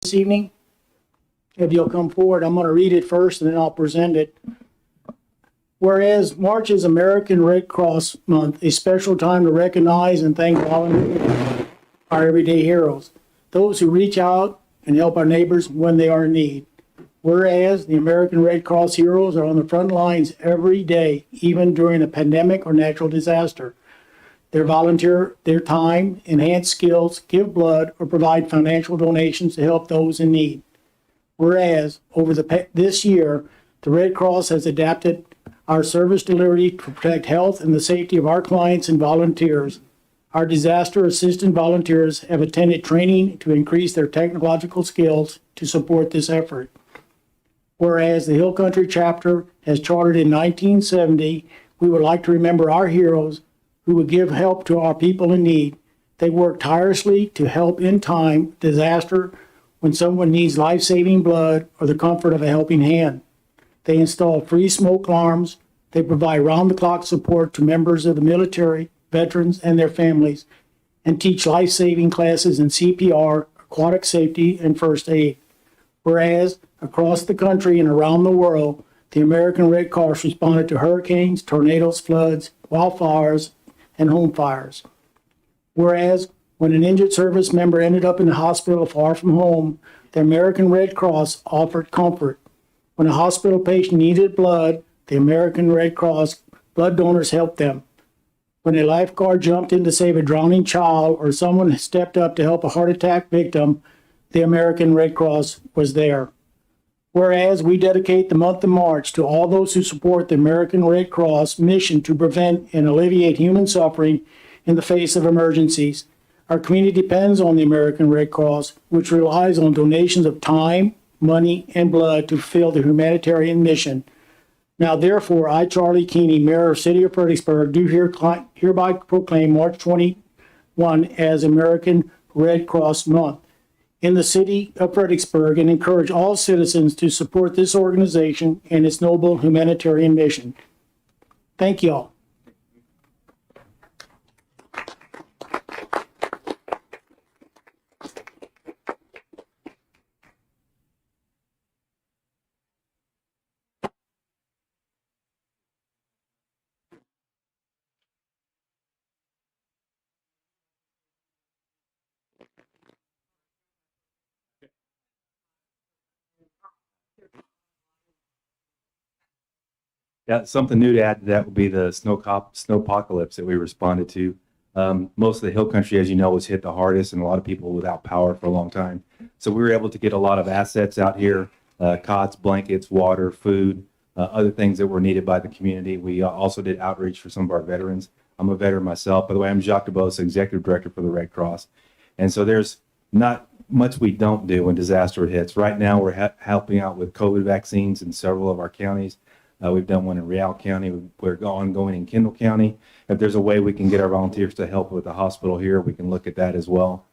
this evening. If you'll come forward, I'm going to read it first and then I'll present it. Whereas March is American Red Cross Month, a special time to recognize and thank volunteers, our everyday heroes, those who reach out and help our neighbors when they are in need. Whereas the American Red Cross heroes are on the front lines every day, even during a pandemic or natural disaster. They volunteer their time, enhance skills, give blood, or provide financial donations to help those in need. Whereas over this year, the Red Cross has adapted our service delivery to protect health and the safety of our clients and volunteers. Our disaster assistant volunteers have attended training to increase their technological skills to support this effort. Whereas the Hill Country chapter has chartered in 1970, we would like to remember our heroes who would give help to our people in need. They work tirelessly to help in time disaster when someone needs life-saving blood or the comfort of a helping hand. They install free smoke alarms. They provide round-the-clock support to members of the military, veterans, and their families, and teach life-saving classes in CPR, aquatic safety, and first aid. Whereas across the country and around the world, the American Red Cross responded to hurricanes, tornadoes, floods, wildfires, and home fires. Whereas when an injured service member ended up in the hospital far from home, the American Red Cross offered comfort. When a hospital patient needed blood, the American Red Cross blood donors helped them. When a lifeguard jumped in to save a drowning child or someone stepped up to help a heart attack victim, the American Red Cross was there. Whereas we dedicate the month of March to all those who support the American Red Cross mission to prevent and alleviate human suffering in the face of emergencies. Our community depends on the American Red Cross, which relies on donations of time, money, and blood to fulfill the humanitarian mission. Now, therefore, I, Charlie Keeney, Mayor of the City of Fredericksburg, do hereby proclaim March 21 as American Red Cross Month in the City of Fredericksburg and encourage all citizens to support this organization and its noble humanitarian mission. Thank you all. Yeah, something new to add to that would be the snowpocalypse that we responded to. Most of the hill country, as you know, was hit the hardest, and a lot of people without power for a long time. So we were able to get a lot of assets out here, cots, blankets, water, food, other things that were needed by the community. We also did outreach for some of our veterans. I'm a veteran myself. By the way, I'm Jacques DeBose, Executive Director for the Red Cross. And so there's not much we don't do when disaster hits. Right now, we're helping out with COVID vaccines in several of our counties. We've done one in Real County. We're ongoing in Kendall County. If there's a way we can get our volunteers to help with the hospital here, we can look at that as well.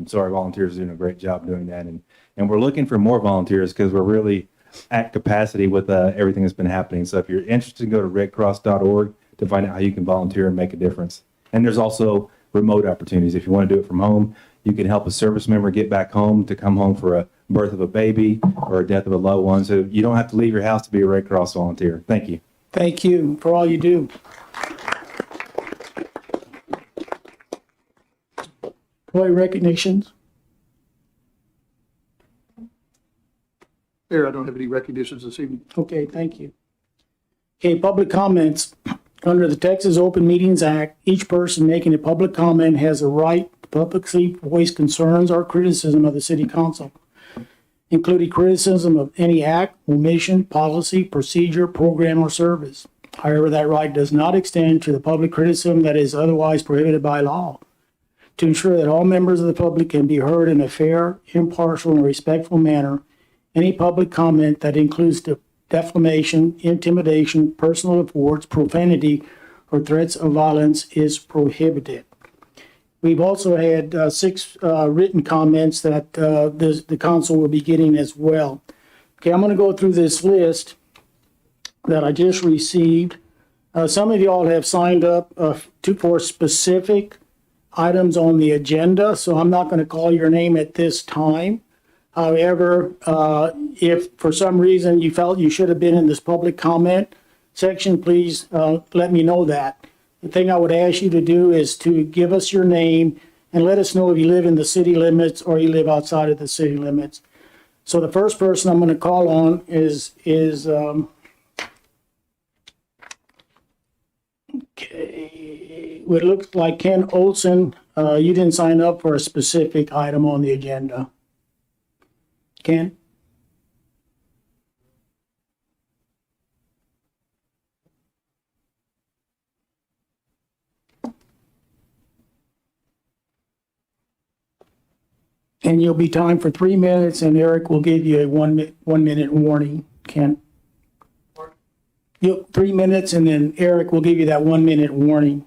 So our volunteers are doing a great job doing that. And we're looking for more volunteers because we're really at capacity with everything that's been happening. So if you're interested, go to redcross.org to find out how you can volunteer and make a difference. And there's also remote opportunities. If you want to do it from home, you can help a service member get back home to come home for a birth of a baby or a death of a loved one. So you don't have to leave your house to be a Red Cross volunteer. Thank you. Thank you for all you do. Employee recognitions. Mayor, I don't have any recognitions this evening. Okay, thank you. Okay, public comments. Under the Texas Open Meetings Act, each person making a public comment has a right to publicly voice concerns or criticism of the city council, including criticism of any act, omission, policy, procedure, program, or service. However, that right does not extend to the public criticism that is otherwise prohibited by law. To ensure that all members of the public can be heard in a fair, impartial, and respectful manner, any public comment that includes defamation, intimidation, personal reports, profanity, or threats of violence is prohibited. We've also had 6 written comments that the council will be getting as well. Okay, I'm going to go through this list that I just received. Some of y'all have signed up for specific items on the agenda, so I'm not going to call your name at this time. However, if for some reason you felt you should have been in this public comment section, please let me know that. The thing I would ask you to do is to give us your name and let us know if you live in the city limits or you live outside of the city limits. So the first person I'm going to call on is okay, it looks like Ken Olson. You didn't sign up for a specific item on the agenda. Ken? And you'll be timed for 3 minutes, and Eric will give you a 1 minute warning. Ken? 3 minutes, and then Eric will give you that 1 minute warning.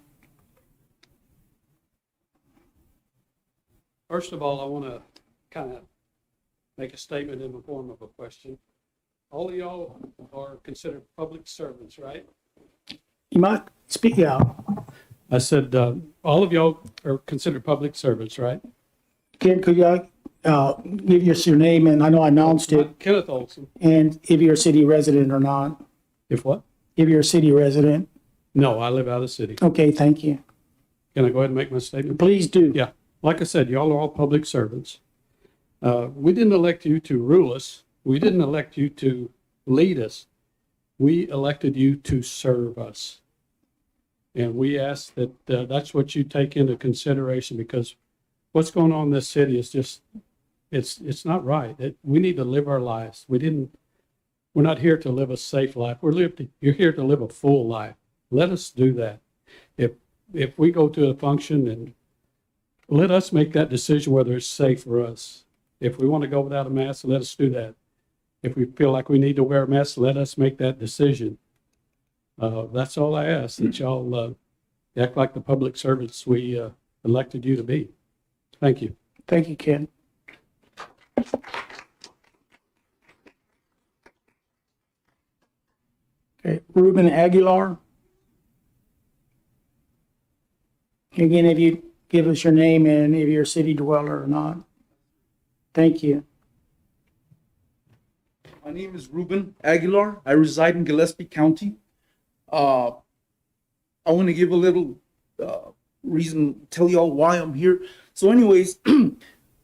First of all, I want to kind of make a statement in the form of a question. All of y'all are considered public servants, right? You might speak out. I said, all of y'all are considered public servants, right? Ken, could you give us your name, and I know I announced it, Kenneth Olson. and if you're a city resident or not. If what? If you're a city resident. No, I live out of the city. Okay, thank you. Can I go ahead and make my statement? Please do. Yeah. Like I said, y'all are all public servants. We didn't elect you to rule us. We didn't elect you to lead us. We elected you to serve us. And we ask that that's what you take into consideration, because what's going on in this city is just, it's not right. We need to live our lives. We're not here to live a safe life. You're here to live a full life. Let us do that. If we go to a function, and let us make that decision whether it's safe for us. If we want to go without a mask, let us do that. If we feel like we need to wear a mask, let us make that decision. That's all I ask, that y'all act like the public servants we elected you to be. Thank you. Thank you, Ken. Okay, Ruben Aguilar. Again, if you give us your name and if you're a city dweller or not. Thank you. My name is Ruben Aguilar. I reside in Gillespie County. I want to give a little reason, tell y'all why I'm here. So anyways,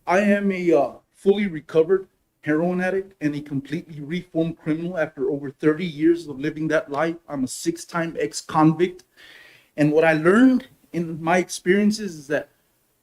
I am a fully recovered heroin addict and a completely reformed criminal after over 30 years of living that life. I'm a 6-time ex-convict. And what I learned in my experiences is that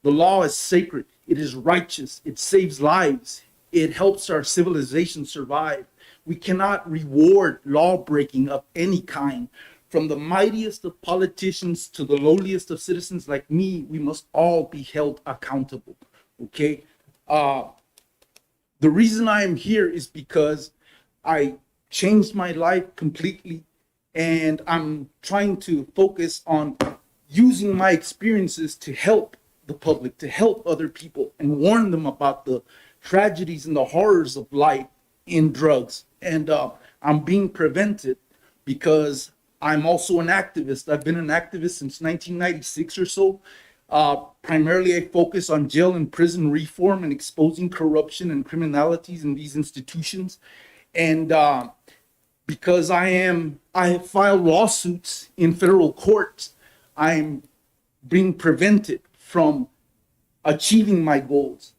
the law is sacred. It is righteous. It saves lives. It helps our civilization survive. We cannot reward law breaking of any kind. From the mightiest of politicians to the lowliest of citizens like me, we must all be held accountable. Okay? The reason I am here is because I changed my life completely, and I'm trying to focus on using my experiences to help the public, to help other people, and warn them about the tragedies and the horrors of life in drugs. And I'm being prevented because I'm also an activist. I've been an activist since 1996 or so. Primarily, I focus on jail and prison reform and exposing corruption and criminalities in these institutions. And because I have filed lawsuits in federal courts, I'm being prevented from achieving my goals.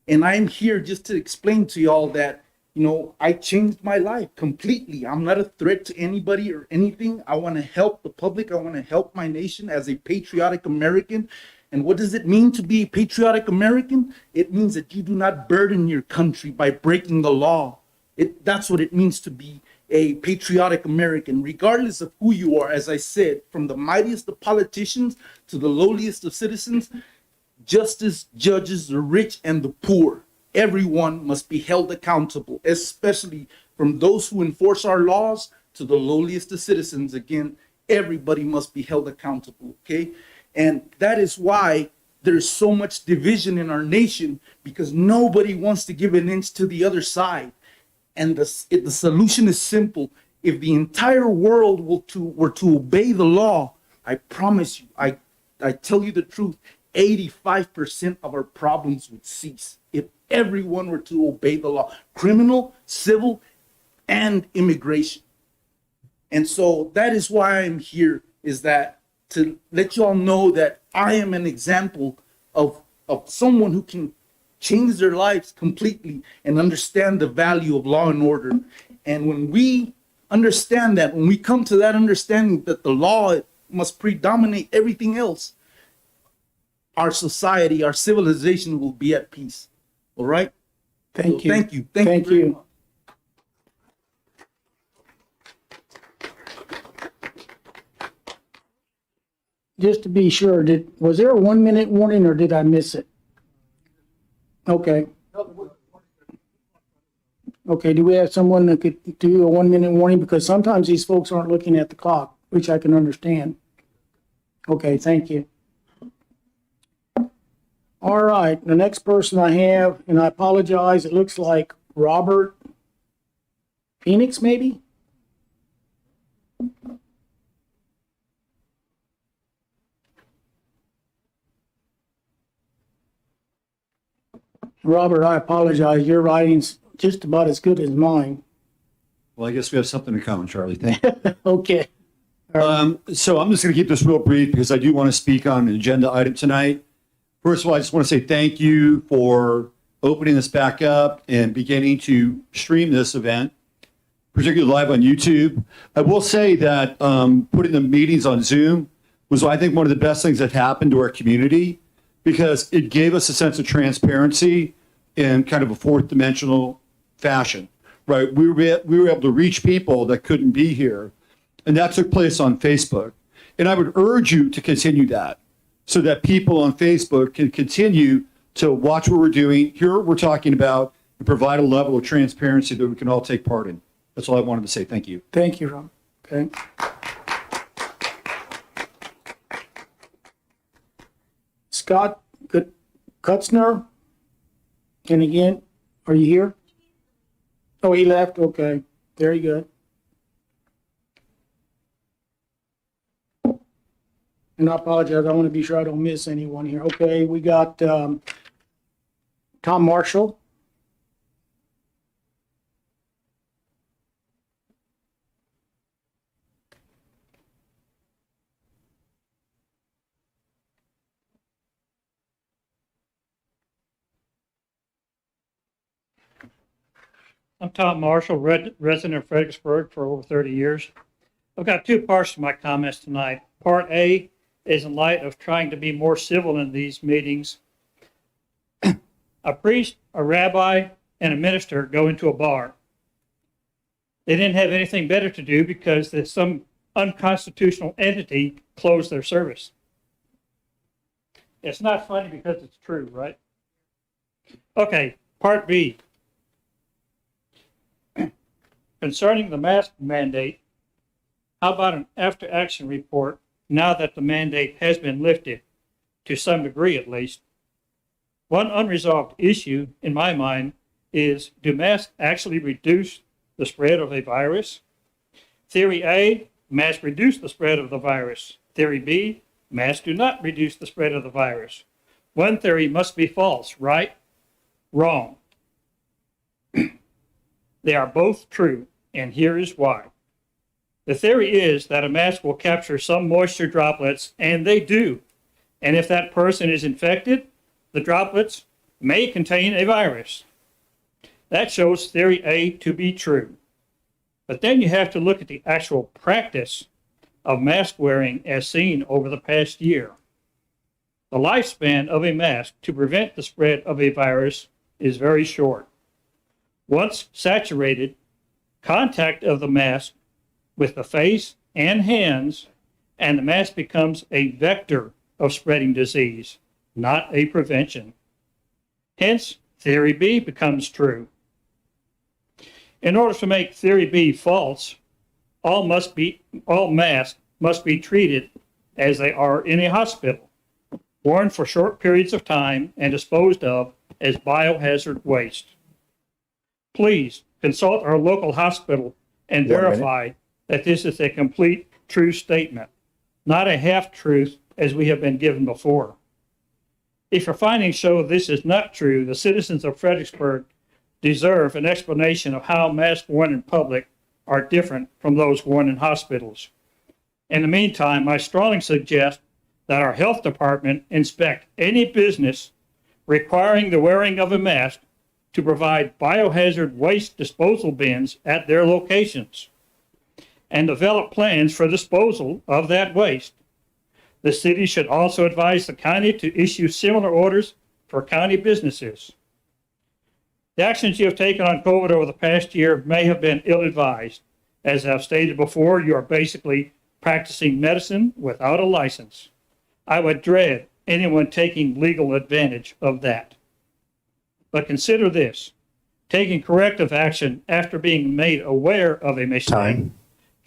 And I'm here just to explain to y'all that, you know, I changed my life completely. I'm not a threat to anybody or anything. I want to help the public. I want to help my nation as a patriotic American. And what does it mean to be a patriotic American? It means that you do not burden your country by breaking the law. That's what it means to be a patriotic American, regardless of who you are. As I said, from the mightiest of politicians to the lowliest of citizens, justice judges the rich and the poor. Everyone must be held accountable, especially from those who enforce our laws to the lowliest of citizens. Again, everybody must be held accountable, okay? And that is why there's so much division in our nation, because nobody wants to give an inch to the other side. And the solution is simple. If the entire world were to obey the law, I promise you, I tell you the truth, 85% of our problems would cease. If everyone were to obey the law, criminal, civil, and immigration. And so that is why I'm here, is that to let you all know that I am an example of someone who can change their lives completely and understand the value of law and order. And when we understand that, when we come to that understanding that the law must predominate everything else, our society, our civilization will be at peace. All right? Thank So you. Thank you. Thank very you. much. Just to be sure, was there a 1 minute warning or did I miss it? Okay. Okay, do we have someone that could do a 1 minute warning? Because sometimes these folks aren't looking at the clock, which I can understand. Okay, thank you. All right, the next person I have, and I apologize, it looks like Robert Phoenix, maybe? Robert, I apologize, your writing's just about as good as mine. Well, I guess we have something in common, Charlie. Thank you. Okay. So I'm just going to keep this real brief because I do want to speak on an agenda item tonight. First of all, I just want to say thank you for opening this back up and beginning to stream this event, particularly live on YouTube. I will say that putting the meetings on Zoom was, I think, one of the best things that happened to our community because it gave us a sense of transparency in kind of a fourth dimensional fashion, right? We were able to reach people that couldn't be here, and that took place on Facebook. And I would urge you to continue that so that people on Facebook can continue to watch what we're doing, hear what we're talking about, and provide a level of transparency that we can all take part in. That's all I wanted to say. Thank you. Thank you, Rob. Okay. Scott Kutzner. And again, are you here? Oh, he left. Okay. Very good. And I apologize. I want to be sure I don't miss anyone here. Okay, we got Tom Marshall. I'm Tom Marshall, resident of Fredericksburg for over 30 years. I've got two parts to my comments tonight. Part A is in light of trying to be more civil in these meetings. A priest, a rabbi, and a minister go into a bar. They didn't have anything better to do because some unconstitutional entity closed their service. It's not funny because it's true, right? Okay, part B. Concerning the mask mandate, how about an after-action report now that the mandate has been lifted, to some degree at least? One unresolved issue in my mind is, do masks actually reduce the spread of a virus? Theory A, masks reduce the spread of the virus. Theory B, masks do not reduce the spread of the virus. One theory must be false, right? Wrong. They are both true, and here is why. The theory is that a mask will capture some moisture droplets, and they do. And if that person is infected, the droplets may contain a virus. That shows theory A to be true. But then you have to look at the actual practice of mask wearing as seen over the past year. The lifespan of a mask to prevent the spread of a virus is very short. Once saturated, contact of the mask with the face and hands, and the mask becomes a vector of spreading disease, not a prevention. Hence, theory B becomes true. In order to make theory B false, all masks must be treated as they are in a hospital, worn for short periods of time and disposed of as biohazard waste. Please consult our local hospital and verify that this is a complete true statement, not a half-truth as we have been given before. If your findings show this is not true, the citizens of Fredericksburg deserve an explanation of how masks worn in public are different from those worn in hospitals. In the meantime, I strongly suggest that our health department inspect any business requiring the wearing of a mask to provide biohazard waste disposal bins at their locations and develop plans for disposal of that waste. The city should also advise the county to issue similar orders for county businesses. The actions you have taken on COVID over the past year may have been ill-advised. As I've stated before, you are basically practicing medicine without a license. I would dread anyone taking legal advantage of that. But consider this: taking corrective action after being made aware of a mistake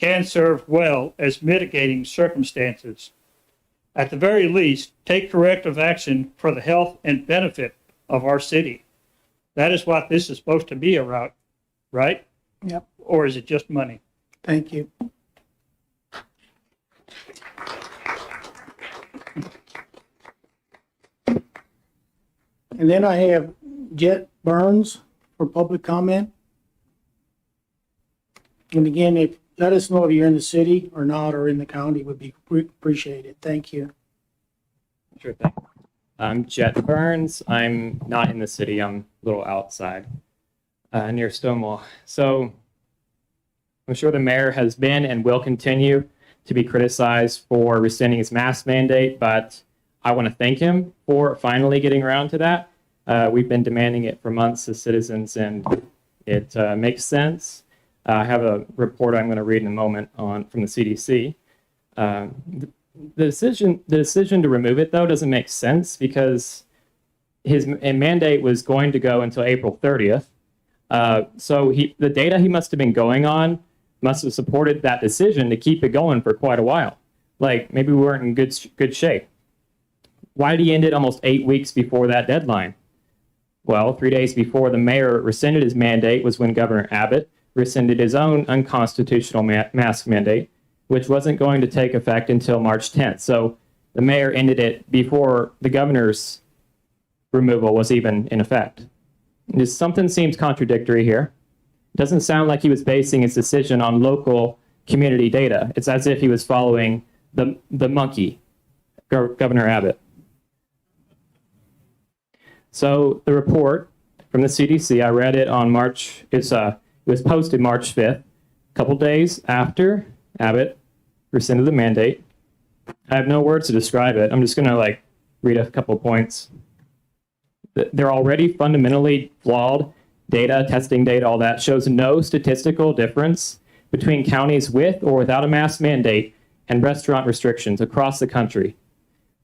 can serve well as mitigating circumstances. At the very least, take corrective action for the health and benefit of our city. That is what this is supposed to be about, right? Yep. Or is it just money? Thank you. And then I have Jet Burns for public comment. And again, let us know if you're in the city or not, or in the county, would be appreciated. Thank you. Sure thing. I'm Jet Burns. I'm not in the city. I'm a little outside, near Stonewall. So I'm sure the mayor has been and will continue to be criticized for rescinding his mask mandate, but I want to thank him for finally getting around to that. We've been demanding it for months as citizens, and it makes sense. I have a report I'm going to read in a moment from the CDC. The decision to remove it, though, doesn't make sense because his mandate was going to go until April 30th. So the data he must have been going on must have supported that decision to keep it going for quite a while. Like, maybe we weren't in good shape. Why did he end it almost 8 weeks before that deadline? Well, 3 days before the mayor rescinded his mandate was when Governor Abbott rescinded his own unconstitutional mask mandate, which wasn't going to take effect until March 10th. So the mayor ended it before the governor's removal was even in effect. Something seems contradictory here. It doesn't sound like he was basing his decision on local community data. It's as if he was following the monkey, Governor Abbott. So the report from the CDC, I read it on it was posted March 5th, a couple days after Abbott rescinded the mandate. I have no words to describe it. I'm just going to read a couple points. They're already fundamentally flawed data, testing data, all that shows no statistical difference between counties with or without a mask mandate and restaurant restrictions across the country.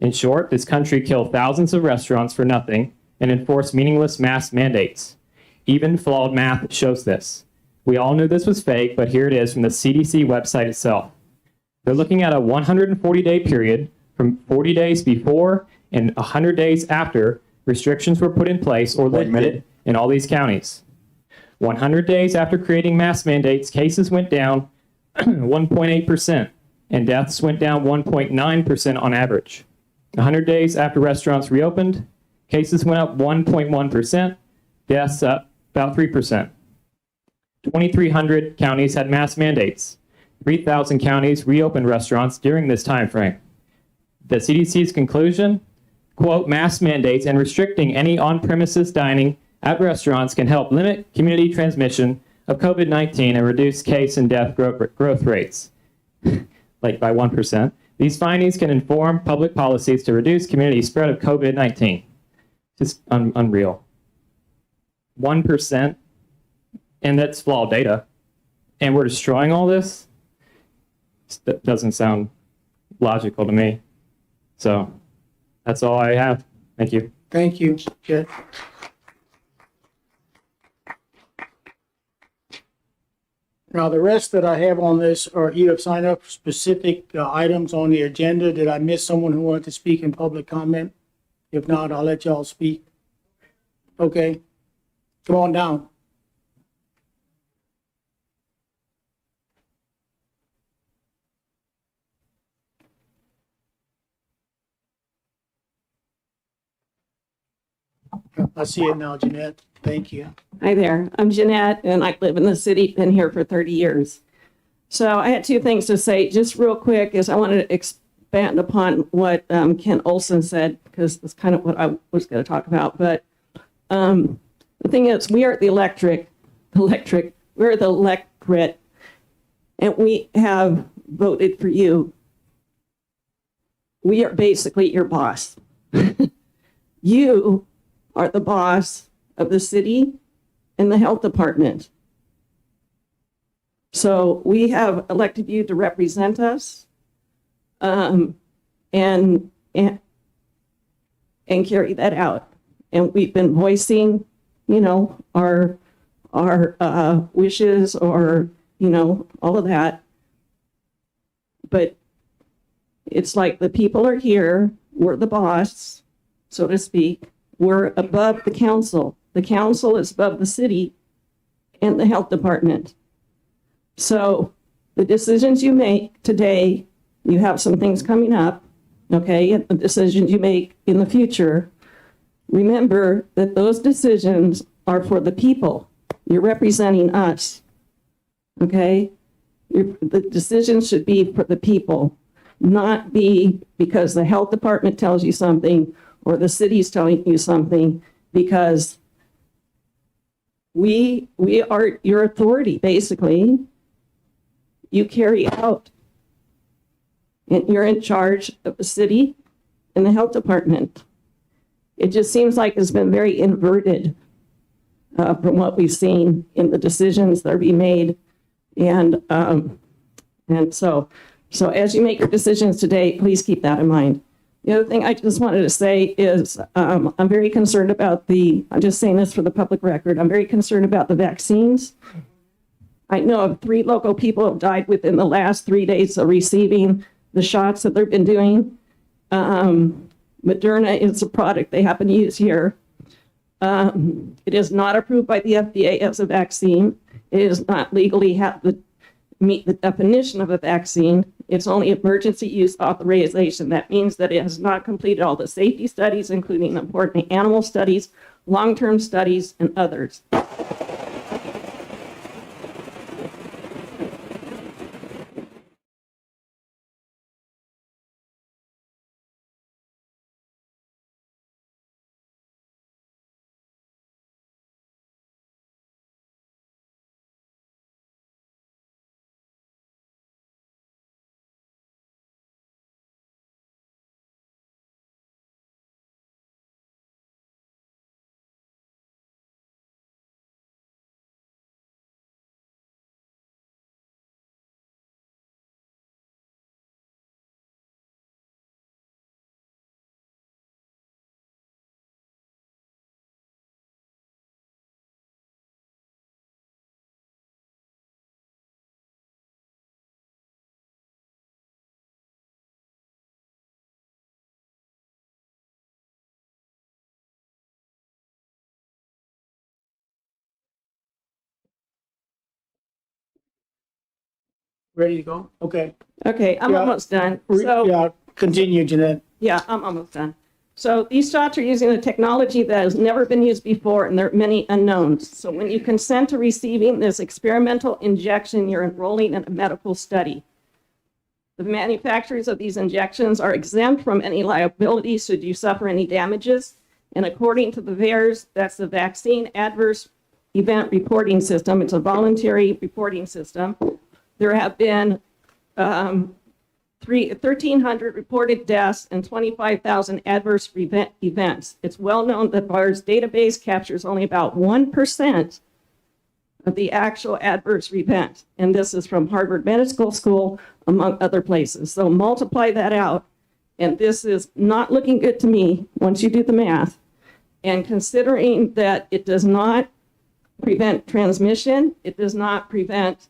In short, this country killed thousands of restaurants for nothing and enforced meaningless mask mandates. Even flawed math shows this. We all knew this was fake, but here it is from the CDC website itself. They're looking at a 140-day period from 40 days before and 100 days after restrictions were put in place or lifted in all these counties. 100 days after creating mask mandates, cases went down 1.8% and deaths went down 1.9% on average. 100 days after restaurants reopened, cases went up 1.1%, deaths up about 3%. 2,300 counties had mask mandates. 3,000 counties reopened restaurants during this time frame. The CDC's conclusion, quote, mask mandates and restricting any on-premises dining at restaurants can help limit community transmission of COVID-19 and reduce case and death growth rates, by 1%. These findings can inform public policies to reduce community spread of COVID-19. Just unreal. 1%, and that's flawed data, and we're destroying all this? That doesn't sound logical to me. So that's all I have. Thank you. Thank you, Jet. Now, the rest that I have on this are, you have signed up for specific items on the agenda. Did I miss someone who wanted to speak in public comment? If not, I'll let y'all speak. Okay, come on down. I see it now, Jeanette. Thank you. Hi there. I'm Jeanette, and I live in the city, been here for 30 years. So I had two things to say. Just real quick is I wanted to expand upon what Ken Olson said, because that's kind of what I was going to talk about. But the thing is, we are the we're the electorate, and we have voted for you. We are basically your boss. You are the boss of the city and the health department. So we have elected you to represent us, and carry that out. And we've been voicing, our wishes, or all of that. But it's like the people are here. We're the boss, so to speak. We're above the council. The council is above the city and the health department. So the decisions you make today, you have some things coming up, okay? And the decisions you make in the future, remember that those decisions are for the people. You're representing us, okay? The decisions should be for the people, not be because the health department tells you something or the city's telling you something, because we are your authority, basically. You carry out, and you're in charge of the city and the health department. It just seems like it's been very inverted from what we've seen in the decisions that are being made. And so as you make your decisions today, please keep that in mind. The other thing I just wanted to say is I'm very concerned about I'm just saying this for the public record, I'm very concerned about the vaccines. I know of 3 local people who have died within the last 3 days of receiving the shots that they've been doing. Moderna is a product they happen to use here. It is not approved by the FDA as a vaccine. It is not legally meet the definition of a vaccine. It's only emergency use authorization. That means that it has not completed all the safety studies, including important animal studies, long-term studies, and others. Ready to go? Okay. Okay, I'm Yeah. almost done. So, Yeah, continue, Jeanette. yeah, I'm almost done. So these shots are using a technology that has never been used before, and there are many unknowns. So when you consent to receiving this experimental injection, you're enrolling in a medical study. The manufacturers of these injections are exempt from any liability should you suffer any damages. And according to the VAERS, that's the Vaccine Adverse Event Reporting System. It's a voluntary reporting system. There have been 1,300 reported deaths and 25,000 adverse events. It's well known that VAERS database captures only about 1% of the actual adverse event. And this is from Harvard Medical School, among other places. So multiply that out. And this is not looking good to me once you do the math. And considering that it does not prevent transmission, it does not prevent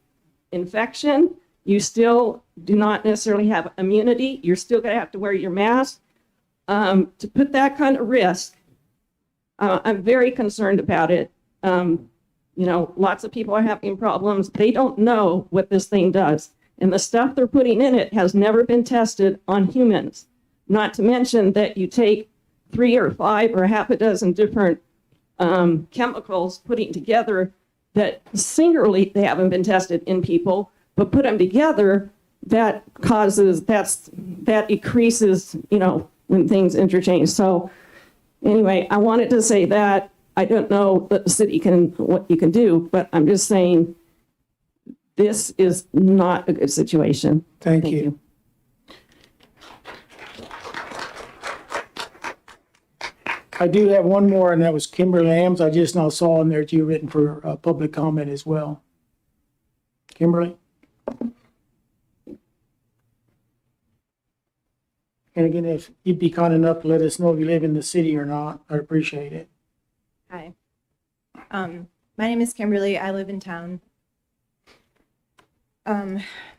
infection, you still do not necessarily have immunity. You're still going to have to wear your mask. To put that kind of risk, I'm very concerned about it. Lots of people are having problems. They don't know what this thing does. And the stuff they're putting in it has never been tested on humans. Not to mention that you take 3 or 5 or half a dozen different chemicals putting together that singularly they haven't been tested in people, but put them together, that increases, when things interchange. So anyway, I wanted to say that. I don't know that the city what you can do, but I'm just saying this is not a good situation. Thank you. I do have one more, and that was Kimberly Lambs. I just now saw in there that you written for public comment as well. Kimberly? And again, if you'd be kind enough to let us know if you live in the city or not, I'd appreciate it. Hi. My name is Kimberly. I live in town.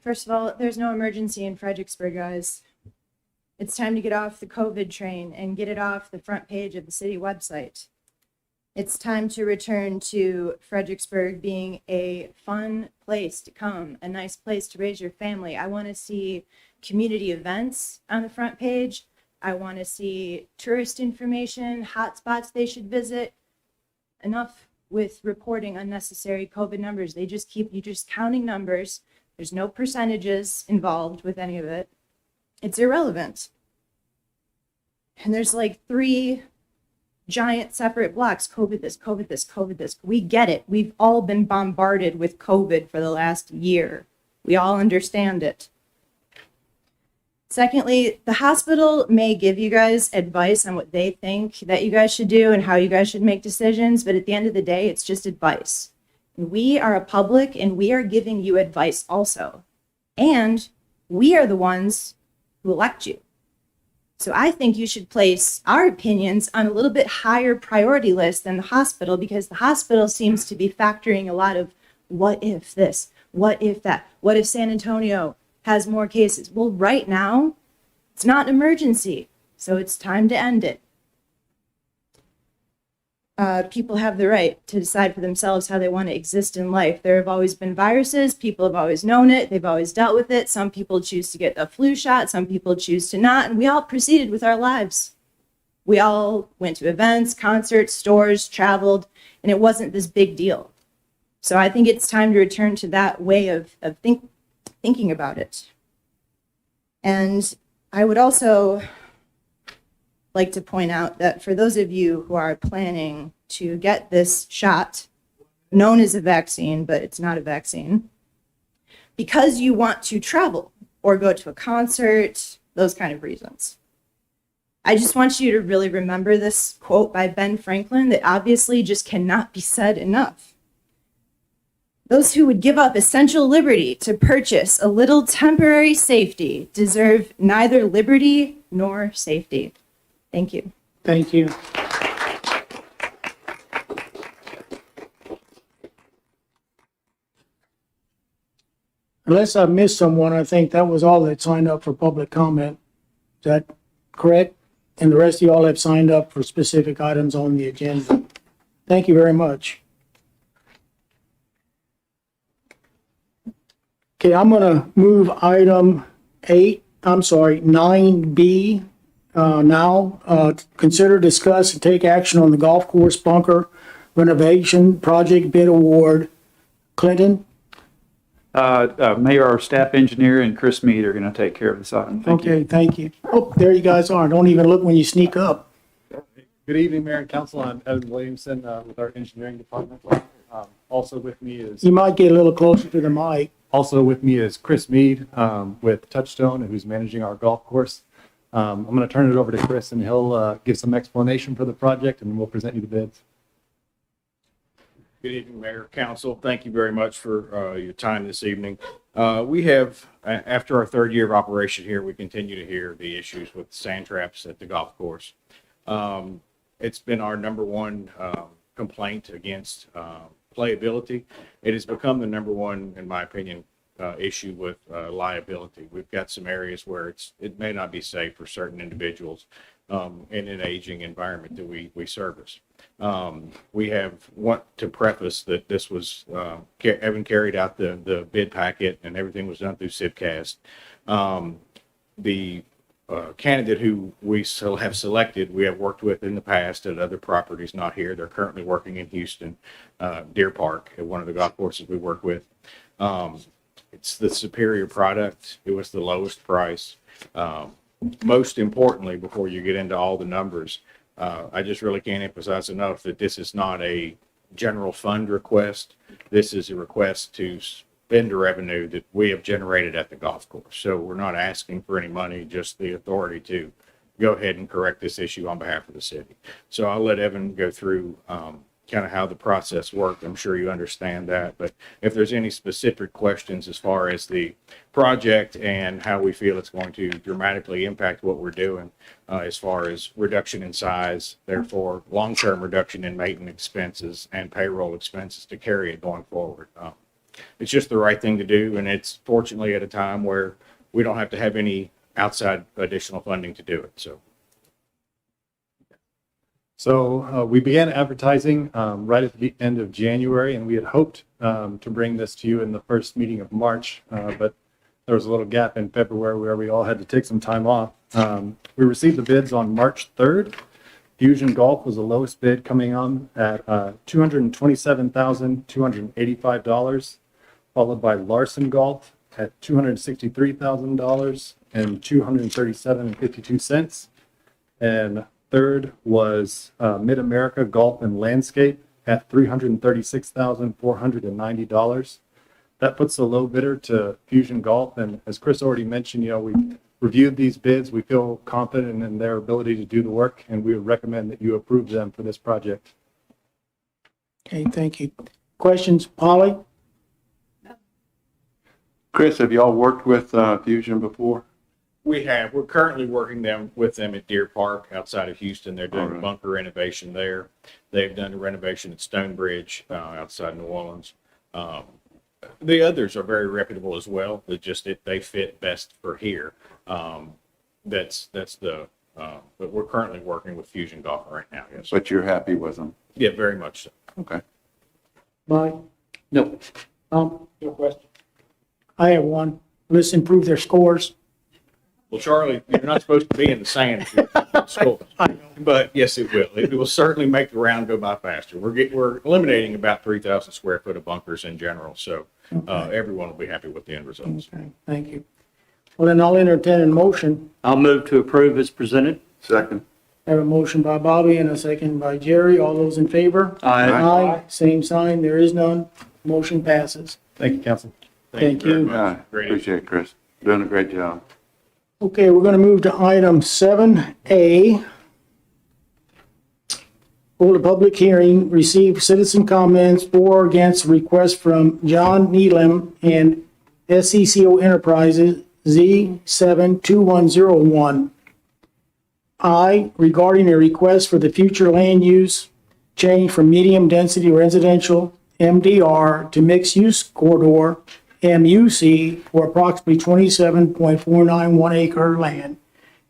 First of all, there's no emergency in Fredericksburg, guys. It's time to get off the COVID train and get it off the front page of the city website. It's time to return to Fredericksburg being a fun place to come, a nice place to raise your family. I want to see community events on the front page. I want to see tourist information, hotspots they should visit. Enough with reporting unnecessary COVID numbers. You're just counting numbers. There's no percentages involved with any of it. It's irrelevant. And there's like 3 giant separate blocks. COVID this, COVID this, COVID this. We get it. We've all been bombarded with COVID for the last year. We all understand it. Secondly, the hospital may give you guys advice on what they think that you guys should do and how you guys should make decisions, but at the end of the day, it's just advice. We are a public and we are giving you advice also. And we are the ones who elect you. So I think you should place our opinions on a little bit higher priority list than the hospital, because the hospital seems to be factoring a lot of what if this, what if that, what if San Antonio has more cases. Well, right now, it's not an emergency, so it's time to end it. People have the right to decide for themselves how they want to exist in life. There have always been viruses. People have always known it. They've always dealt with it. Some people choose to get a flu shot. Some people choose to not. And we all proceeded with our lives. We all went to events, concerts, stores, traveled, and it wasn't this big deal. So I think it's time to return to that way of thinking about it. And I would also like to point out that for those of you who are planning to get this shot, known as a vaccine, but it's not a vaccine, because you want to travel or go to a concert, those kind of reasons. I just want you to really remember this quote by Ben Franklin that obviously just cannot be said enough. Those who would give up essential liberty to purchase a little temporary safety deserve neither liberty nor safety. Thank you. Thank you. Unless I missed someone, I think that was all that signed up for public comment. Is that correct? And the rest of y'all have signed up for specific items on the agenda. Thank you very much. Okay, I'm gonna move item 9B now. Consider, discuss, and take action on the golf course bunker renovation project bid award. Clinton? Mayor, our staff engineer, and Chris Mead are going to take care of this item. Thank you. Okay, thank you. Oh, there you guys are. Don't even look when you sneak up. Good evening, Mayor and Council. I'm Evan Williamson with our engineering department. Also with me is You might get a little closer to the mic. Chris Mead with Touchstone, who's managing our golf course. I'm going to turn it over to Chris, and he'll give some explanation for the project, and we'll present you the bids. Good evening, Mayor, Council. Thank you very much for your time this evening. We have, after our 3rd year of operation here, we continue to hear the issues with sand traps at the golf course. It's been our #1 complaint against playability. It has become the #1, in my opinion, issue with liability. We've got some areas where it may not be safe for certain individuals in an aging environment that we service. We want to preface that this was Evan carried out the bid packet and everything was done through CIPCAST. The candidate who we still have selected, we have worked with in the past at other properties, not here. They're currently working in Houston, Deer Park, at one of the golf courses we work with. It's the superior product. It was the lowest price. Most importantly, before you get into all the numbers, I just really can't emphasize enough that this is not a general fund request. This is a request to spend the revenue that we have generated at the golf course. So we're not asking for any money, just the authority to go ahead and correct this issue on behalf of the city. So I'll let Evan go through kind of how the process worked. I'm sure you understand that, but if there's any specific questions as far as the project and how we feel it's going to dramatically impact what we're doing, as far as reduction in size, therefore long-term reduction in maintenance expenses and payroll expenses to carry it going forward. It's just the right thing to do, and it's fortunately at a time where we don't have to have any outside additional funding to do it. So we began advertising right at the end of January, and we had hoped to bring this to you in the first meeting of March, but there was a little gap in February where we all had to take some time off. We received the bids on March 3rd. Fusion Golf was the lowest bid, coming on at $227,285, followed by Larson Golf at $263,000 and $237.52. And third was Mid-America Golf and Landscape at $336,490. That puts the low bidder to Fusion Golf. And as Chris already mentioned, we reviewed these bids. We feel confident in their ability to do the work, and we would recommend that you approve them for this project. Okay, thank you. Questions, Polly? Chris, have y'all worked with Fusion before? We have. We're currently working with them at Deer Park outside of Houston. They're doing a bunker renovation there. They've done a renovation at Stonebridge outside New Orleans. The others are very reputable as well. They fit best for here. But we're currently working with Fusion Golf right now. Yes. But you're happy with them? Yeah, very much so. Okay. Mike? No. No question. I have one. Let's improve their scores. Well, Charlie, you're not supposed to be in the sand if you're in school. But yes, it will. It will certainly make the round go by faster. We're eliminating about 3,000 square foot of bunkers in general, so everyone will be happy with the end results. Okay, thank you. Well, then I'll entertain a motion. I'll move to approve as presented. Second. I have a motion by Bobby and a second by Jerry. All those in favor? Aye. Aye. Same sign. There is none. Motion passes. Thank you, Council. Thank very you. much. Yeah, Great. appreciate it, Chris. Doing a great job. Okay, we're going to move to item 7A. Hold a public hearing, receive citizen comments for or against a request from John Neelam and SCCO Enterprises Z72101. I, regarding a request for the future land use change from medium density residential MDR to mixed use corridor MUC for approximately 27.491 acre land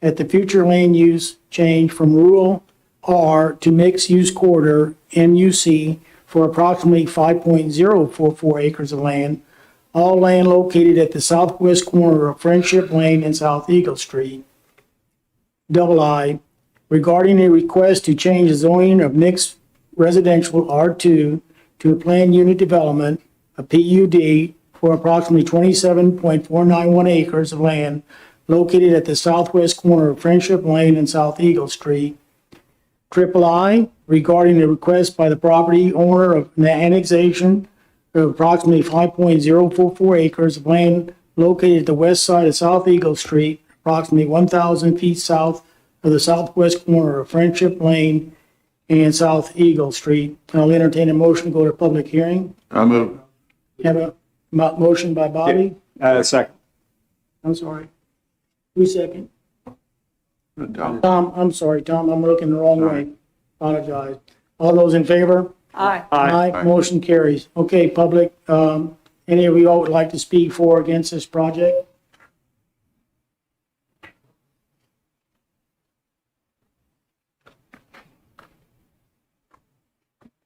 at the future land use change from rural R to mixed use corridor MUC for approximately 5.044 acres of land, all land located at the southwest corner of Friendship Lane and South Eagle Street. I, regarding a request to change the zoning of mixed residential R2 to a planned unit development, a PUD, for approximately 27.491 acres of land located at the southwest corner of Friendship Lane and South Eagle Street. I, regarding a request by the property owner of the annexation of approximately 5.044 acres of land located at the west side of South Eagle Street, approximately 1,000 feet south of the southwest corner of Friendship Lane and South Eagle Street. I'll entertain a motion to go to public hearing. I move. Have a motion by Bobby. Second. I'm sorry. Who's second? Tom. Tom, I'm sorry, Tom, I'm looking the wrong way. Apologize. All those in favor? Aye. Aye. Motion carries. Okay, public, any of you all would like to speak for or against this project?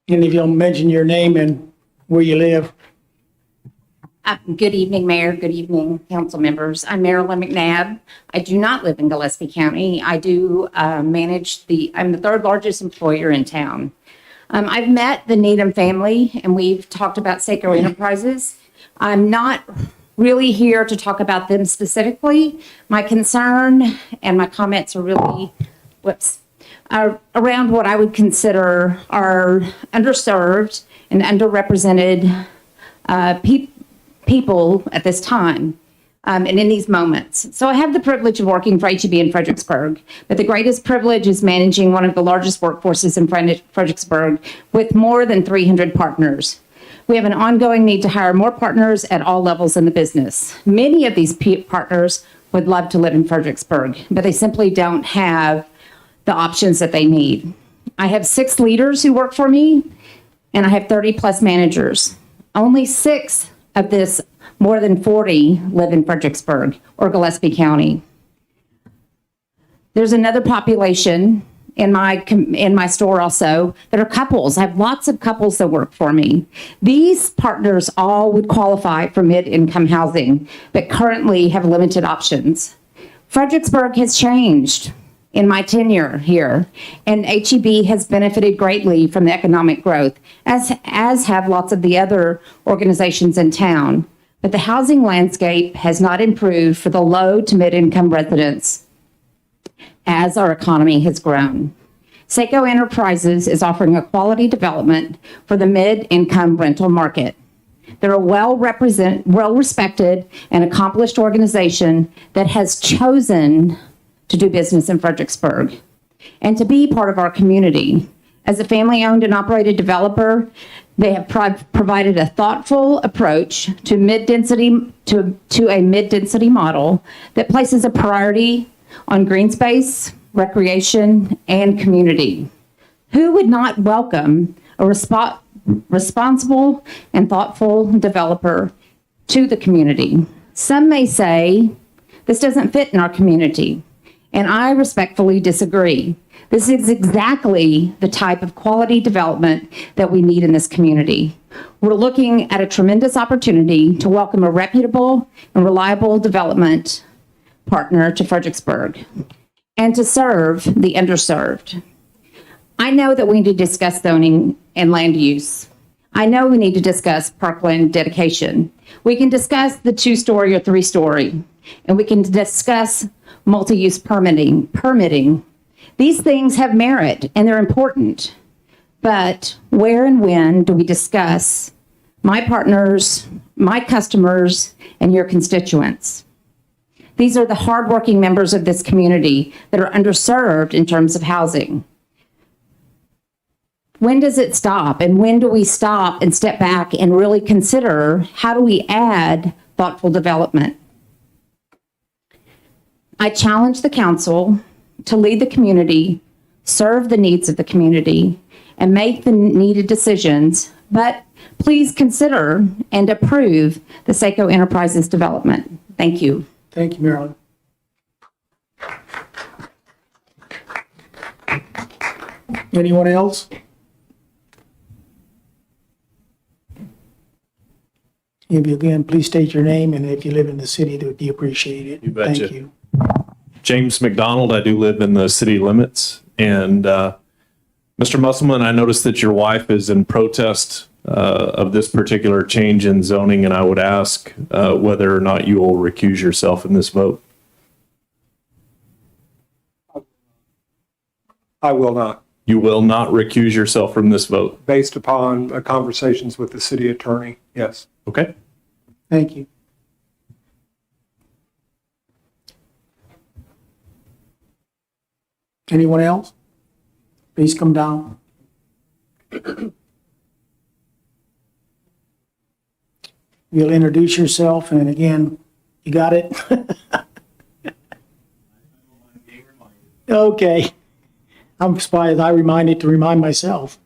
And if you'll mention your name and where you live. Good evening, Mayor. Good evening, council members. I'm Marilyn McNabb. I do not live in Gillespie County. I do I'm the third largest employer in town. I've met the Needham family and we've talked about Seco Enterprises. I'm not really here to talk about them specifically. My concern and my comments are really, around what I would consider are underserved and underrepresented people at this time and in these moments. So I have the privilege of working for HEB in Fredericksburg, but the greatest privilege is managing one of the largest workforces in Fredericksburg with more than 300 partners. We have an ongoing need to hire more partners at all levels in the business. Many of these partners would love to live in Fredericksburg, but they simply don't have the options that they need. I have 6 leaders who work for me, and I have 30 plus managers. Only 6 of this more than 40 live in Fredericksburg or Gillespie County. There's another population in my store also that are couples. I have lots of couples that work for me. These partners all would qualify for mid-income housing, but currently have limited options. Fredericksburg has changed in my tenure here, and HEB has benefited greatly from the economic growth, as have lots of the other organizations in town. But the housing landscape has not improved for the low to mid-income residents as our economy has grown. Seco Enterprises is offering a quality development for the mid-income rental market. They're a well-respected and accomplished organization that has chosen to do business in Fredericksburg and to be part of our community. As a family-owned and operated developer, they have provided a thoughtful approach to a mid-density model that places a priority on green space, recreation, and community. Who would not welcome a responsible and thoughtful developer to the community? Some may say this doesn't fit in our community, and I respectfully disagree. This is exactly the type of quality development that we need in this community. We're looking at a tremendous opportunity to welcome a reputable and reliable development partner to Fredericksburg and to serve the underserved. I know that we need to discuss zoning and land use. I know we need to discuss parkland dedication. We can discuss the 2-story or 3-story, and we can discuss multi-use permitting. These things have merit and they're important, but where and when do we discuss my partners, my customers, and your constituents? These are the hardworking members of this community that are underserved in terms of housing. When does it stop? And when do we stop and step back and really consider how do we add thoughtful development? I challenge the council to lead the community, serve the needs of the community, and make the needed decisions, but please consider and approve the Seco Enterprises development. Thank you. Thank you, Marilyn. Anyone else? If you again, please state your name, and if you live in the city, that would be appreciated. You betcha. Thank you. James McDonald. I do live in the city limits. And Mr. Musselman, I noticed that your wife is in protest of this particular change in zoning, and I would ask whether or not you will recuse yourself in this vote. I will not. You will not recuse yourself from this vote? Based upon conversations with the city attorney, yes. Okay. Thank you. Anyone else? Please come down. You'll introduce yourself, and again, you got it? Okay. I'm surprised I reminded to remind myself.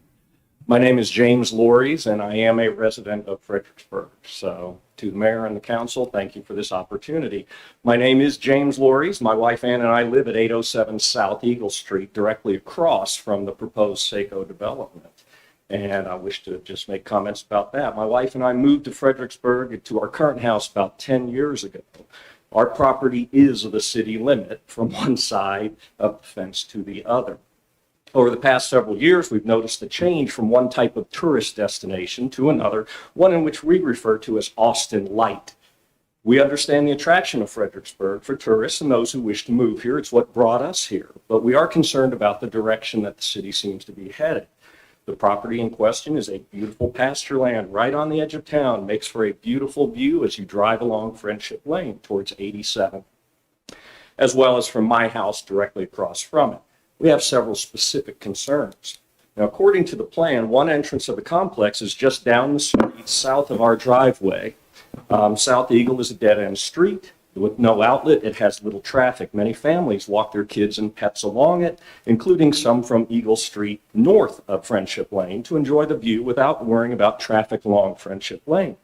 My name is James Lories, and I am a resident of Fredericksburg. So to the mayor and the council, thank you for this opportunity. My name is James Lories. My wife Ann and I live at 807 South Eagle Street, directly across from the proposed Seco development. And I wish to just make comments about that. My wife and I moved to Fredericksburg to our current house about 10 years ago. Our property is the city limit from one side of the fence to the other. Over the past several years, we've noticed a change from one type of tourist destination to another, one in which we refer to as Austin Light. We understand the attraction of Fredericksburg for tourists and those who wish to move here. It's what brought us here. But we are concerned about the direction that the city seems to be headed. The property in question is a beautiful pasture land right on the edge of town, makes for a beautiful view as you drive along Friendship Lane towards 87, as well as from my house directly across from it. We have several specific concerns. Now, according to the plan, one entrance of the complex is just down the street south of our driveway. South Eagle is a dead-end street with no outlet. It has little traffic. Many families walk their kids and pets along it, including some from Eagle Street north of Friendship Lane to enjoy the view without worrying about traffic along Friendship Lane.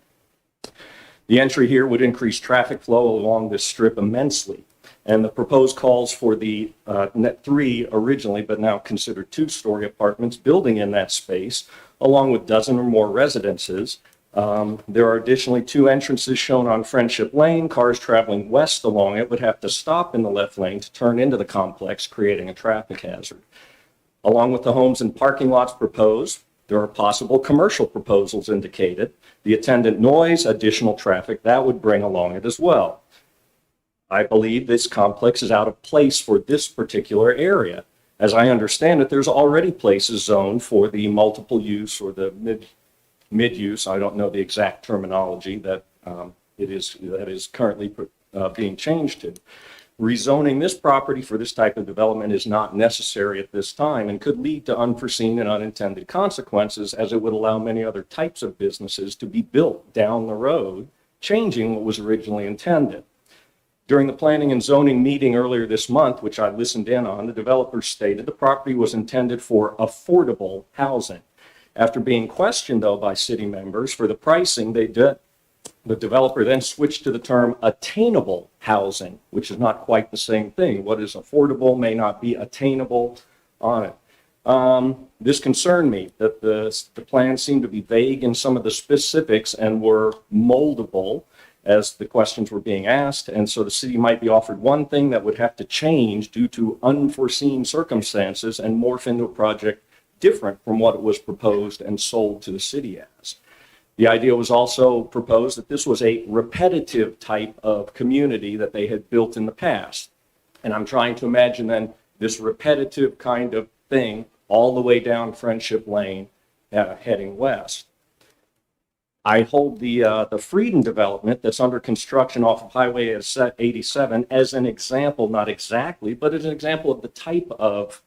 The entry here would increase traffic flow along this strip immensely. And the proposed calls for the net 3 originally, but now considered 2-story apartments building in that space, along with dozen or more residences. There are additionally 2 entrances shown on Friendship Lane. Cars traveling west along it would have to stop in the left lane to turn into the complex, creating a traffic hazard. Along with the homes and parking lots proposed, there are possible commercial proposals indicated. The attendant noise, additional traffic, that would bring along it as well. I believe this complex is out of place for this particular area. As I understand it, there's already places zoned for the multiple use or the mid-use. I don't know the exact terminology that is currently being changed to. Rezoning this property for this type of development is not necessary at this time and could lead to unforeseen and unintended consequences, as it would allow many other types of businesses to be built down the road, changing what was originally intended. During the planning and zoning meeting earlier this month, which I listened in on, the developer stated the property was intended for affordable housing. After being questioned, though, by city members for the pricing, the developer then switched to the term attainable housing, which is not quite the same thing. What is affordable may not be attainable on it. This concerned me, that the plans seemed to be vague in some of the specifics and were moldable as the questions were being asked. And so the city might be offered one thing that would have to change due to unforeseen circumstances and morph into a project different from what it was proposed and sold to the city as. The idea was also proposed that this was a repetitive type of community that they had built in the past. And I'm trying to imagine then this repetitive kind of thing all the way down Friendship Lane, heading west. I hold the Freedom development that's under construction off of Highway 87 as an example, not exactly, but as an example of the type of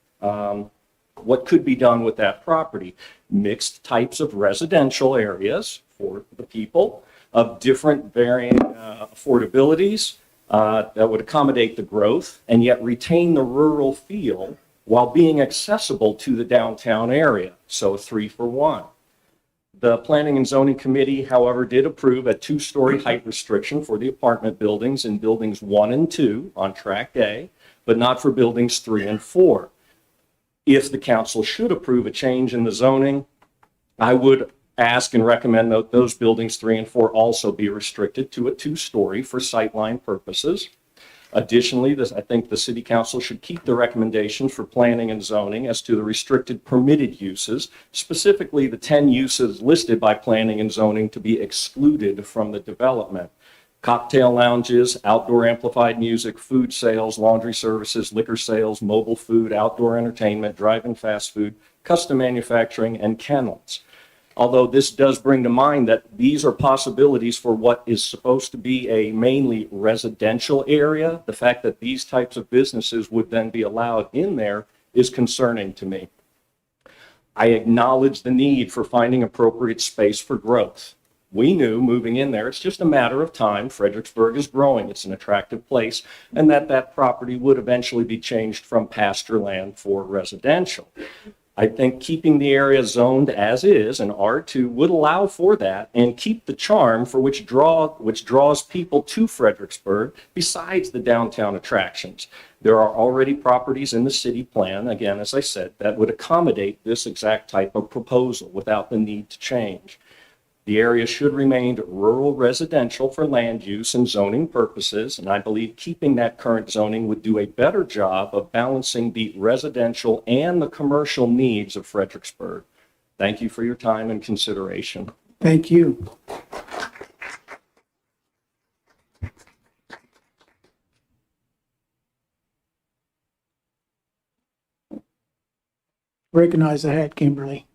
what could be done with that property. Mixed types of residential areas for the people of different varying affordabilities that would accommodate the growth and yet retain the rural feel while being accessible to the downtown area. So 3 for 1. The Planning and Zoning Committee, however, did approve a 2-story height restriction for the apartment buildings in buildings 1 and 2 on Tract A, but not for buildings 3 and 4. If the council should approve a change in the zoning, I would ask and recommend that those buildings 3 and 4 also be restricted to a 2-story for sightline purposes. Additionally, I think the city council should keep the recommendations for planning and zoning as to the restricted permitted uses, specifically the 10 uses listed by planning and zoning to be excluded from the development. Cocktail lounges, outdoor amplified music, food sales, laundry services, liquor sales, mobile food, outdoor entertainment, drive-in fast food, custom manufacturing, and kennels. Although this does bring to mind that these are possibilities for what is supposed to be a mainly residential area, the fact that these types of businesses would then be allowed in there is concerning to me. I acknowledge the need for finding appropriate space for growth. We knew moving in there, it's just a matter of time. Fredericksburg is growing. It's an attractive place, and that property would eventually be changed from pasture land for residential. I think keeping the area zoned as is in R2 would allow for that and keep the charm for which draws people to Fredericksburg besides the downtown attractions. There are already properties in the city plan, again, as I said, that would accommodate this exact type of proposal without the need to change. The area should remain rural residential for land use and zoning purposes, and I believe keeping that current zoning would do a better job of balancing the residential and the commercial needs of Fredericksburg. Thank you for your time and consideration. Thank you. Recognize the hat, Kimberly.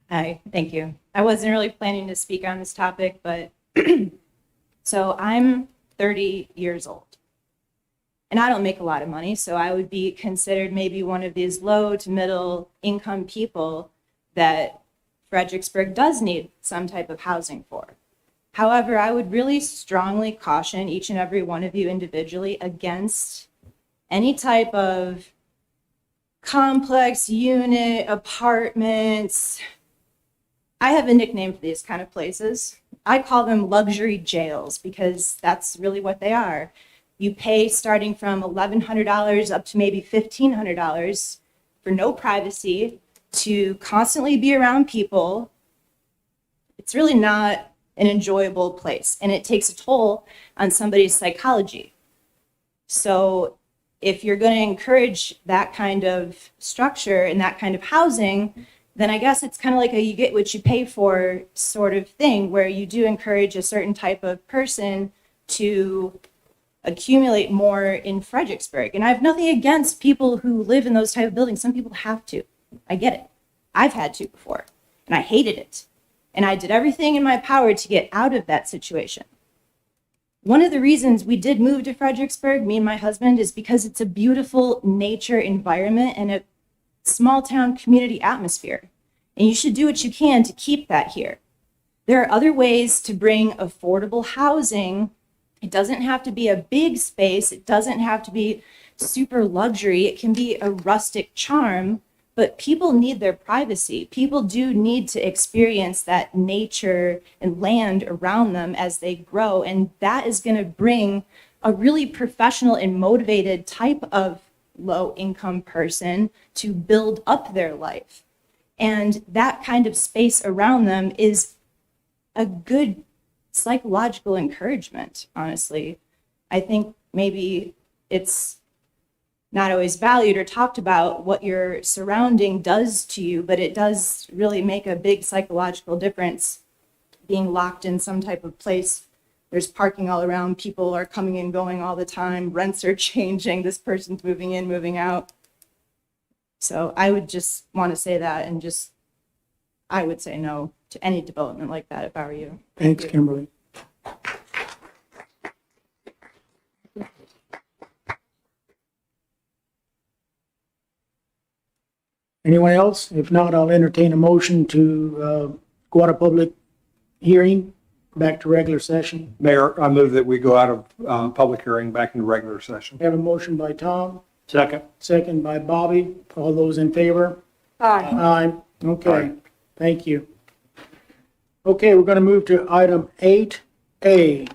Hi, thank you. I wasn't really planning to speak on this topic, but so I'm 30 years old and I don't make a lot of money. So I would be considered maybe one of these low to middle income people that Fredericksburg does need some type of housing for. However, I would really strongly caution each and every one of you individually against any type of complex unit, apartments. I have a nickname for these kind of places. I call them luxury jails because that's really what they are. You pay starting from $1,100 up to maybe $1,500 for no privacy, to constantly be around people. It's really not an enjoyable place, and it takes a toll on somebody's psychology. So if you're going to encourage that kind of structure and that kind of housing, then I guess it's kind of like a you get what you pay for sort of thing, where you do encourage a certain type of person to accumulate more in Fredericksburg. And I have nothing against people who live in those type of buildings. Some people have to. I get it. I've had to before, and I hated it. And I did everything in my power to get out of that situation. One of the reasons we did move to Fredericksburg, me and my husband, is because it's a beautiful nature environment and a small town community atmosphere. And you should do what you can to keep that here. There are other ways to bring affordable housing. It doesn't have to be a big space. It doesn't have to be super luxury. It can be a rustic charm, but people need their privacy. People do need to experience that nature and land around them as they grow. And that is going to bring a really professional and motivated type of low income person to build up their life. And that kind of space around them is a good psychological encouragement, honestly. I think maybe it's not always valued or talked about what your surrounding does to you, but it does really make a big psychological difference being locked in some type of place. There's parking all around, people are coming and going all the time, rents are changing, this person's moving in, moving out. So I would just want to say that, and just, I would say no to any development like that if I were you. Thanks, Kimberly. Anyone else? If not, I'll entertain a motion to go out of public hearing, back to regular session. Mayor, I move that we go out of public hearing back into regular session. We have a motion by Tom, Second. second by Bobby. All those in favor? Aye. Aye. Okay, Aye. thank you. Okay, we're going to move to item 8A.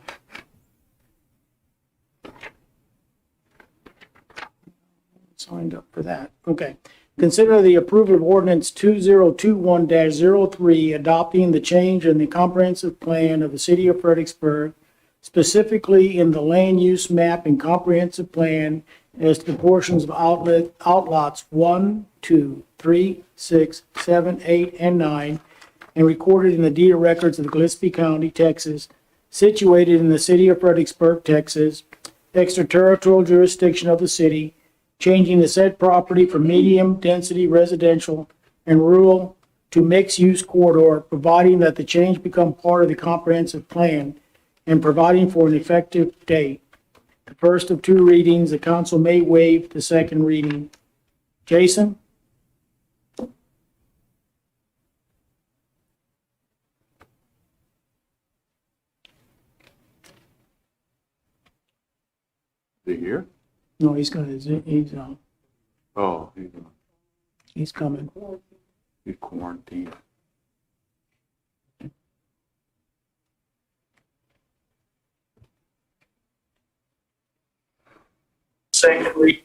Signed up for that. Okay. Consider the approval of ordinance 2021-03, adopting the change in the comprehensive plan of the city of Fredericksburg, specifically in the land use map and comprehensive plan as to the portions of outlots 1, 2, 3, 6, 7, 8, and 9, and recorded in the deed of records of Gillespie County, Texas, situated in the city of Fredericksburg, Texas, extraterritorial jurisdiction of the city, changing the said property from medium-density residential and rural to mixed-use corridor, providing that the change become part of the comprehensive plan, and providing for an effective date. The first of two readings, the council may waive the second reading. Jason? Is he here? No, he's Oh, he's coming. he's quarantined. Secondly,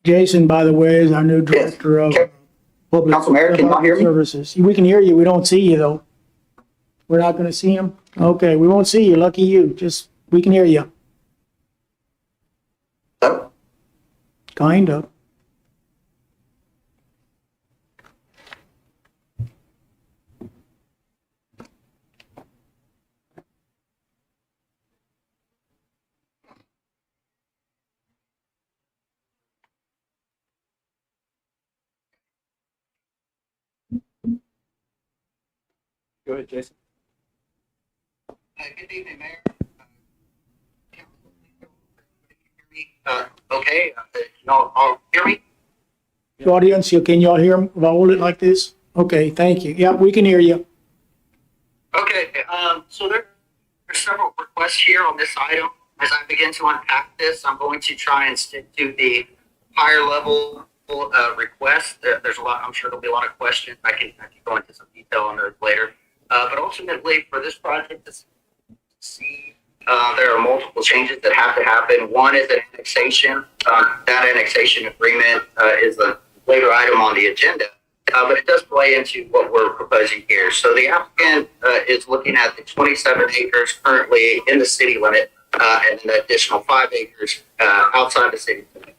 Jason, by the way, is our new director of public Councilman, can y'all hear me? services. We can hear you. We don't see you though. We're not going to see him. Okay, we won't see you. Lucky you. Just we can hear you. Hello? Kind of. Go ahead, Jason. Good evening, Mayor. Okay, y'all all hear me? The audience, can y'all hear him? If I hold it like this? Okay, thank you. Yeah, we can hear you. Okay, so there's several requests here on this item. As I begin to unpack this, I'm going to try and stick to the higher level requests. There's a lot, I'm sure there'll be a lot of questions. I can go into some detail on those later. But ultimately, for this project to see, there are multiple changes that have to happen. One is an annexation. That annexation agreement is a later item on the agenda, but it does play into what we're proposing here. So the applicant is looking at the 27 acres currently in the city limit and an additional 5 acres outside the city limit.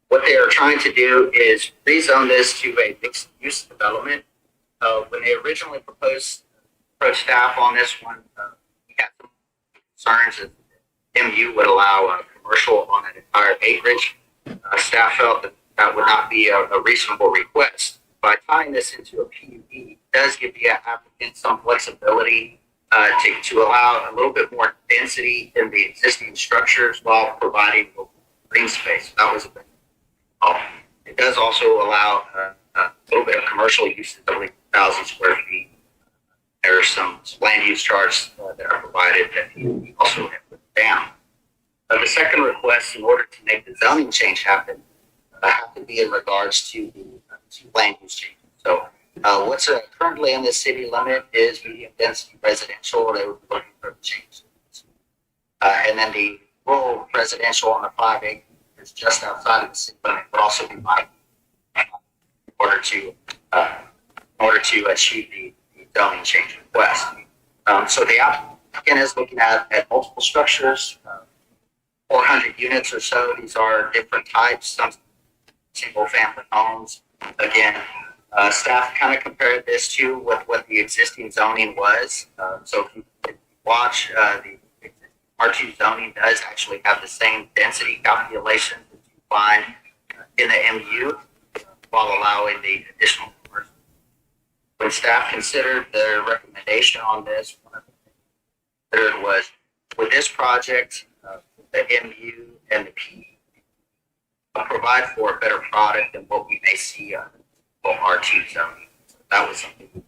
What they are trying to do is rezone this to a mixed-use development. When they originally proposed staff on this one, we had some concerns that MU would allow commercial on that entire acreage. Staff felt that that would not be a reasonable request. By tying this into a PUD, it does give the applicant some flexibility to allow a little bit more density in the existing structures while providing green space. That was a big It does also allow a little bit of commercial use of 1,000 square feet. There are some land use charts that are provided that we also have put down. The second request, in order to make the zoning change happen, have to be in regards to the land use change. So what's currently in the city limit is medium density residential. They would be looking for a change. And then the rural residential on the 5 acres just outside of the city limit would also be modified in order to achieve the zoning change request. So the applicant is looking at multiple structures, 400 units or so. These are different types, some single family homes. Again, staff kind of compared this to what the existing zoning was. So if you watch, the R2 zoning does actually have the same density calculations that you find in the MU while allowing the additional commercial. When staff considered their recommendation on this, one of the things was with this project, the MU and the P provide for a better product than what we may see on R2 zoning. So that was something.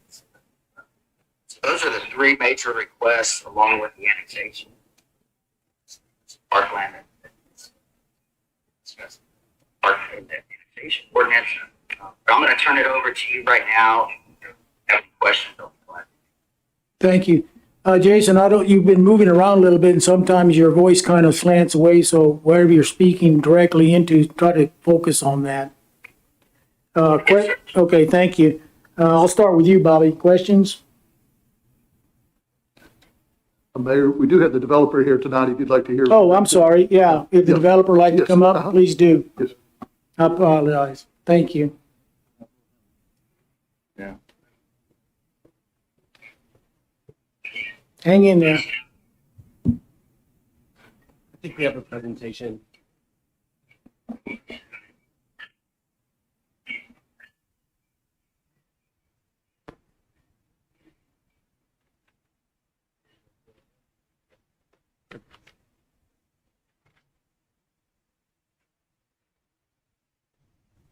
So those are the 3 major requests, along with the annexation, parkland, park and the annexation ordinance. I'm going to turn it over to you right now. If you have any questions, don't be glad. Thank you. Jason, you've been moving around a little bit and sometimes your voice kind of slants away. So wherever you're speaking directly into, try to focus on that. Okay, thank you. I'll start with you, Bobby. Questions? Mayor, we do have the developer here tonight if you'd like to hear. Oh, I'm sorry. Yeah, if the developer would like to come up, please do. Yes. I apologize. Thank you. Yeah. Hang in there. I think we have a presentation.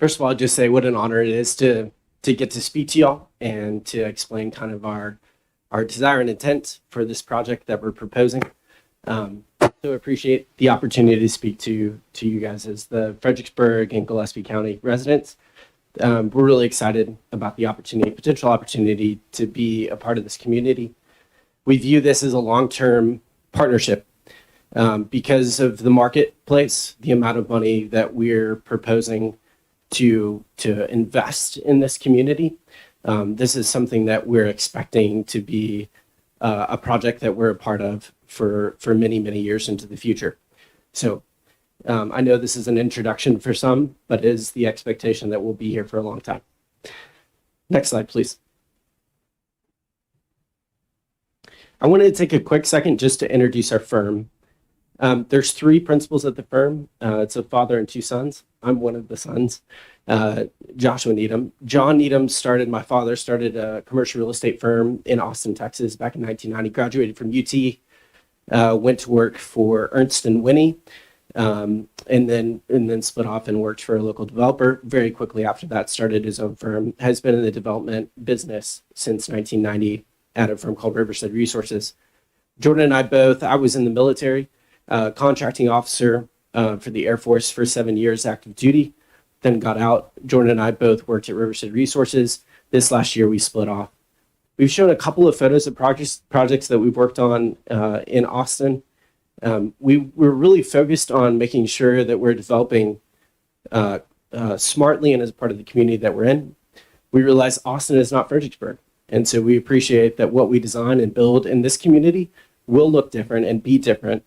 First of all, I'll just say what an honor it is to get to speak to y'all and to explain kind of our desire and intent for this project that we're proposing. So appreciate the opportunity to speak to you guys as the Fredericksburg and Gillespie County residents. We're really excited about the potential opportunity to be a part of this community. We view this as a long-term partnership because of the marketplace, the amount of money that we're proposing to invest in this community. This is something that we're expecting to be a project that we're a part of for many, many years into the future. So I know this is an introduction for some, but it is the expectation that we'll be here for a long time. Next slide, please. I wanted to take a quick second just to introduce our firm. There's 3 principals at the firm. It's a father and 2 sons. I'm one of the sons, Joshua Needham. John Needham my father started a commercial real estate firm in Austin, Texas back in 1990, graduated from UT, went to work for Ernst & Winnie, and then split off and worked for a local developer. Very quickly after that, started his own firm, has been in the development business since 1990 at a firm called Riverside Resources. Jordan and I was in the military, contracting officer for the Air Force for 7 years active duty, then got out. Jordan and I both worked at Riverside Resources. This last year we split off. We've shown a couple of photos of projects that we've worked on in Austin. We're really focused on making sure that we're developing smartly and as part of the community that we're in. We realize Austin is not Fredericksburg. And so we appreciate that what we design and build in this community will look different and be different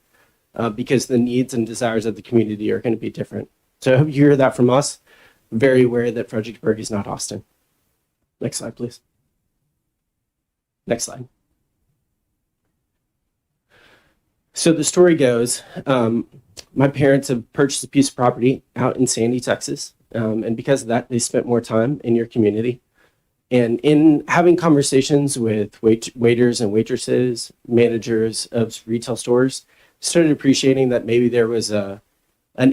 because the needs and desires of the community are going to be different. So I hope you hear that from us. Very aware that Fredericksburg is not Austin. Next slide, please. Next slide. So the story goes, my parents have purchased a piece of property out in Sandy, Texas. And because of that, they spent more time in your community. And in having conversations with waiters and waitresses, managers of retail stores, started appreciating that maybe there was an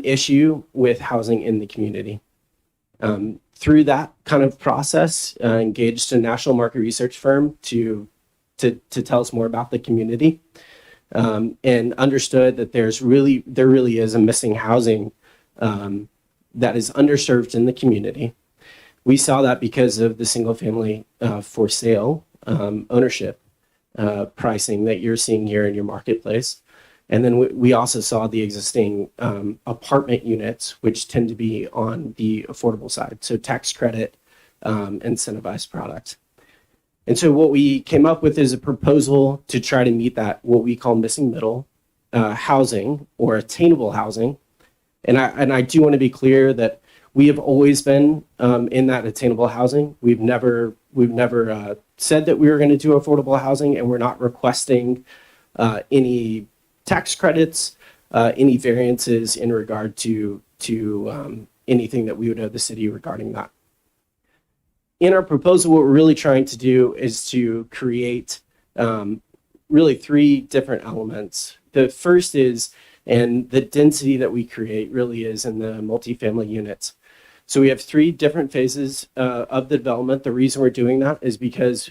issue with housing in the community. Through that kind of process, engaged a national market research firm to tell us more about the community, and understood that there really is a missing housing that is underserved in the community. We saw that because of the single family for sale ownership pricing that you're seeing here in your marketplace. And then we also saw the existing apartment units, which tend to be on the affordable side. So tax credit, incentivized product. And so what we came up with is a proposal to try to meet that, what we call missing middle housing or attainable housing. And I do want to be clear that we have always been in that attainable housing. We've never said that we were going to do affordable housing, and we're not requesting any tax credits, any variances in regard to anything that we would owe the city regarding that. In our proposal, what we're really trying to do is to create really 3 different elements. The first is, and the density that we create really is in the multifamily units. So we have 3 different phases of the development. The reason we're doing that is because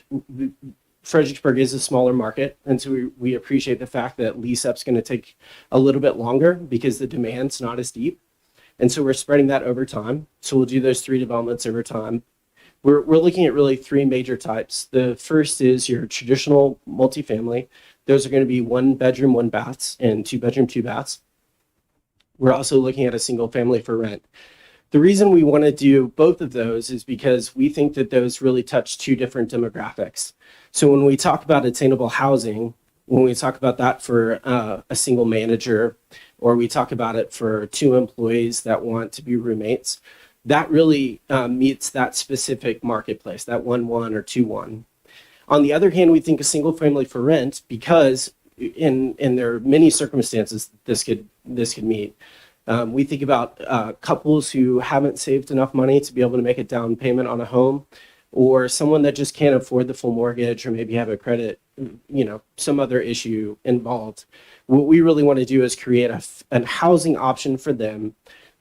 Fredericksburg is a smaller market, and so we appreciate the fact that lease up's going to take a little bit longer because the demand's not as deep. And so we're spreading that over time. So we'll do those 3 developments over time. We're looking at really 3 major types. The first is your traditional multifamily. Those are going to be 1 bedroom, 1 baths, and 2 bedroom, 2 baths. We're also looking at a single family for rent. The reason we want to do both of those is because we think that those really touch 2 different demographics. So when we talk about attainable housing, when we talk about that for a single manager, or we talk about it for 2 employees that want to be roommates, that really meets that specific marketplace, that 1-1 or 2-1. On the other hand, we think a single family for rent, because in there are many circumstances this could meet. We think about couples who haven't saved enough money to be able to make a down payment on a home, or someone that just can't afford the full mortgage, or maybe have a credit, some other issue involved. What we really want to do is create a housing option for them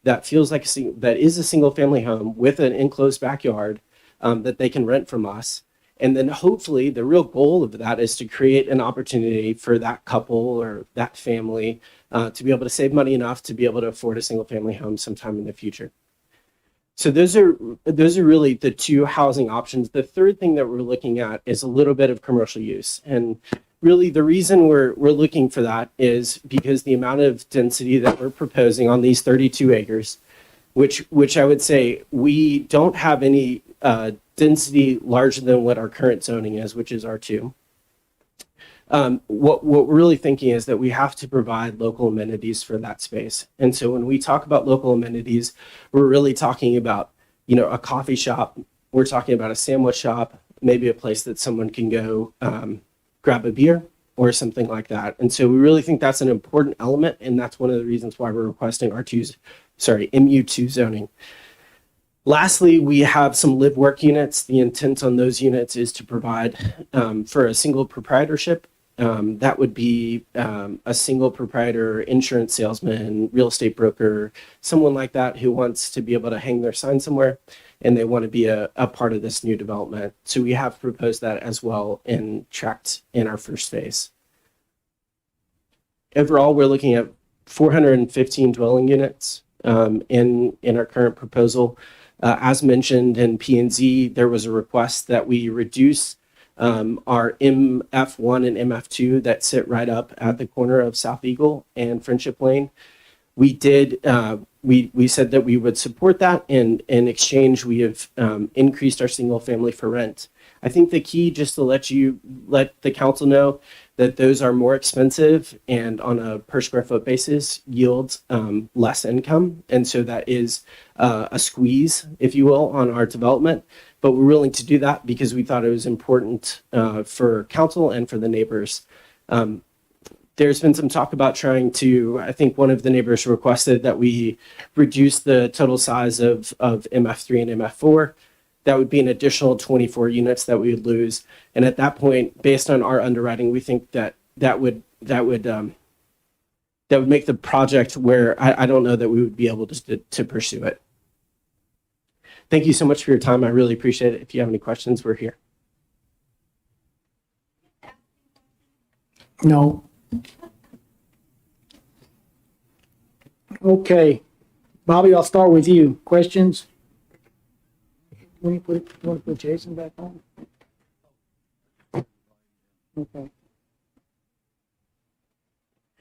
that feels like that is a single family home with an enclosed backyard that they can rent from us. And then hopefully the real goal of that is to create an opportunity for that couple or that family to be able to save money enough to be able to afford a single family home sometime in the future. So those are really the two housing options. The third thing that we're looking at is a little bit of commercial use. And really the reason we're looking for that is because the amount of density that we're proposing on these 32 acres, which I would say we don't have any density larger than what our current zoning is, which is R2. What we're really thinking is that we have to provide local amenities for that space. And so when we talk about local amenities, we're really talking about, a coffee shop. We're talking about a sandwich shop, maybe a place that someone can go grab a beer or something like that. And so we really think that's an important element. And that's one of the reasons why we're requesting MU2 zoning. Lastly, we have some live work units. The intent on those units is to provide for a single proprietorship. That would be a single proprietor, insurance salesman, real estate broker, someone like that who wants to be able to hang their sign somewhere and they want to be a part of this new development. So we have proposed that as well and tracked in our first phase. Overall, we're looking at 415 dwelling units in our current proposal. As mentioned in P&Z, there was a request that we reduce our MF1 and MF2 that sit right up at the corner of South Eagle and Friendship Lane. We did, we said that we would support that, and in exchange, we have increased our single family for rent. I think the key, just to let the council know, that those are more expensive and on a per square foot basis yields less income. And so that is a squeeze, if you will, on our development. But we're willing to do that because we thought it was important for council and for the neighbors. There's been some talk about trying to, I think one of the neighbors requested that we reduce the total size of MF3 and MF4. That would be an additional 24 units that we would lose. And at that point, based on our underwriting, we think that would make the project where I don't know that we would be able to pursue it. Thank you so much for your time. I really appreciate it. If you have any questions, we're here. No. Okay. Bobby, I'll start with you. Questions? You want to put Jason back on? Okay.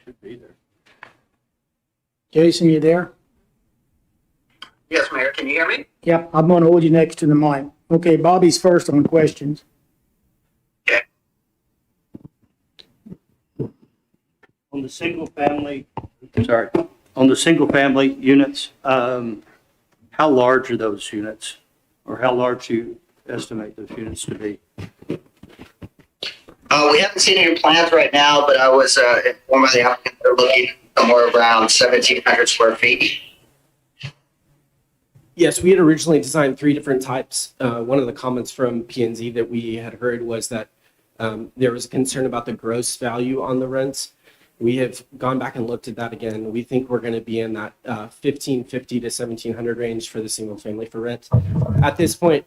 Should be there. Jason, you there? Yes, Mayor, can you hear me? Yep, I'm going to hold you next to the mic. Okay, Bobby's first on questions. On the single family units, how large are those units? Or how large do you estimate those units to be? We haven't seen any plans right now, but I was informed by the applicant they're looking somewhere around 1,700 square feet. Yes, we had originally designed 3 different types. One of the comments from P&Z that we had heard was that there was a concern about the gross value on the rents. We have gone back and looked at that again. We think we're going to be in that 1,550 to 1,700 range for the single family for rent. At this point,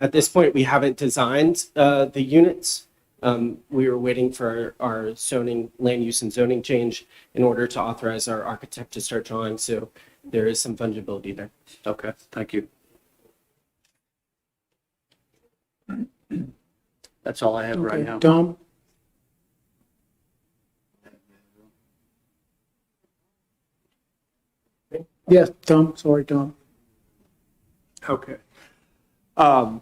we haven't designed the units. We were waiting for our zoning, land use and zoning change in order to authorize our architect to start drawing. So there is some fungibility there. Okay, thank you. That's all I have right now. Tom? Yes, Tom. Sorry, Tom. Okay. I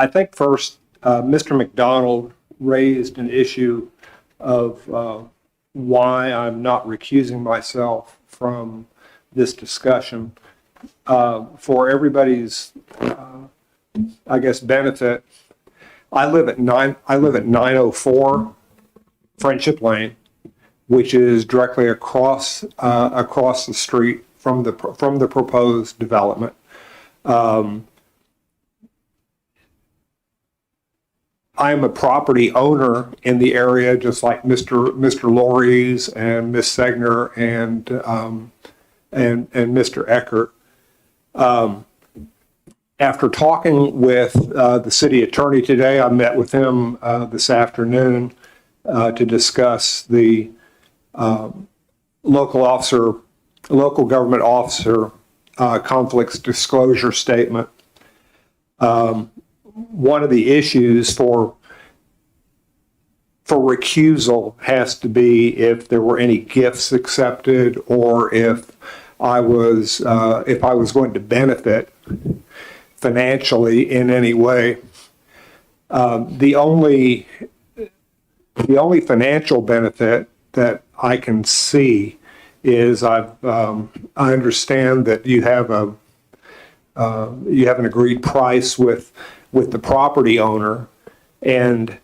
think first, Mr. McDonald raised an issue of why I'm not recusing myself from this discussion. For everybody's, I guess, benefit, I live at 904 Friendship Lane, which is directly across the street from the proposed development. I'm a property owner in the area, just like Mr. Lorries and Miss Segner and Mr. Eckert. After talking with the city attorney today, I met with him this afternoon to discuss the local government officer conflicts disclosure statement. One of the issues for recusal has to be if there were any gifts accepted, or if I was going to benefit financially in any way. The only financial benefit that I can see is I understand that you have an agreed price with the property owner, and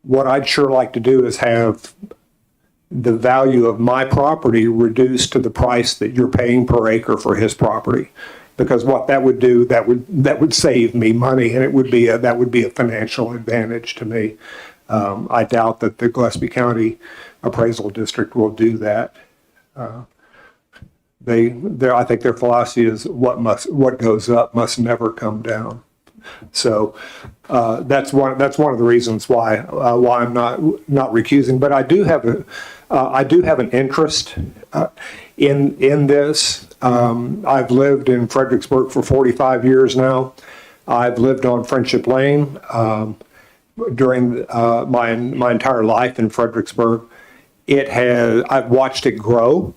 what I'd sure like to do is have the value of my property reduced to the price that you're paying per acre for his property, because what that would do, that would save me money, and that would be a financial advantage to me. I doubt that the Gillespie County Appraisal District will do that. I think their philosophy is what goes up must never come down. So that's one of the reasons why I'm not recusing. But I do have an interest in this. I've lived in Fredericksburg for 45 years now. I've lived on Friendship Lane during my entire life in Fredericksburg. I've watched it grow.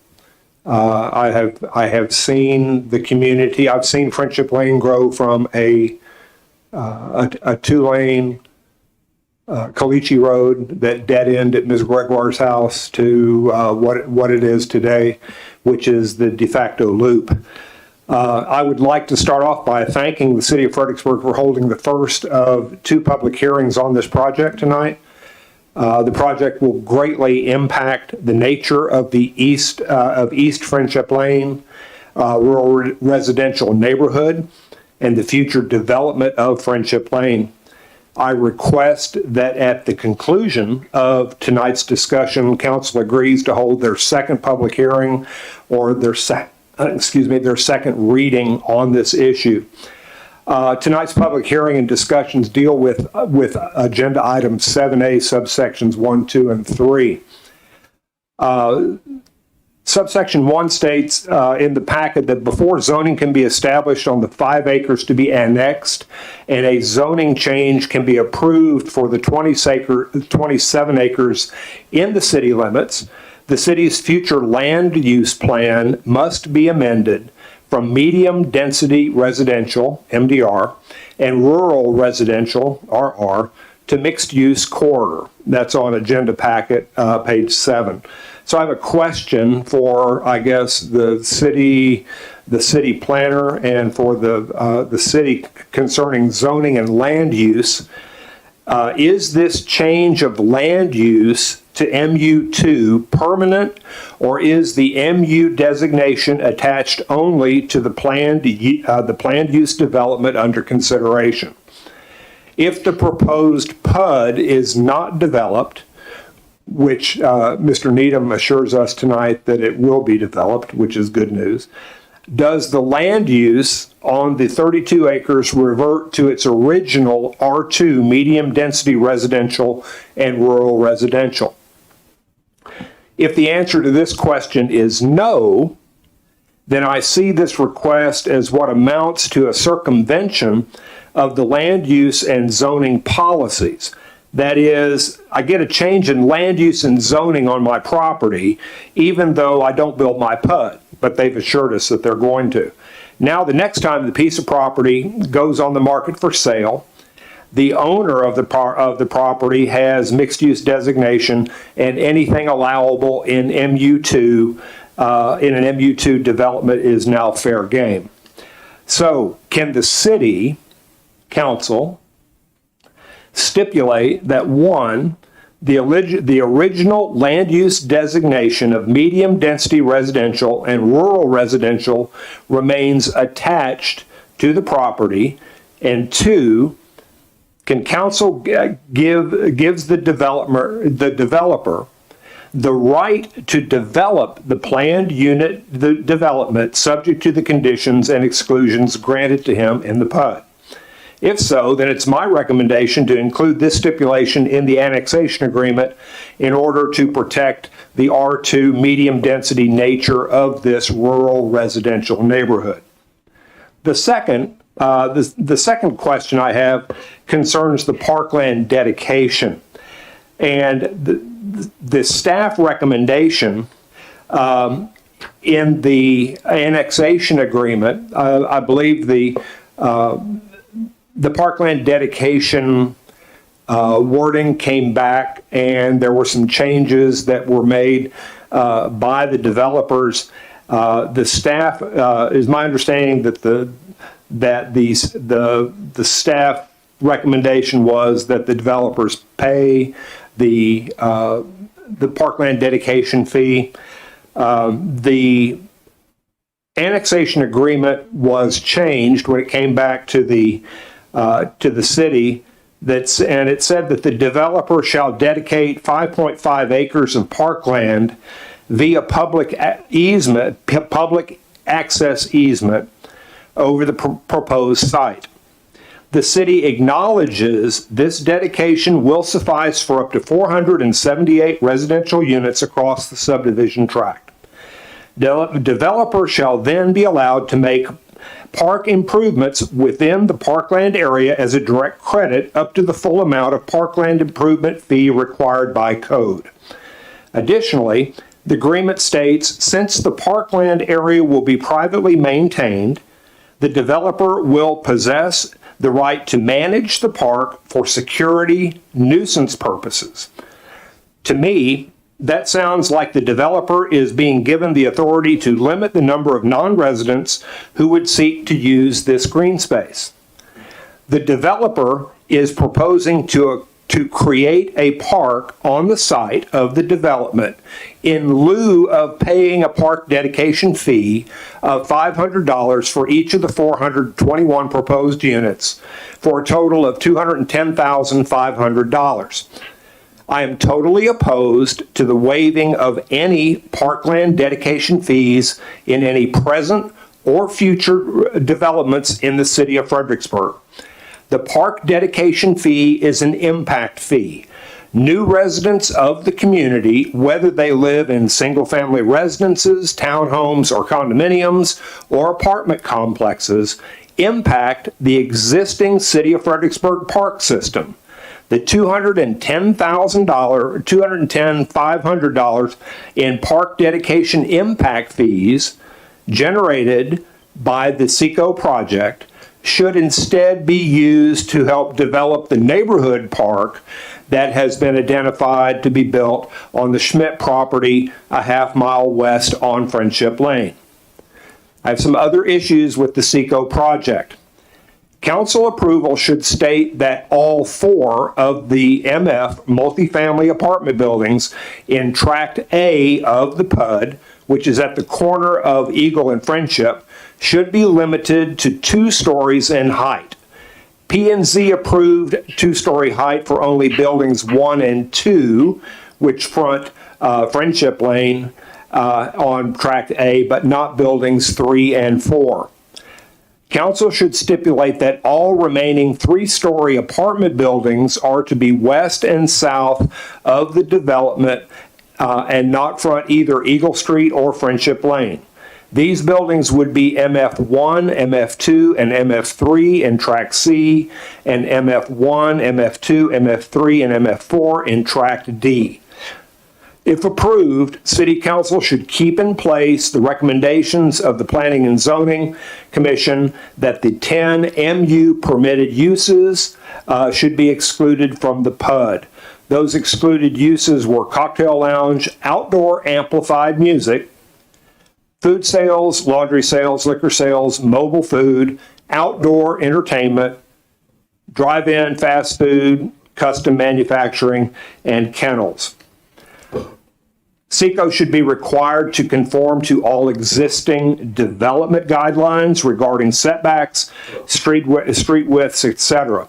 I have seen the community. I've seen Friendship Lane grow from a 2-lane Caliche Road that dead end at Ms. Gregoire's house to what it is today, which is the de facto loop. I would like to start off by thanking the City of Fredericksburg for holding the first of 2 public hearings on this project tonight. The project will greatly impact the nature of East Friendship Lane rural residential neighborhood and the future development of Friendship Lane. I request that at the conclusion of tonight's discussion, council agrees to hold their second public hearing or their second reading on this issue. Tonight's public hearing and discussions deal with agenda items 7A, subsections 1, 2, and 3. Subsection 1 states in the packet that before zoning can be established on the 5 acres to be annexed, and a zoning change can be approved for the 27 acres in the city limits, the city's future land use plan must be amended from medium density residential, MDR, and rural residential, RR, to mixed use corridor. That's on agenda packet, page 7. So I have a question for, I guess, the city planner and for the city concerning zoning and land use. Is this change of land use to MU2 permanent, or is the MU designation attached only to the planned use development under consideration? If the proposed PUD is not developed, which Mr. Needham assures us tonight that it will be developed, which is good news, does the land use on the 32 acres revert to its original R2 medium density residential and rural residential? If the answer to this question is no, then I see this request as what amounts to a circumvention of the land use and zoning policies. That is, I get a change in land use and zoning on my property, even though I don't build my PUD, but they've assured us that they're going to. Now, the next time the piece of property goes on the market for sale, the owner of the property has mixed use designation, and anything allowable in MU2, in an MU2 development is now fair game. So, can the city council stipulate that 1, the original land use designation of medium density residential and rural residential remains attached to the property, and 2, Can council gives the developer the right to develop the planned unit development subject to the conditions and exclusions granted to him in the PUD? If so, then it's my recommendation to include this stipulation in the annexation agreement in order to protect the R2 medium density nature of this rural residential neighborhood. The second question I have concerns the parkland dedication. And the staff recommendation in the annexation agreement, I believe the parkland dedication wording came back, and there were some changes that were made by the developers. The staff is my understanding that the staff recommendation was that the developers pay the parkland dedication fee. The annexation agreement was changed when it came back to the city. And it said that the developer shall dedicate 5.5 acres of parkland via public access easement over the proposed site. The city acknowledges this dedication will suffice for up to 478 residential units across the subdivision tract. The developer shall then be allowed to make park improvements within the parkland area as a direct credit up to the full amount of parkland improvement fee required by code. Additionally, the agreement states, since the parkland area will be privately maintained, the developer will possess the right to manage the park for security nuisance purposes. To me, that sounds like the developer is being given the authority to limit the number of non-residents who would seek to use this green space. The developer is proposing to create a park on the site of the development in lieu of paying a park dedication fee of $500 for each of the 421 proposed units for a total of $210,500. I am totally opposed to the waiving of any parkland dedication fees in any present or future developments in the city of Fredericksburg. The park dedication fee is an impact fee. New residents of the community, whether they live in single-family residences, townhomes, or condominiums, or apartment complexes, impact the existing city of Fredericksburg park system. The $210,500 in park dedication impact fees generated by the SECO project should instead be used to help develop the neighborhood park that has been identified to be built on the Schmidt property a half-mile west on Friendship Lane. I have some other issues with the SECO project. Council approval should state that all 4 of the MF multifamily apartment buildings in Tract A of the PUD, which is at the corner of Eagle and Friendship, should be limited to 2 stories in height. P&Z approved 2-story height for only buildings 1 and 2, which front Friendship Lane on Tract A, but not buildings 3 and 4. Council should stipulate that all remaining 3-story apartment buildings are to be west and south of the development and not front either Eagle Street or Friendship Lane. These buildings would be MF1, MF2, and MF3 in Tract C, and MF1, MF2, MF3, and MF4 in Tract D. If approved, City Council should keep in place the recommendations of the Planning and Zoning Commission that the 10 MU permitted uses should be excluded from the PUD. Those excluded uses were cocktail lounge, outdoor amplified music, food sales, laundry sales, liquor sales, mobile food, outdoor entertainment, drive-in fast food, custom manufacturing, and kennels. SECO should be required to conform to all existing development guidelines regarding setbacks, street widths, etc.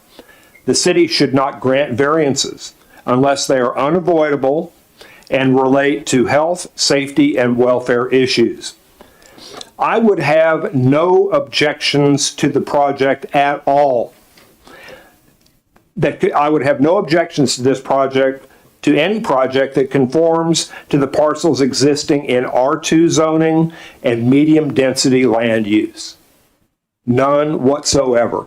The city should not grant variances unless they are unavoidable and relate to health, safety, and welfare issues. I would have no objections to the project at all. I would have no objections to this project, to any project that conforms to the parcels existing in R2 zoning and medium density land use. None whatsoever.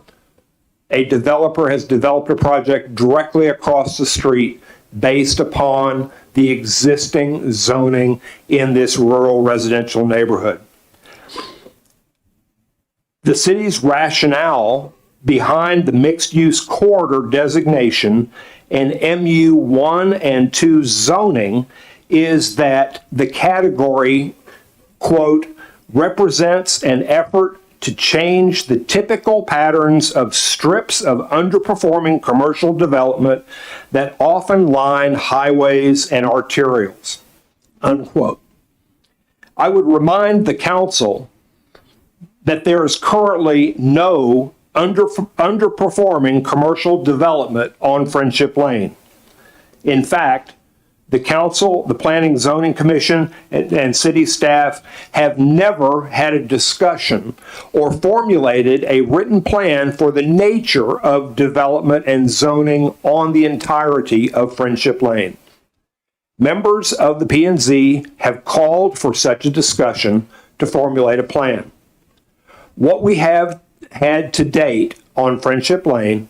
A developer has developed a project directly across the street based upon the existing zoning in this rural residential neighborhood. The city's rationale behind the mixed-use corridor designation and MU1 and 2 zoning is that the category, quote, represents an effort to change the typical patterns of strips of underperforming commercial development that often line highways and arterials, unquote. I would remind the council that there is currently no underperforming commercial development on Friendship Lane. In fact, the council, the Planning Zoning Commission, and city staff have never had a discussion or formulated a written plan for the nature of development and zoning on the entirety of Friendship Lane. Members of the P&Z have called for such a discussion to formulate a plan. What we have had to date on Friendship Lane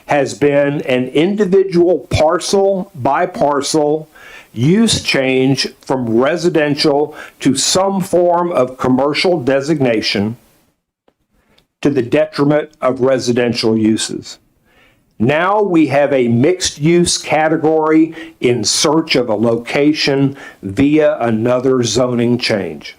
has been an individual parcel by parcel use change from residential to some form of commercial designation to the detriment of residential uses. Now we have a mixed use category in search of a location via another zoning change.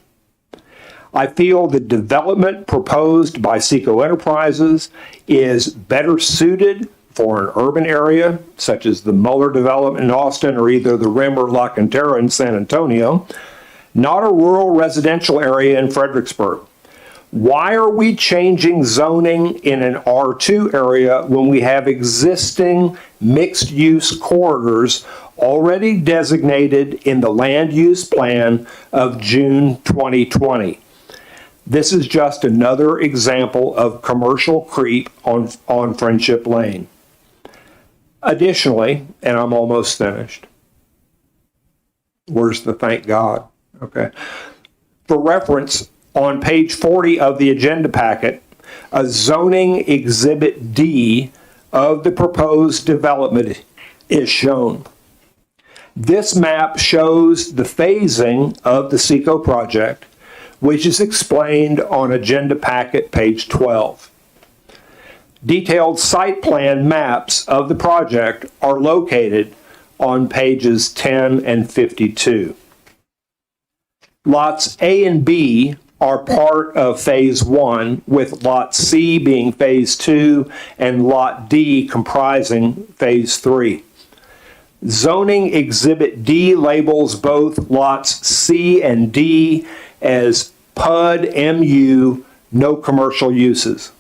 I feel the development proposed by Seco Enterprises is better suited for an urban area, such as the Muller development in Austin or either the Rim or La Cantera in San Antonio, not a rural residential area in Fredericksburg. Why are we changing zoning in an R2 area when we have existing mixed-use corridors already designated in the land use plan of June 2020? This is just another example of commercial creep on Friendship Lane. Additionally, and I'm almost finished. Where's the thank God? Okay. For reference, on page 40 of the agenda packet, a zoning exhibit D of the proposed development is shown. This map shows the phasing of the Seco project, which is explained on agenda packet page 12. Detailed site plan maps of the project are located on pages 10 and 52. Lots A and B are part of phase 1, with lot C being phase 2 and lot D comprising phase 3. Zoning exhibit D labels both lots C and D as PUD MU, no commercial uses.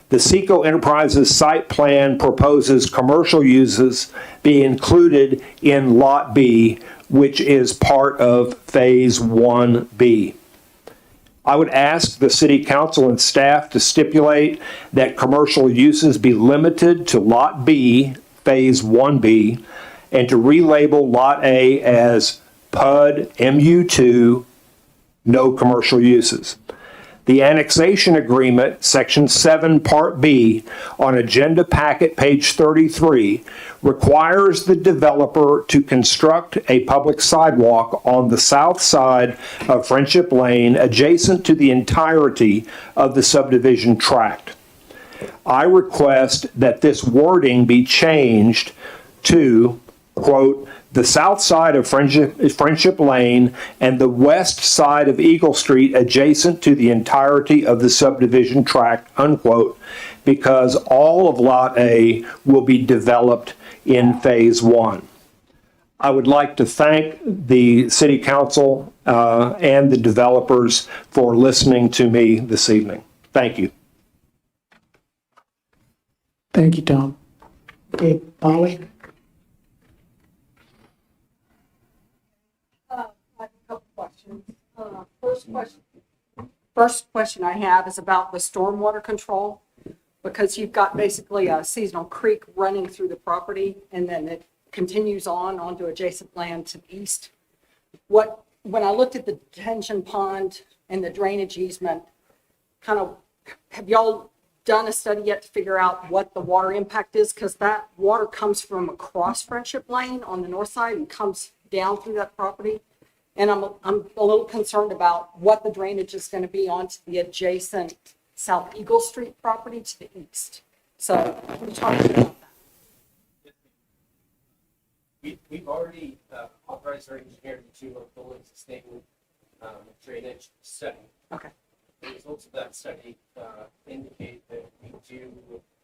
The Seco Enterprises site plan proposes commercial uses be included in Lot B, which is part of Phase 1B. I would ask the City Council and staff to stipulate that commercial uses be limited to Lot B, Phase 1B, and to relabel Lot A as PUD MU2, no commercial uses. The annexation agreement, section 7, part B, on agenda packet page 33, requires the developer to construct a public sidewalk on the south side of Friendship Lane adjacent to the entirety of the subdivision tract. I request that this wording be changed to, quote, the south side of Friendship Lane and the west side of Eagle Street adjacent to the entirety of the subdivision tract, unquote, because all of Lot A will be developed in Phase 1. I would like to thank the City Council and the developers for listening to me this evening. Thank you. Thank you, Tom. Okay, Polly? I have a couple questions. First question I have is about the stormwater control, because you've got basically a seasonal creek running through the property, and then it continues on onto adjacent land to the east. When I looked at the detention pond and the drainage easement, have y'all done a study yet to figure out what the water impact is? Because that water comes from across Friendship Lane on the north side and comes down through that property. And I'm a little concerned about what the drainage is going to be onto the adjacent South Eagle Street property to the east. So can you talk about that? We've already authorized our engineer to go into statement drainage study. Okay. The results of that study indicate that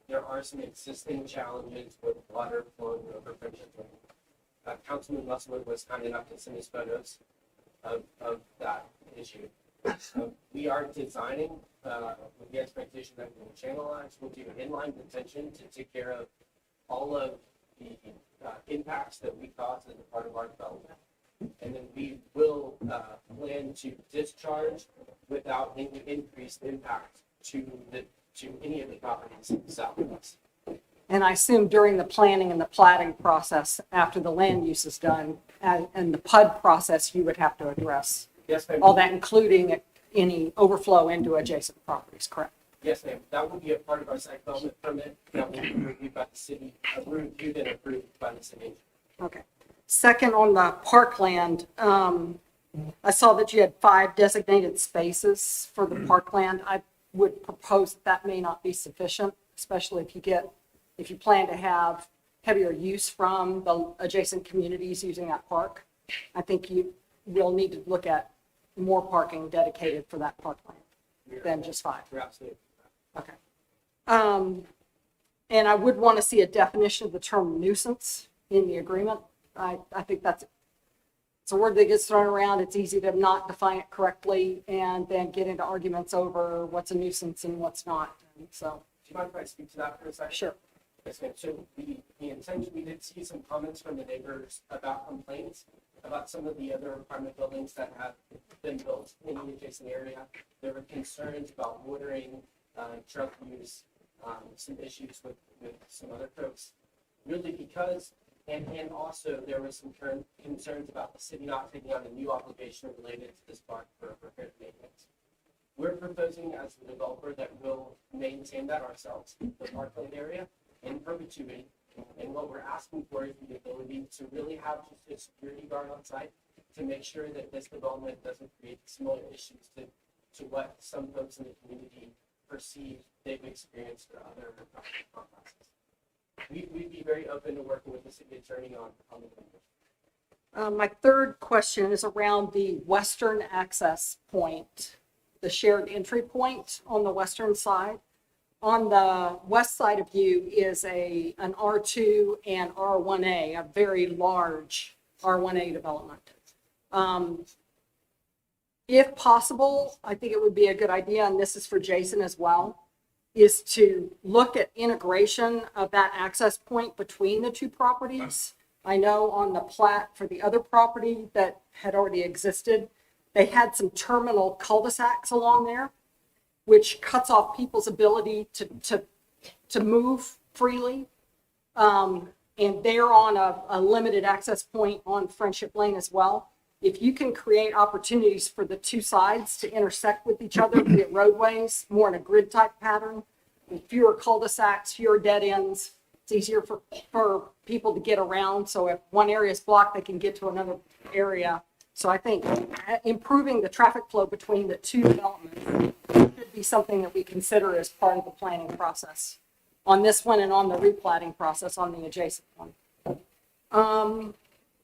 there are some existing challenges with water flowing over Friendship Lane. Councilman Musselman was kind enough to send us photos of that issue. We are designing with the expectation that we will channelize, we'll do inline detention to take care of all of the impacts that we cause as a part of our development. And then we will plan to discharge without any increased impact to any of the properties in the southwest. And I assume during the planning and the platting process, after the land use is done, and the PUD process, you would have to address Yes, ma'am. all that, including any overflow into adjacent properties, correct? Yes, ma'am. That would be a part of our site development permit that will be reviewed by the city, reviewed and approved by the city. Okay. Second, on the parkland, I saw that you had 5 designated spaces for the parkland. I would propose that may not be sufficient, especially if you plan to have heavier use from the adjacent communities using that park. I think you will need to look at more parking dedicated for that parkland than just 5. You're absolutely okay. And I would want to see a definition of the term nuisance in the agreement. I think it's a word that gets thrown around. It's easy to not define it correctly and then get into arguments over what's a nuisance and what's not. And so, do you mind if I speak to that for a second? Sure. Yes, ma'am. So the intention, we did see some comments from the neighbors about complaints about some of the other apartment buildings that have been built in the adjacent area. There were concerns about watering, truck use, some issues with some other folks. Really because, and also there was some concerns about the city not taking on a new obligation related to this park for repairs and maintenance. We're proposing as the developer that we'll maintain that ourselves, the parkland area, in perpetuity. And what we're asking for is the ability to really have just a security guard on site to make sure that this development doesn't create similar issues to what some folks in the community perceive they've experienced for other complexes. We'd be very open to working with the city attorney on the numbers. my third question is around the western access point, the shared entry point on the western side. On the west side of you is an R2 and R1A, a very large R1A development. If possible, I think it would be a good idea, and this is for Jason as well, is to look at integration of that access point between the two properties. I know on the plat for the other property that had already existed, they had some terminal cul-de-sacs along there, which cuts off people's ability to move freely. And they're on a limited access point on Friendship Lane as well. If you can create opportunities for the two sides to intersect with each other via roadways, more in a grid type pattern, with fewer cul-de-sacs, fewer dead ends, it's easier for people to get around. So if one area is blocked, they can get to another area. So I think improving the traffic flow between the two developments should be something that we consider as part of the planning process on this one and on the replatting process on the adjacent one.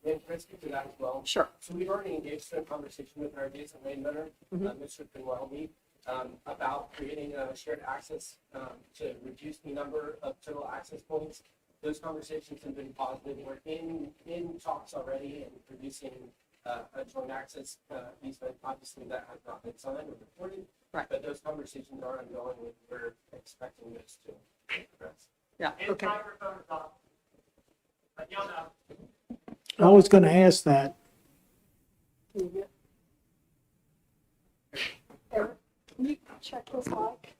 And can I speak to that as well? Sure. So we've already engaged in a conversation with our adjacent landowner, Mr. Pinwelby, about creating a shared access to reduce the number of total access points. Those conversations have been positive. We're in talks already and producing a joint access easement. Obviously, that has not been signed or reported, right? But those conversations are ongoing, and we're expecting this to progress. Yeah. Okay. I was gonna ask that. Eric, can you check his mic?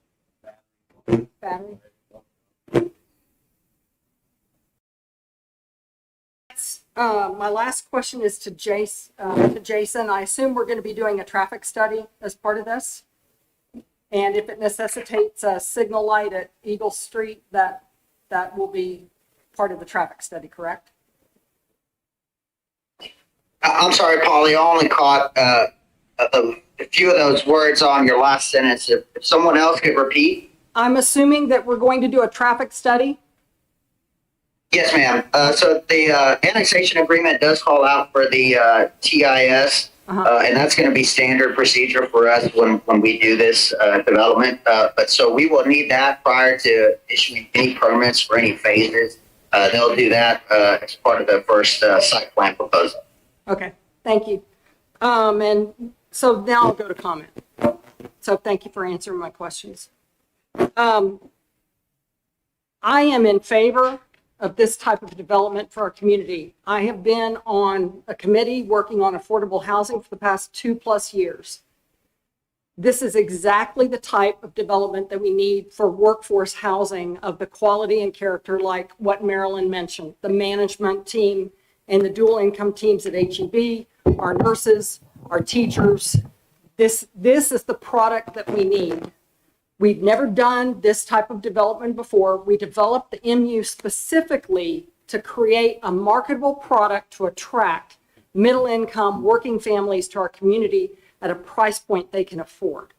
Battery? My last question is to Jason. I assume we're going to be doing a traffic study as part of this. And if it necessitates a signal light at Eagle Street, that will be part of the traffic study, correct? I'm sorry, Polly, I only caught a few of those words on your last sentence. If someone else could repeat. I'm assuming that we're going to do a traffic study. Yes, ma'am. So the annexation agreement does call out for the TIS, and that's going to be standard procedure for us when we do this development. But so we will need that prior to issuing any permits for any phases. They'll do that as part of the first site plan proposal. Okay, thank you. And so now I'll go to comment. So thank you for answering my questions. I am in favor of this type of development for our community. I have been on a committee working on affordable housing for the past 2+ years. This is exactly the type of development that we need for workforce housing of the quality and character like what Marilyn mentioned, the management team and the dual income teams at HEB, our nurses, our teachers. This is the product that we need. We've never done this type of development before. We developed the MU specifically to create a marketable product to attract middle income working families to our community at a price point they can afford.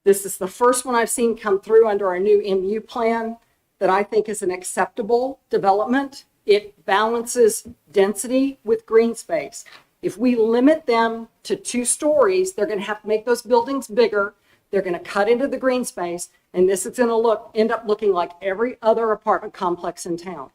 This is the first one I've seen come through under our new MU plan that I think is an acceptable development. It balances density with green space. If we limit them to 2 stories, they're going to have to make those buildings bigger. They're going to cut into the green space, and this is going to end up looking like every other apartment complex in town.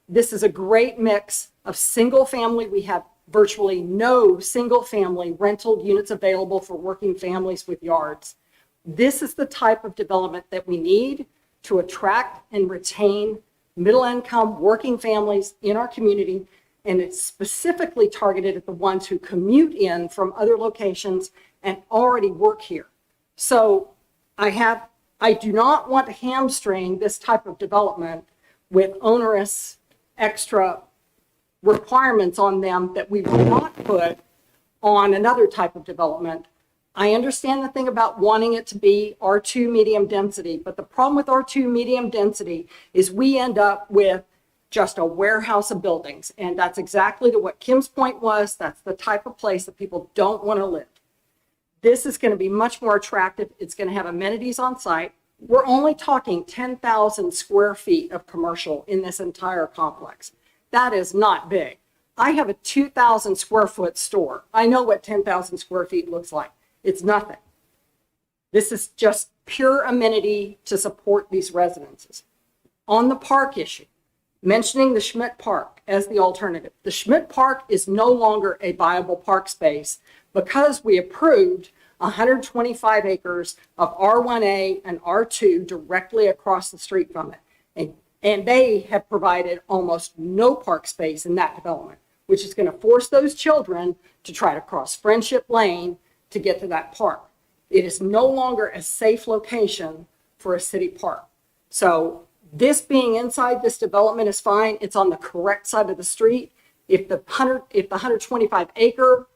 This is a great mix of single family. We have virtually no single family rental units available for working families with yards. This is the type of development that we need to attract and retain middle income working families in our community. And it's specifically targeted at the ones who commute in from other locations and already work here. So I do not want to hamstring this type of development with onerous extra requirements on them that we will not put on another type of development. I understand the thing about wanting it to be R2 medium density, but the problem with R2 medium density is we end up with just a warehouse of buildings. And that's exactly what Kim's point was. That's the type of place that people don't want to live. This is going to be much more attractive. It's going to have amenities on site. We're only talking 10,000 square feet of commercial in this entire complex. That is not big. I have a 2,000 square foot store. I know what 10,000 square feet looks like. It's nothing. This is just pure amenity to support these residences. On the park issue, mentioning the Schmidt Park as the alternative. The Schmidt Park is no longer a viable park space because we approved 125 acres of R1A and R2 directly across the street from it. And they have provided almost no park space in that development, which is going to force those children to try to cross Friendship Lane to get to that park. It is no longer a safe location for a city park. So this being inside this development is fine. It's on the correct side of the street. If the 125 acre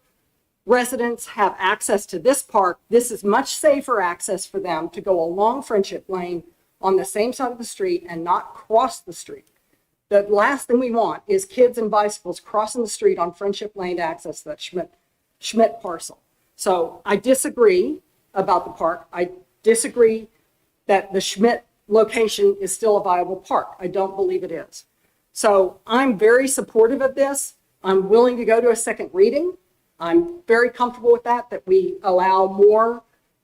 residents have access to this park, this is much safer access for them to go along Friendship Lane on the same side of the street and not cross the street. The last thing we want is kids and bicycles crossing the street on Friendship Lane to access that Schmidt parcel. So I disagree about the park. I disagree that the Schmidt location is still a viable park. I don't believe it is. So I'm very supportive of this. I'm willing to go to a second reading. I'm very comfortable with that we allow more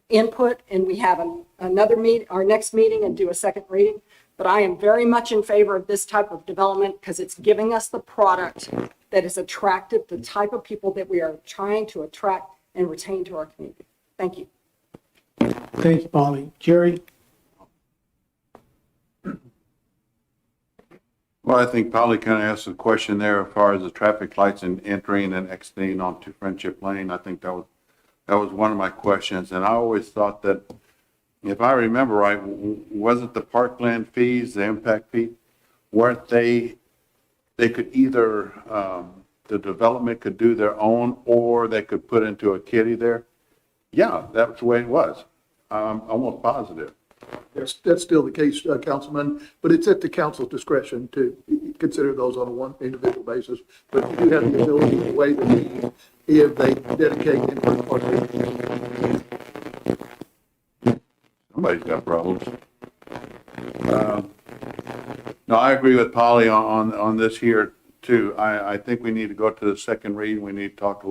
input and we have our next meeting and do a second reading. But I am very much in favor of this type of development because it's giving us the product that is attractive, the type of people that we are trying to attract and retain to our community. Thank you. Thank you, Polly. Jerry? Well, I think Polly kind of asked a question there as far as the traffic lights and entering and exiting onto Friendship Lane. I think that was one of my questions. And I always thought that, if I remember right, wasn't the parkland fees, the impact fee, weren't they could either, the development could do their own or they could put into a kitty there? Yeah, that's the way it was. I'm almost positive. That's still the case, Councilman, but it's at the council's discretion to consider those on a one individual basis. But you do have the ability to waive the fee if they dedicate in-park parking. Somebody's got problems. No, I agree with Polly on this here too. I think we need to go to the second reading. We need to talk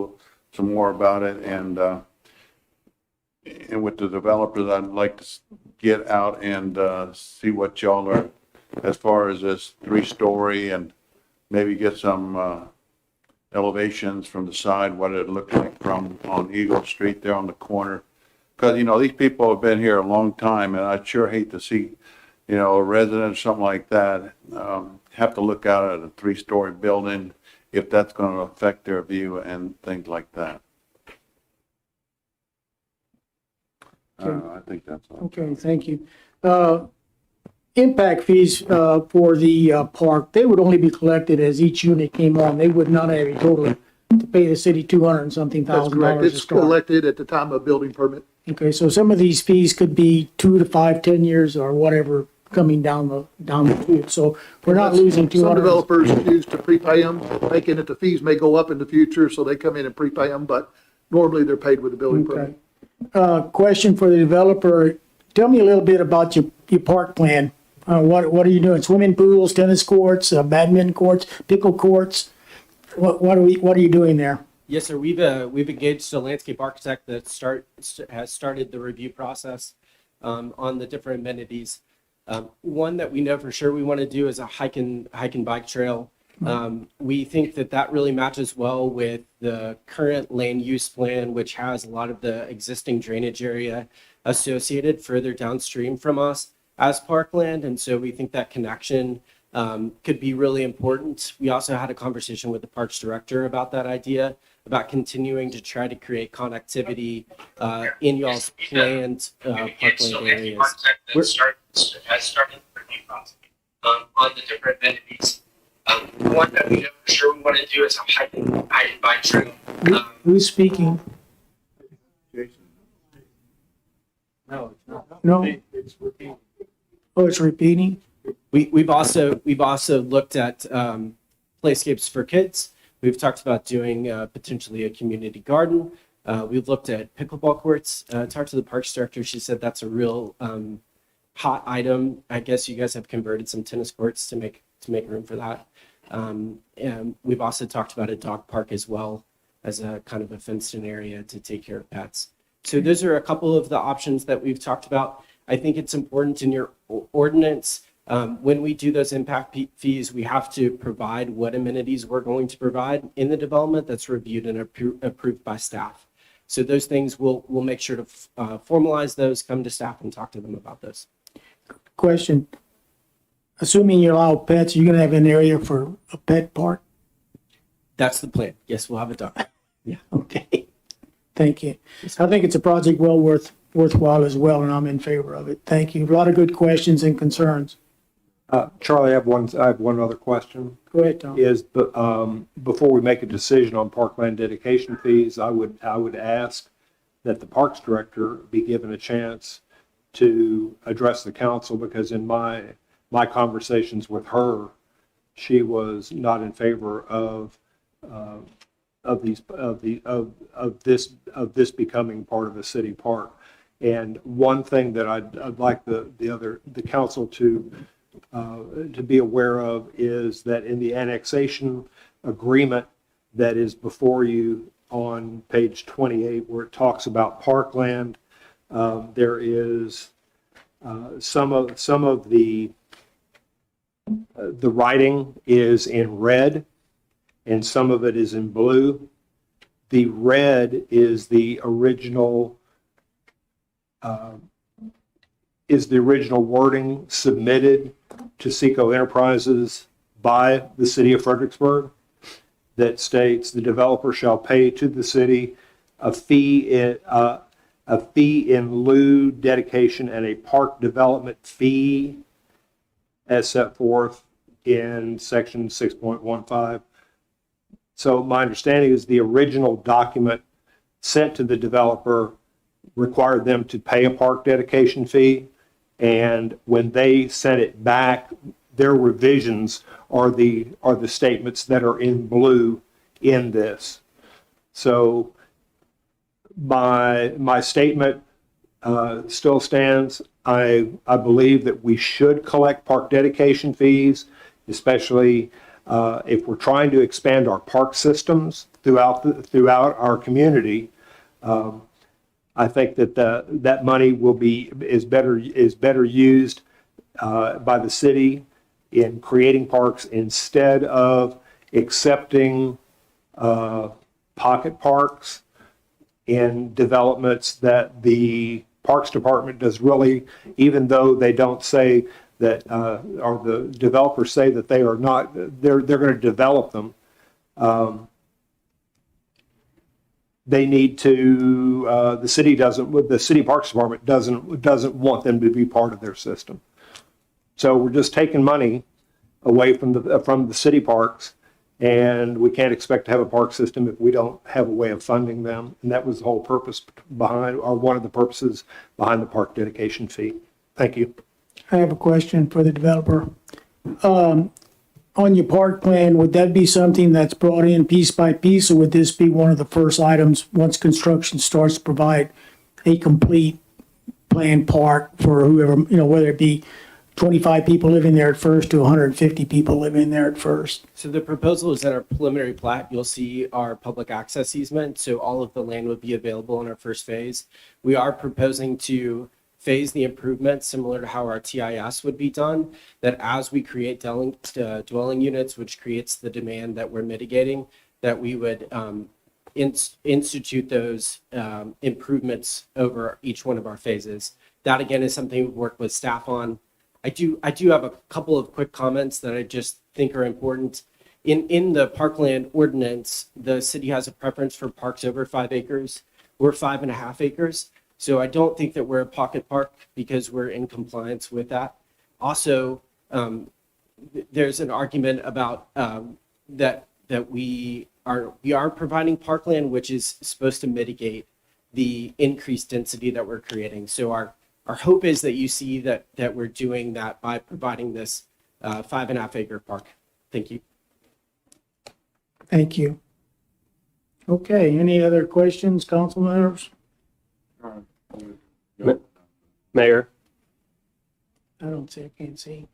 some more about it, and with the developers, I'd like to get out and see what y'all are as far as this 3-story, and maybe get some elevations from the side, what it looked like from on Eagle Street there on the corner. Because, these people have been here a long time, and I'd sure hate to see, a resident or something like that have to look out at a 3-story building if that's going to affect their view and things like that. I think that's all. Okay, thank you. Impact fees for the park, they would only be collected as each unit came on. They would not have a total to pay the city 200 and something That's thousand correct. dollars to It's start. collected at the time of building permit. Okay, so some of these fees could be 2 to 5, 10 years or whatever coming down the tube. So we're not losing 200. Some developers choose to prepay them, thinking that the fees may go up in the future, so they come in and prepay them, but normally they're paid with the building permit. Question for the developer. Tell me a little bit about your park plan. What are you doing? Swimming pools, tennis courts, badminton courts, pickle courts? What are you doing there? Yes, sir. We've engaged a landscape architect that has started the review process on the different amenities. One that we know for sure we want to do is a hike and bike trail. We think that really matches well with the current land use plan, which has a lot of the existing drainage area associated further downstream from us as parkland. And so we think that connection could be really important. We also had a conversation with the parks director about that idea, about continuing to try to create connectivity in y'all's planned parkland areas. Has started the review process on the different amenities. One that we know for sure we want to do is a hike and bike trail. Who's speaking? No, it's not. No. It's repeating. Oh, it's repeating? We've also looked at playscapes for kids. We've talked about doing potentially a community garden. We've looked at pickleball courts. Talked to the parks director. She said that's a real hot item. I guess you guys have converted some tennis courts to make room for that. And we've also talked about a dog park as well as a kind of a fenced-in area to take care of pets. So those are a couple of the options that we've talked about. I think it's important in your ordinance, when we do those impact fees, we have to provide what amenities we're going to provide in the development that's reviewed and approved by staff. So those things, we'll make sure to formalize those, come to staff and talk to them about those. Question. Assuming you allow pets, you're going to have an area for a pet park? That's the plan. Yes, we'll have a dog. Yeah. Okay. Thank you. I think it's a project well worthwhile as well, and I'm in favor of it. Thank you. A lot of good questions and concerns. Charlie, I have one other question. Go ahead, Tom. Before we make a decision on parkland dedication fees, I would ask that the parks director be given a chance to address the council, because in my conversations with her, she was not in favor of this becoming part of a city park. And one thing that I'd like the council to be aware of is that in the annexation agreement that is before you on page 28, where it talks about parkland, there is some of the writing is in red and some of it is in blue. The red is the original wording submitted to Seco Enterprises by the city of Fredericksburg that states the developer shall pay to the city a fee in lieu dedication and a park development fee as set forth in section 6.15. So my understanding is the original document sent to the developer required them to pay a park dedication fee. And when they sent it back, their revisions are the statements that are in blue in this. So my statement still stands. I believe that we should collect park dedication fees, especially if we're trying to expand our park systems throughout our community. I think that that money is better used by the city in creating parks instead of accepting pocket parks in developments that the Parks Department does really, even though they don't say that, or the developers say that they are not, they're going to develop them. They need to, the city Parks Department doesn't want them to be part of their system. So we're just taking money away from the city parks, and we can't expect to have a park system if we don't have a way of funding them. And that was the whole purpose behind, or one of the purposes behind the park dedication fee. Thank you. I have a question for the developer. On your park plan, would that be something that's brought in piece by piece, or would this be one of the first items once construction starts to provide a complete planned park for whoever, whether it be 25 people living there at first to 150 people living there at first? So the proposal is that our preliminary plat, you'll see our public access easement. So all of the land would be available in our first phase. We are proposing to phase the improvements similar to how our TIS would be done, that as we create dwelling units, which creates the demand that we're mitigating, that we would institute those improvements over each one of our phases. That again is something we work with staff on. I do have a couple of quick comments that I just think are important. In the parkland ordinance, the city has a preference for parks over 5 acres. We're 5.5 acres. So I don't think that we're a pocket park because we're in compliance with that. Also, there's an argument about that we are providing parkland, which is supposed to mitigate the increased density that we're creating. So our hope is that you see that we're doing that by providing this 5.5 acre park. Thank you. Thank you. Okay, any other questions, council members? Mayor, I don't see, I can't see.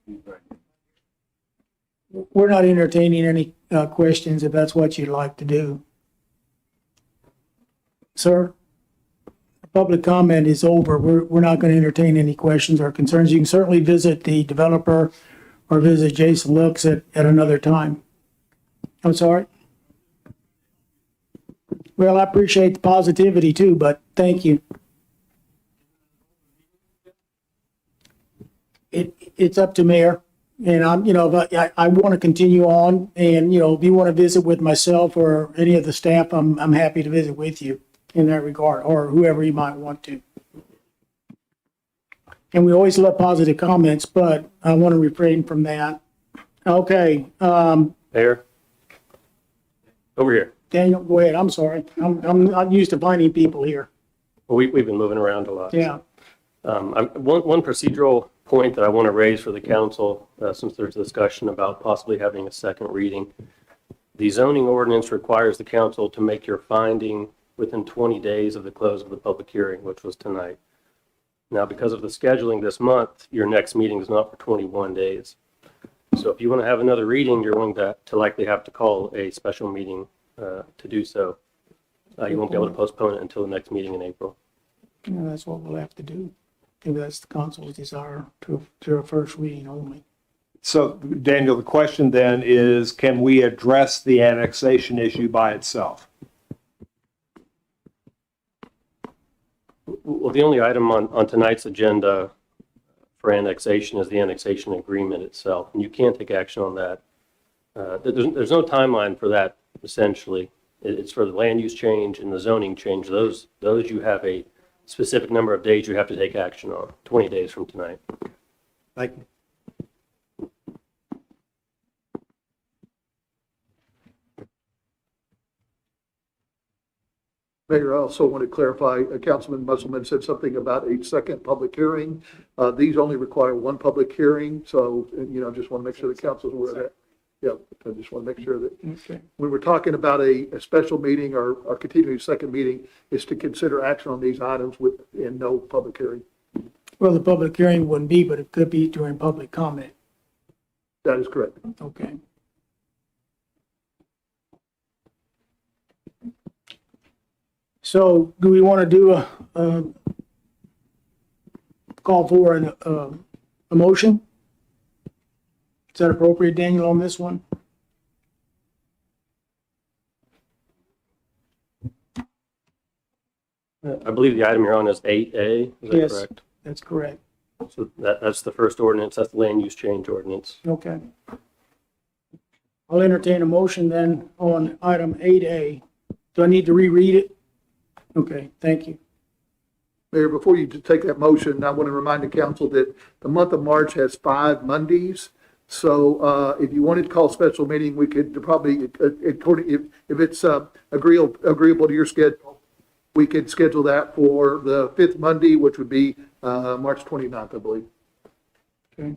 We're not entertaining any questions if that's what you'd like to do. Sir, public comment is over. We're not going to entertain any questions or concerns. You can certainly visit the developer or visit Jason Looks at another time. I'm sorry. Well, I appreciate the positivity too, but thank you. It's up to Mayor, and I'm, I want to continue on, and, if you want to visit with myself or any of the staff, I'm happy to visit with you in that regard, or whoever you might want to. And we always love positive comments, but I want to refrain from that. Okay. Mayor, over here. Daniel, go ahead. I'm sorry. I'm used to finding people here. Well, we've been moving around a lot. Yeah. One procedural point that I want to raise for the council, since there's discussion about possibly having a second reading. The zoning ordinance requires the council to make your finding within 20 days of the close of the public hearing, which was tonight. Now, because of the scheduling this month, your next meeting is not for 21 days. So if you want to have another reading, you're going to likely have to call a special meeting to do so. You won't be able to postpone it until the next meeting in April. Yeah, that's what we'll have to do. Maybe that's the council's desire to a first reading only. So, Daniel, the question then is, can we address the annexation issue by itself? Well, the only item on tonight's agenda for annexation is the annexation agreement itself, and you can take action on that there's no timeline for that, essentially. It's for the land use change and the zoning change. Those you have a specific number of days you have to take action on, 20 days from tonight. Thank you. Mayor, I also want to clarify, Councilman Musselman said something about a second public hearing. These only require one public hearing, so, just want to make sure the council's aware of that. Yeah, I just want to make sure that when we're talking about a special meeting or continuing second meeting, is to consider action on these items in no public hearing. Well, the public hearing wouldn't be, but it could be during public comment. That is correct. Okay. So do we want to do a call for a motion? Is that appropriate, Daniel, on this one? I believe the item you're on is 8A, is that Yes, correct? that's correct. So that's the first ordinance, that's the land use change ordinance. Okay. I'll entertain a motion then on item 8A. Do I need to reread it? Okay, thank you. Mayor, before you take that motion, I want to remind the council that the month of March has 5 Mondays. So if you wanted to call a special meeting, we could probably, if it's agreeable to your schedule, we could schedule that for the 5th Monday, which would be March 29th, I believe. Okay.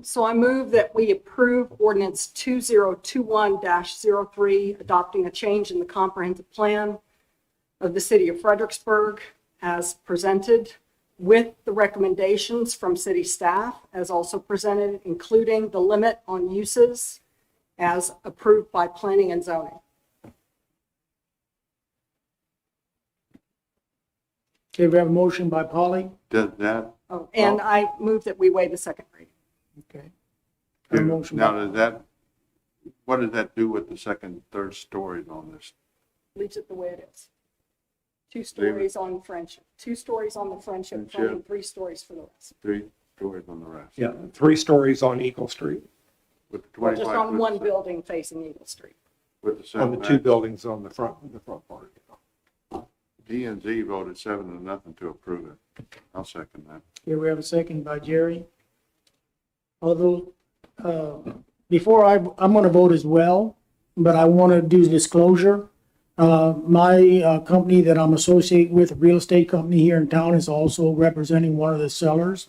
So I move that we approve ordinance 2021-03, adopting a change in the comprehensive plan of the city of Fredericksburg as presented, with the recommendations from city staff as also presented, including the limit on uses as approved by planning and zoning. Okay, we have a motion by Polly. Does that, Oh, and I move that we waive the second reading. Okay. A motion now by- what does that do with the second, third stories on this? Leaves it the way it is. 2 stories on Friendship, 2 stories on the Friendship front, and 3 stories for the rest. 3 stories on the rest. Yeah, 3 stories on Eagle Street, With the Well, just 25 on one building facing Eagle Street. With the on the 2 setbacks. buildings on the front part. D and Z voted 7-0 to approve it. I'll second that. Here we have a second by Jerry. Although, before I'm going to vote as well, but I want to do disclosure. My company that I'm associated with, a real estate company here in town, is also representing one of the sellers.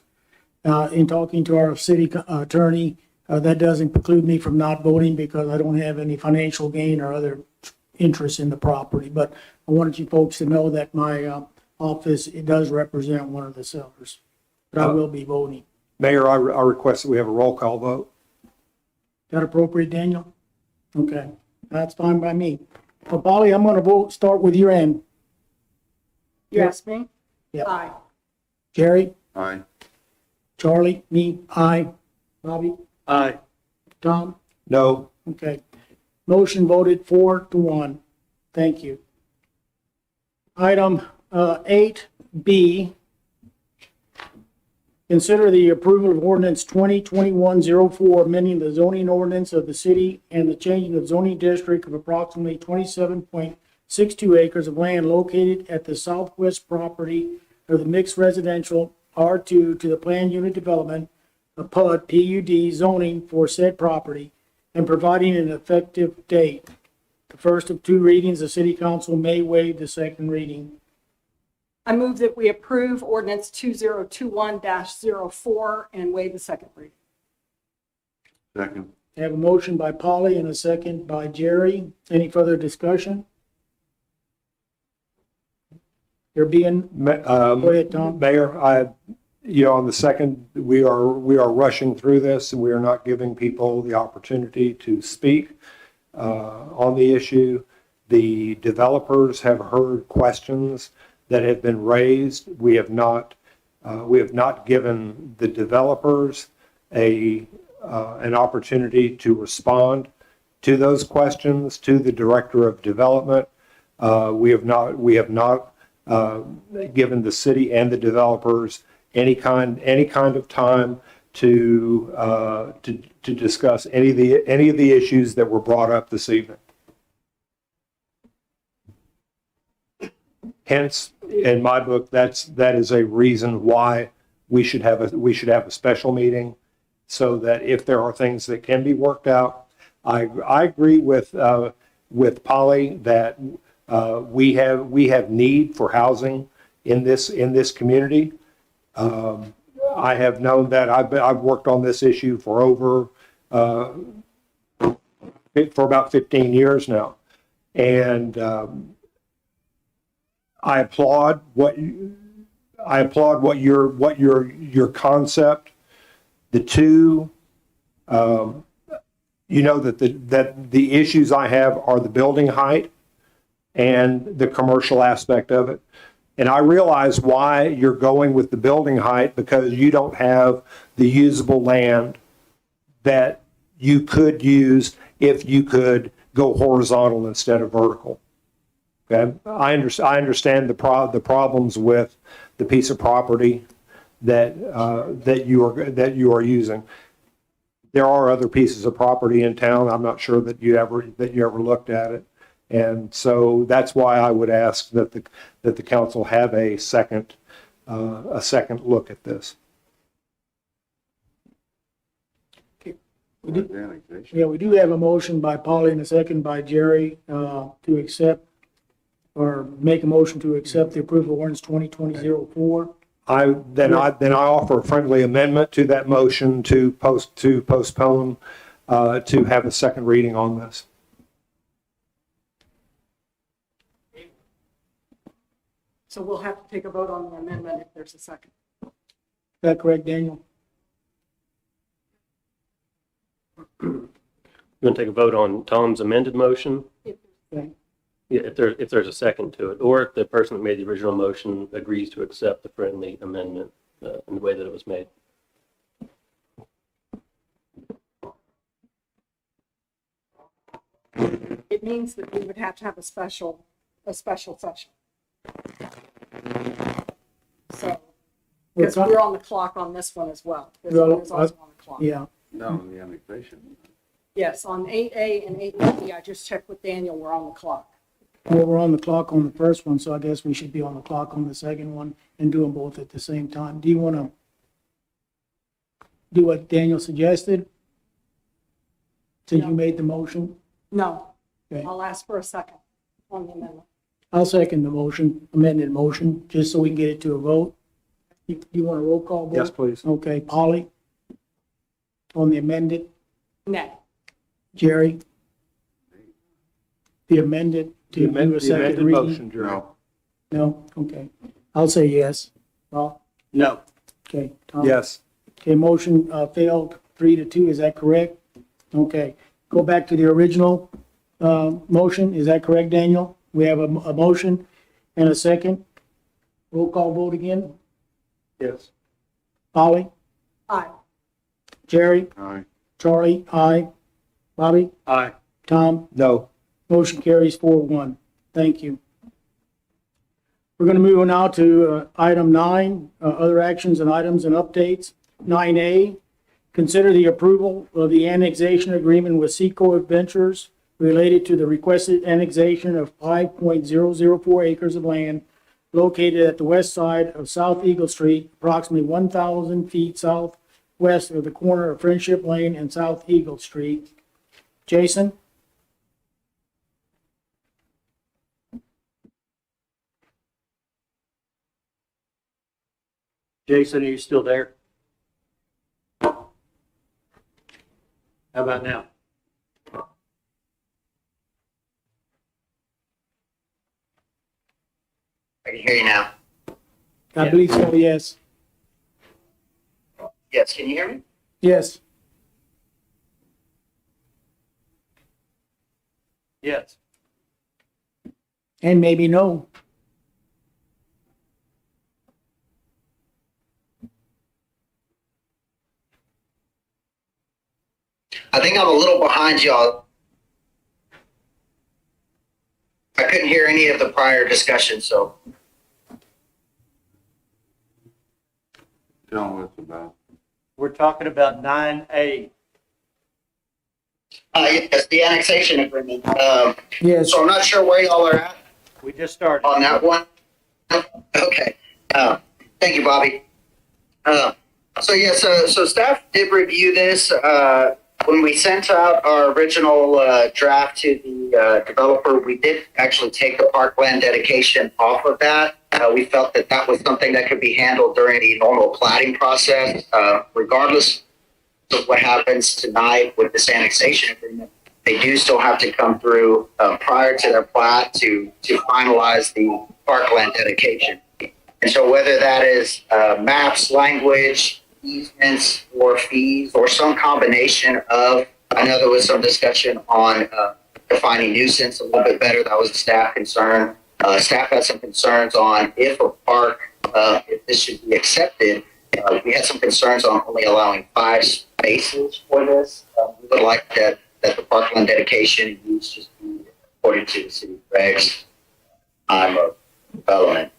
In talking to our city attorney, that doesn't preclude me from not voting because I don't have any financial gain or other interest in the property. But I wanted you folks to know that my office, it does represent one of the sellers. But I will be voting. Mayor, I request that we have a roll call vote. Is that appropriate, Daniel? Okay, that's fine by me. Well, Polly, I'm going to start with your end. You asked me? Yeah. Aye. Jerry? Aye. Charlie? Me? Aye. Bobby? Aye. Tom? No. Okay. Motion voted 4-1. Thank you. Item 8B. Consider the approval of ordinance 2021-04, amending the zoning ordinance of the city and the changing of zoning district of approximately 27.62 acres of land located at the southwest property of the mixed residential R2 to the planned unit development of PUD zoning for said property and providing an effective date. The first of 2 readings, the city council may waive the second reading. I move that we approve ordinance 2021-04 and waive the second reading. Second. I have a motion by Polly and a second by Jerry. Any further discussion? There being, go ahead, Tom. Mayor, on the second, we are rushing through this and we are not giving people the opportunity to speak on the issue. The developers have heard questions that have been raised. We have not given the developers an opportunity to respond to those questions to the director of development. We have not given the city and the developers any kind of time to discuss any of the issues that were brought up this evening. Hence, in my book, that is a reason why we should have a special meeting, so that if there are things that can be worked out. I agree with Polly that we have need for housing in this community. I have known that I've worked on this issue for about 15 years now, and I applaud what your concept. The two, that the issues I have are the building height and the commercial aspect of it. And I realize why you're going with the building height, because you don't have the usable land that you could use if you could go horizontal instead of vertical. Okay, I understand the problems with the piece of property that you are using. There are other pieces of property in town. I'm not sure that you ever looked at it, and so that's why I would ask that the council have a second look at this. We do have a motion by Polly and a second by Jerry to accept or make a motion to accept the approval of ordinance 2020-04. I offer a friendly amendment to that motion to postpone to have a second reading on this. So we'll have to take a vote on the amendment if there's a second. Is that correct, Daniel? You want to take a vote on Tom's amended motion? Okay. Yeah, if there's a second to it, or if the person that made the original motion agrees to accept the friendly amendment in the way that it was made. It means that we would have to have a special session. So, because we're on the clock on this one as well. This one is also on the clock. Yeah. No, the annexation. Yes, on 8A and 8B, I just checked with Daniel, we're on the clock. Well, we're on the clock on the first one, so I guess we should be on the clock on the second one and do them both at the same time. Do you want to do what Daniel suggested? Since you made the motion? No, Okay. I'll ask for a second on the amendment. I'll second the motion, amended motion, just so we can get it to a vote. You want a roll call vote? Yes, please. Okay, Polly? On the amended? Nay. Jerry? The amended to do a second reading? Motion, Jerry. No. No? Okay. I'll say yes. Paul? No. Okay. Tom? Yes. Okay, motion failed 3-2, is that correct? Okay, go back to the original motion, is that correct, Daniel? We have a motion and a second. Roll call vote again. Yes. Polly? Aye. Jerry? Aye. Charlie? Aye. Bobby? Aye. Tom? No. Motion carries 4-1. Thank you. We're going to move on now to item 9, other actions and items and updates. 9A, consider the approval of the annexation agreement with Seco Ventures related to the requested annexation of 5.004 acres of land located at the west side of South Eagle Street, approximately 1,000 feet southwest of the corner of Friendship Lane and South Eagle Street. Jason? Jason, are you still there? How about now? I can hear you now. I believe so, yes. Yes, can you hear me? Yes. Yes. And maybe no. I think I'm a little behind y'all. I couldn't hear any of the prior discussion, so Tell them what it's about. We're talking about 9A. Yes, the annexation agreement. Yes. So I'm not sure where y'all are at We just started. on that one. Okay. Thank you, Bobby. So staff did review this. When we sent out our original draft to the developer, we did actually take the parkland dedication off of that. We felt that that was something that could be handled during the normal plating process, regardless of what happens tonight with this annexation agreement. They do still have to come through prior to their plat to finalize the parkland dedication. And so whether that is maps, language, easements, or fees, or some combination of, I know there was some discussion on defining nuisance a little bit better. That was a staff concern. Staff had some concerns on if a park, if this should be accepted. We had some concerns on only allowing 5 spaces for this. We would like that the parkland dedication use just be according to the city regs time of development.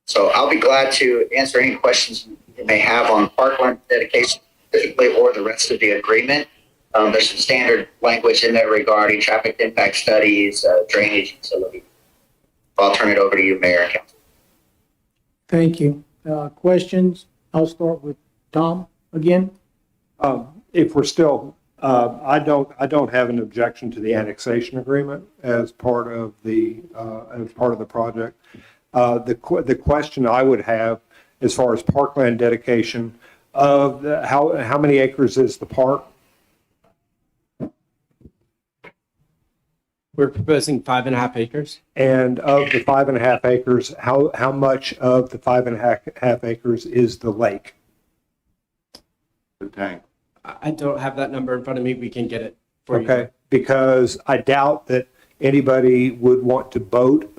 So I'll be glad to answer any questions you may have on parkland dedication specifically or the rest of the agreement. There's some standard language in there regarding traffic impact studies, drainage, utility. I'll turn it over to you, Mayor and Council. Thank you. Questions? I'll start with Tom again. If we're still, I don't have an objection to the annexation agreement as part of the project. The question I would have as far as parkland dedication of how many acres is the park? We're proposing 5.5 acres. And of the 5.5 acres, how much of the 5.5 acres is the lake? The tank. I don't have that number in front of me. We can get it for you. Okay, because I doubt that anybody would want to boat.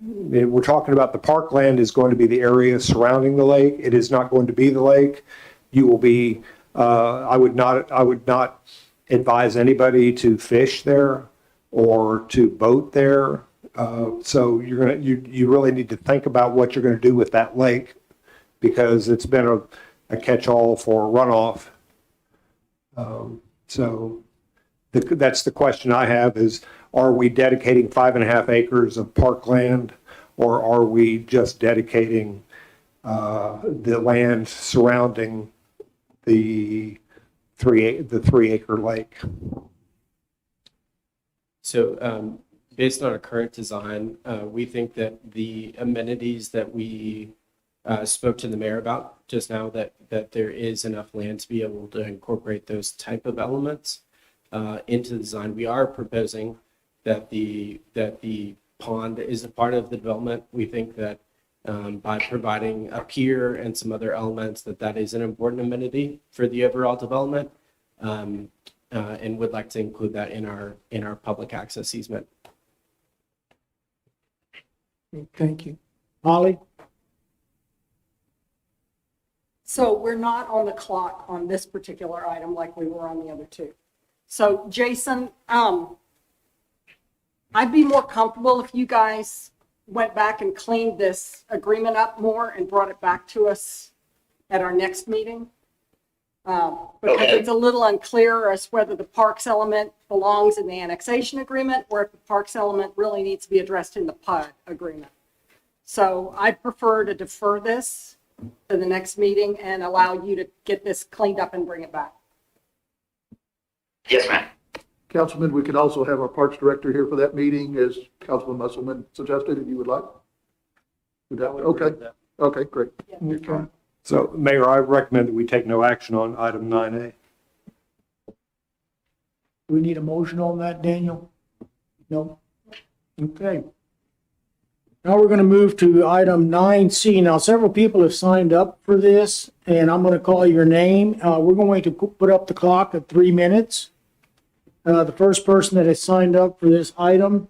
We're talking about the parkland is going to be the area surrounding the lake. It is not going to be the lake. You will be, I would not advise anybody to fish there or to boat there. So you really need to think about what you're going to do with that lake because it's been a catch-all for runoff. So that's the question I have is, are we dedicating 5.5 acres of parkland or are we just dedicating the land surrounding the 3-acre lake? So based on our current design, we think that the amenities that we spoke to the mayor about just now, that there is enough land to be able to incorporate those type of elements into the design. We are proposing that the pond is a part of the development. We think that by providing a pier and some other elements, that is an important amenity for the overall development, and would like to include that in our public access easement. Thank you. Holly? So we're not on the clock on this particular item like we were on the other two. So Jason, I'd be more comfortable if you guys went back and cleaned this agreement up more and brought it back to us at our next meeting. Because it's a little unclear as whether the parks element belongs in the annexation agreement or if the parks element really needs to be addressed in the PUD agreement. So I'd prefer to defer this to the next meeting and allow you to get this cleaned up and bring it back. Yes, ma'am. Councilman, we could also have our Parks Director here for that meeting, as Councilman Musselman suggested, if you would like. Okay. Okay, great. Okay. So, Mayor, I recommend that we take no action on item 9A. We need a motion on that, Daniel? No? Okay. Now we're going to move to item 9C. Now, several people have signed up for this, and I'm going to call your name. We're going to put up the clock at 3 minutes. The first person that has signed up for this item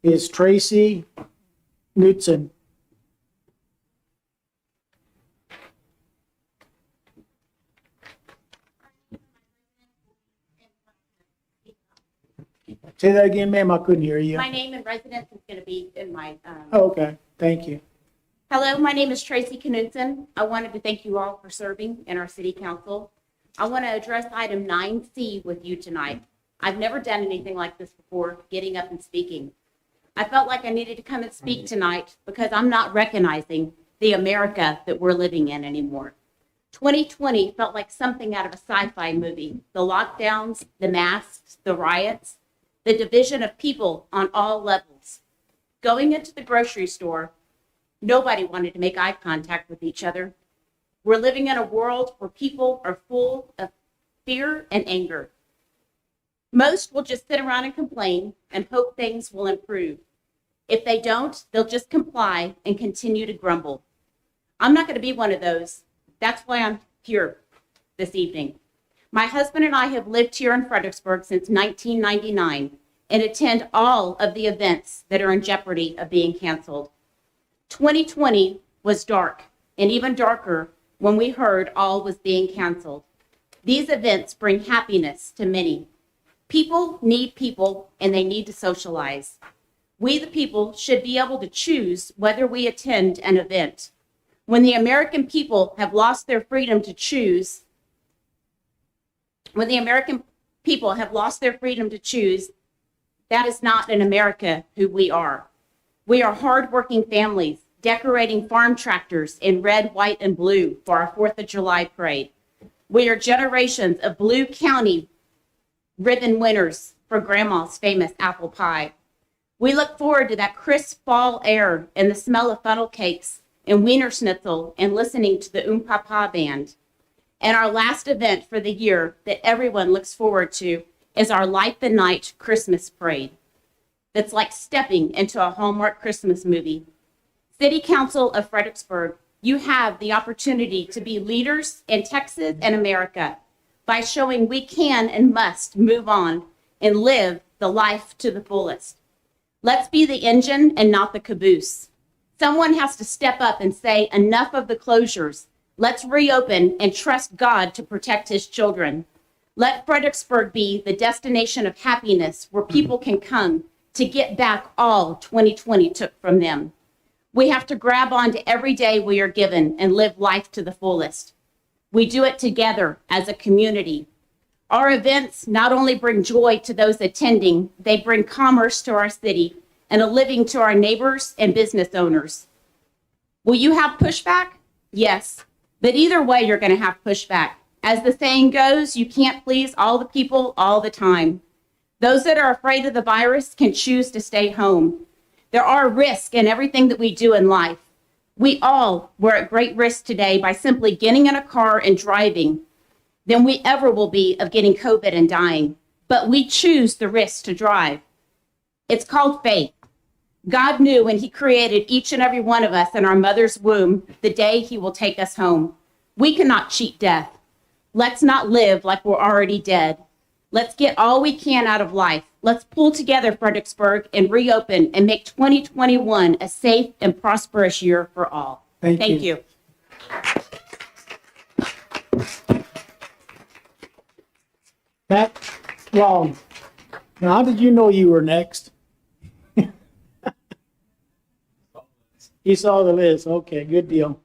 is Tracy Knudsen. Say that again, ma'am. I couldn't hear you. My name and residence is going to be in my. Oh, okay. Thank you. Hello, my name is Tracy Knudsen. I wanted to thank you all for serving in our city council. I want to address item 9C with you tonight. I've never done anything like this before, getting up and speaking. I felt like I needed to come and speak tonight because I'm not recognizing the America that we're living in anymore. 2020 felt like something out of a sci-fi movie. The lockdowns, the masks, the riots, the division of people on all levels. Going into the grocery store, nobody wanted to make eye contact with each other. We're living in a world where people are full of fear and anger. Most will just sit around and complain and hope things will improve. If they don't, they'll just comply and continue to grumble. I'm not going to be one of those. That's why I'm here this evening. My husband and I have lived here in Fredericksburg since 1999 and attend all of the events that are in jeopardy of being canceled. 2020 was dark, and even darker when we heard all was being canceled. These events bring happiness to many. People need people, and they need to socialize. We, the people, should be able to choose whether we attend an event. When the American people have lost their freedom to choose, that is not an America who we are. We are hardworking families, decorating farm tractors in red, white, and blue for our 4th of July parade. We are generations of Blue County ribbon winners for Grandma's famous apple pie. We look forward to that crisp fall air and the smell of funnel cakes and Wiener Schnitzel and listening to the Papa band. And our last event for the year that everyone looks forward to is our Light the Night Christmas parade. That's like stepping into a Hallmark Christmas movie. City Council of Fredericksburg, you have the opportunity to be leaders in Texas and America by showing we can and must move on and live the life to the fullest. Let's be the engine and not the caboose. Someone has to step up and say, enough of the closures. Let's reopen and trust God to protect his children. Let Fredericksburg be the destination of happiness where people can come to get back all 2020 took from them. We have to grab on to every day we are given and live life to the fullest. We do it together as a community. Our events not only bring joy to those attending, they bring commerce to our city and a living to our neighbors and business owners. Will you have pushback? Yes, but either way, you're going to have pushback. As the saying goes, you can't please all the people all the time. Those that are afraid of the virus can choose to stay home. There are risks in everything that we do in life. We all were at great risk today by simply getting in a car and driving than we ever will be of getting COVID and dying. But we choose the risk to drive. It's called faith. God knew when he created each and every one of us in our mother's womb, the day he will take us home. We cannot cheat death. Let's not live like we're already dead. Let's get all we can out of life. Let's pull together Fredericksburg and reopen and make 2021 a safe and prosperous year for all. Thank you. Matt, Long, now how did you know you were next? You saw the list. Okay, good deal.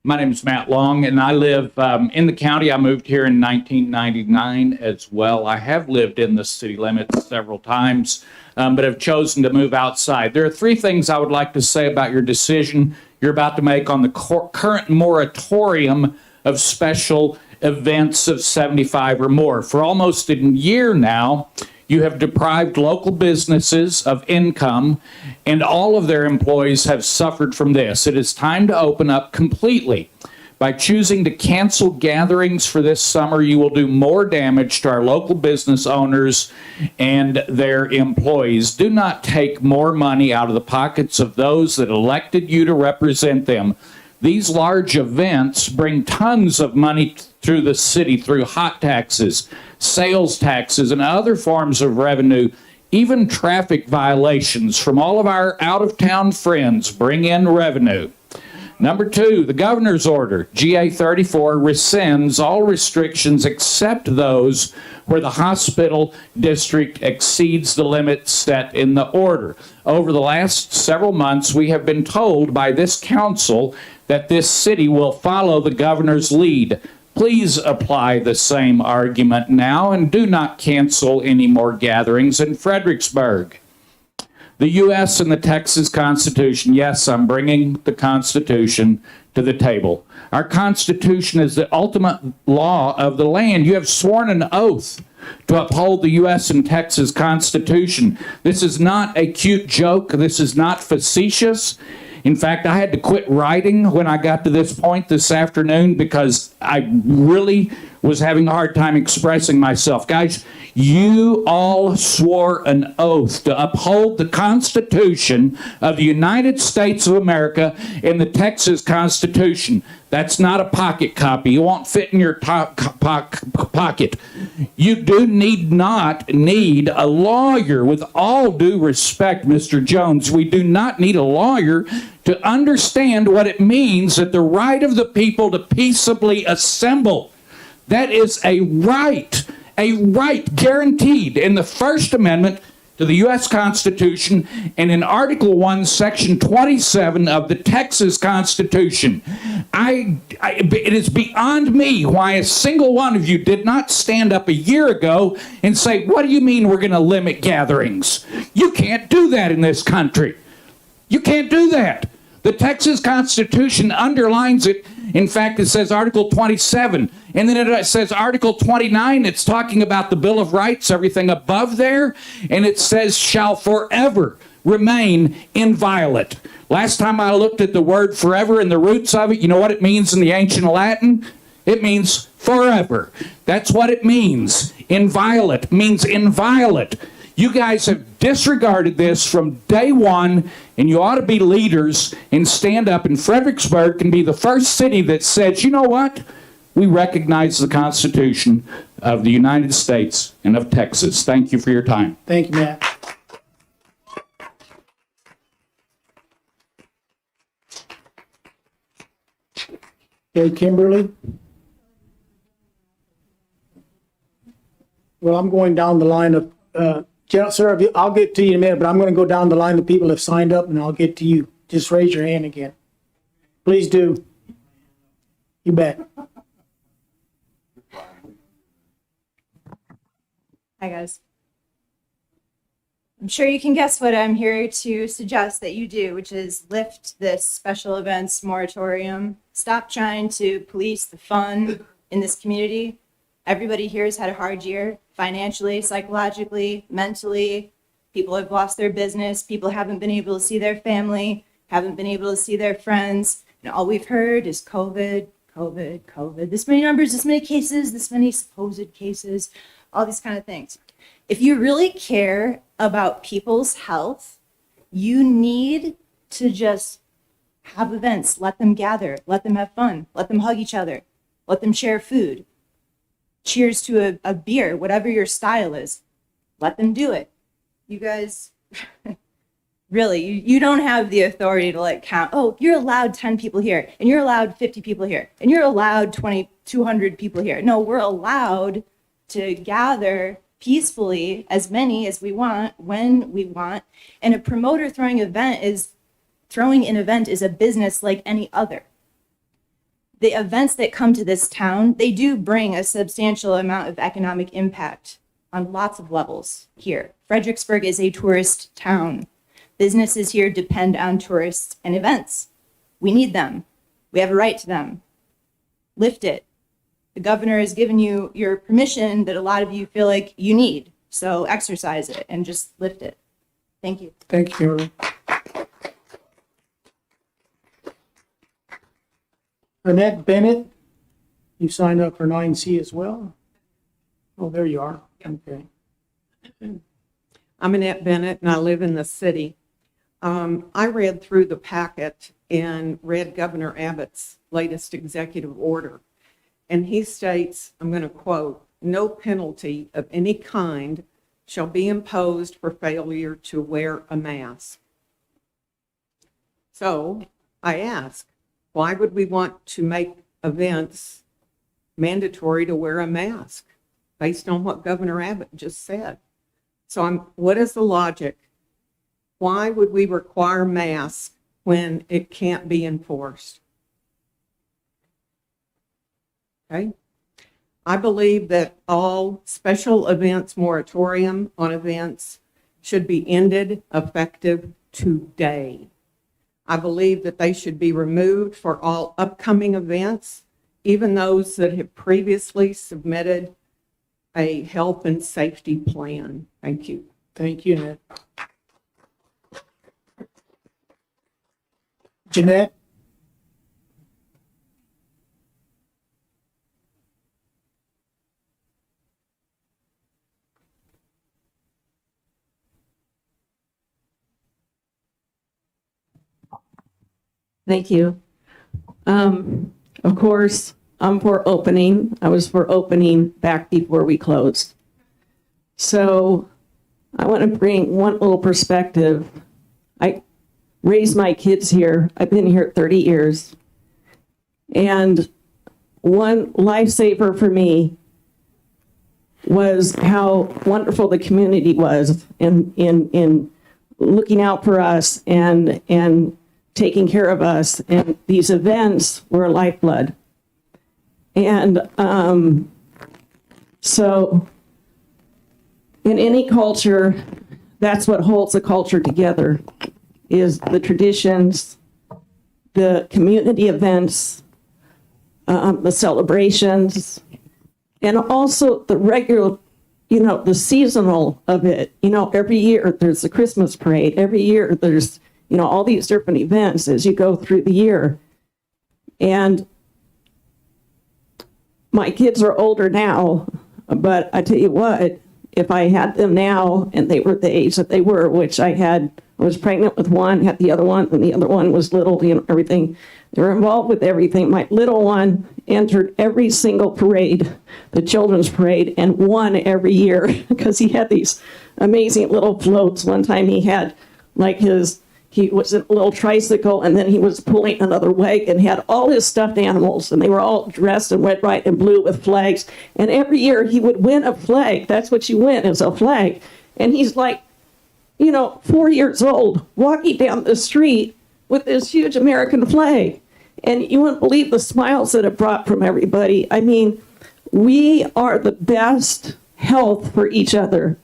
My name is Matt Long, and I live in the county. I moved here in 1999 as well. I have lived in the city limits several times, but have chosen to move outside. There are three things I would like to say about your decision you're about to make on the current moratorium of special events of 75 or more. For almost a year now, you have deprived local businesses of income, and all of their employees have suffered from this. It is time to open up completely. By choosing to cancel gatherings for this summer, you will do more damage to our local business owners and their employees. Do not take more money out of the pockets of those that elected you to represent them. These large events bring tons of money through the city through hot taxes, sales taxes, and other forms of revenue. Even traffic violations from all of our out-of-town friends bring in revenue. Number 2, the governor's order, GA 34, rescinds all restrictions except those where the hospital district exceeds the limits set in the order. Over the last several months, we have been told by this council that this city will follow the governor's lead. Please apply the same argument now and do not cancel any more gatherings in Fredericksburg. The U.S. and the Texas Constitution. Yes, I'm bringing the Constitution to the table. Our Constitution is the ultimate law of the land. You have sworn an oath to uphold the U.S. and Texas Constitution. This is not a cute joke. This is not facetious. In fact, I had to quit writing when I got to this point this afternoon because I really was having a hard time expressing myself. Guys, you all swore an oath to uphold the Constitution of the United States of America and the Texas Constitution. That's not a pocket copy. It won't fit in your pocket. You do not need a lawyer. With all due respect, Mr. Jones, we do not need a lawyer to understand what it means that the right of the people to peaceably assemble. That is a right guaranteed in the First Amendment to the U.S. Constitution and in Article 1, Section 27 of the Texas Constitution. It is beyond me why a single one of you did not stand up a year ago and say, what do you mean we're going to limit gatherings? You can't do that in this country. You can't do that. The Texas Constitution underlines it. In fact, it says Article 27, and then it says Article 29. It's talking about the Bill of Rights, everything above there, and it says shall forever remain inviolate. Last time I looked at the word forever and the roots of it, you know what it means in the ancient Latin? It means forever. That's what it means. Inviolate means inviolate. You guys have disregarded this from day one, and you ought to be leaders and stand up. And Fredericksburg can be the first city that says, you know what? We recognize the Constitution of the United States and of Texas. Thank you for your time. Thank you, Matt. Okay, Kimberly? Well, I'm going down the line of, sir, I'll get to you in a minute, but I'm going to go down the line of people that have signed up, and I'll get to you. Just raise your hand again. Please do. You bet. Hi, guys. I'm sure you can guess what I'm here to suggest that you do, which is lift this special events moratorium. Stop trying to police the fun in this community. Everybody here has had a hard year, financially, psychologically, mentally. People have lost their business. People haven't been able to see their family, haven't been able to see their friends. And all we've heard is COVID, COVID, COVID. This many numbers, this many cases, this many supposed cases, all these kind of things. If you really care about people's health, you need to just have events, let them gather, let them have fun, let them hug each other, let them share food. Cheers to a beer, whatever your style is. Let them do it. You guys, really, you don't have the authority to like count, oh, you're allowed 10 people here, and you're allowed 50 people here, and you're allowed 200 people here. No, we're allowed to gather peacefully as many as we want, when we want. And a promoter throwing an event is a business like any other. The events that come to this town, they do bring a substantial amount of economic impact on lots of levels here. Fredericksburg is a tourist town. Businesses here depend on tourists and events. We need them. We have a right to them. Lift it. The governor has given you your permission that a lot of you feel like you need. So exercise it and just lift it. Thank you. Thank you, Kimberly. Annette Bennett, you signed up for 9C as well? Oh, there you are. Okay. I'm Annette Bennett, and I live in the city. I read through the packet and read Governor Abbott's latest executive order. And he states, I'm going to quote, "No penalty of any kind shall be imposed for failure to wear a mask." So I ask, Why would we want to make events mandatory to wear a mask based on what Governor Abbott just said? So what is the logic? Why would we require masks when it can't be enforced? Okay. I believe that all special events moratorium on events should be ended effective today. I believe that they should be removed for all upcoming events, even those that have previously submitted a health and safety plan. Thank you. Thank you, Annette. Jeanette? Thank you. Of course, I'm for opening. I was for opening back before we closed. So I want to bring one little perspective. I raised my kids here. I've been here 30 years. And one lifesaver for me was how wonderful the community was in looking out for us and taking care of us. And these events were a lifeblood. And so in any culture, that's what holds the culture together, is the traditions, the community events, the celebrations, and also the regular, the seasonal of it. Every year there's a Christmas parade. Every year there's, all these different events as you go through the year. And my kids are older now, but I tell you what, if I had them now and they were the age that they were, which I was pregnant with one, had the other one, and the other one was little, everything. They were involved with everything. My little one entered every single parade, the children's parade, and won every year because he had these amazing little floats. One time he had he was in a little tricycle, and then he was pulling another wagon, had all his stuffed animals, and they were all dressed in red, white, and blue with flags. And every year he would win a flag. That's what you win, is a flag. And he's 4 years old, walking down the street with this huge American flag. And you wouldn't believe the smiles that it brought from everybody. I mean, we are the best health for each other.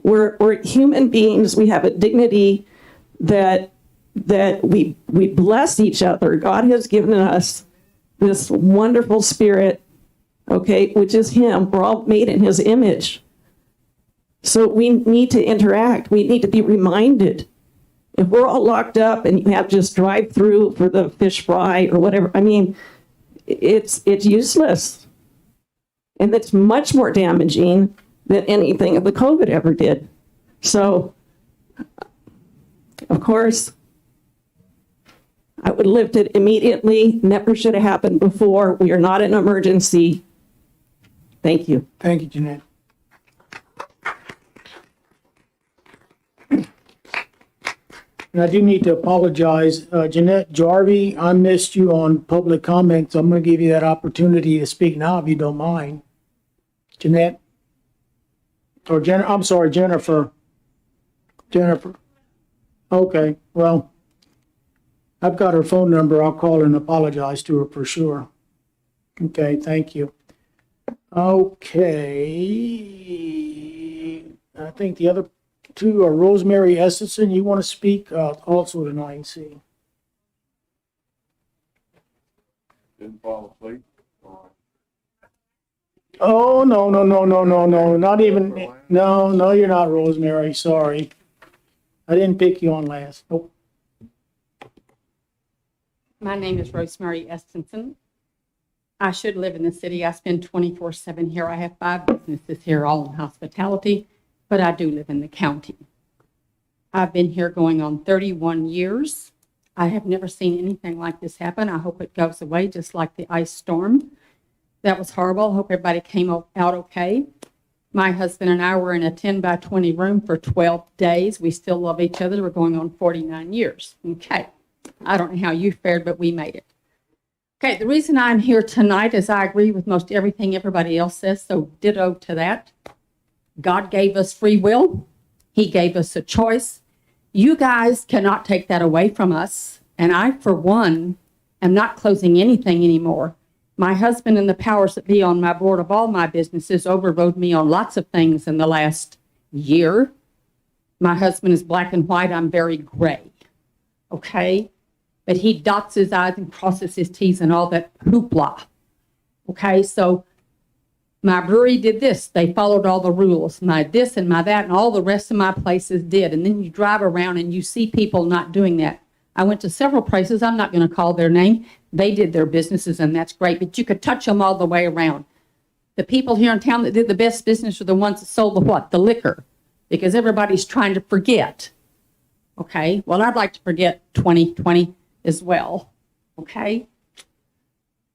We're human beings. We have a dignity that we bless each other. God has given us this wonderful spirit, okay, which is Him. We're all made in His image. So we need to interact. We need to be reminded. If we're all locked up and you have just drive-through for the fish fry or whatever, I mean, it's useless. And it's much more damaging than anything of the COVID ever did. So, of course, I would lift it immediately. Never should have happened before. We are not an emergency. Thank you. Thank you, Jeanette. And I do need to apologize. Jeanette Jarvie, I missed you on public comments. I'm going to give you that opportunity to speak now if you don't mind. Jeanette? Or I'm sorry, Jennifer. Jennifer. Okay, well, I've got her phone number. I'll call her and apologize to her for sure. Okay, thank you. Okay. I think the other two are Rosemary Essenson. You want to speak also tonight, see? Didn't fall asleep. Oh, no, not even, no, you're not, Rosemary, sorry. I didn't pick you on last, nope. My name is Rosemary Estinson. I should live in the city. I spend 24/7 here. I have 5 businesses here, all in hospitality, but I do live in the county. I've been here going on 31 years. I have never seen anything like this happen. I hope it goes away, just like the ice storm. That was horrible. I hope everybody came out okay. My husband and I were in a 10 by 20 room for 12 days. We still love each other. We're going on 49 years. Okay. I don't know how you fared, but we made it. Okay, the reason I'm here tonight is I agree with most everything everybody else says, so ditto to that. God gave us free will. He gave us a choice. You guys cannot take that away from us. And I, for one, am not closing anything anymore. My husband and the powers that be on my board of all my businesses overrode me on lots of things in the last year. My husband is black and white. I'm very gray. Okay? But he dots his I's and crosses his T's and all that hoopla. Okay? So my brewery did this. They followed all the rules. My this and my that and all the rest of my places did. And then you drive around and you see people not doing that. I went to several places. I'm not going to call their name. They did their businesses, and that's great. But you could touch them all the way around. The people here in town that did the best business are the ones that sold the what? The liquor. Because everybody's trying to forget. Okay? Well, I'd like to forget 2020 as well. Okay?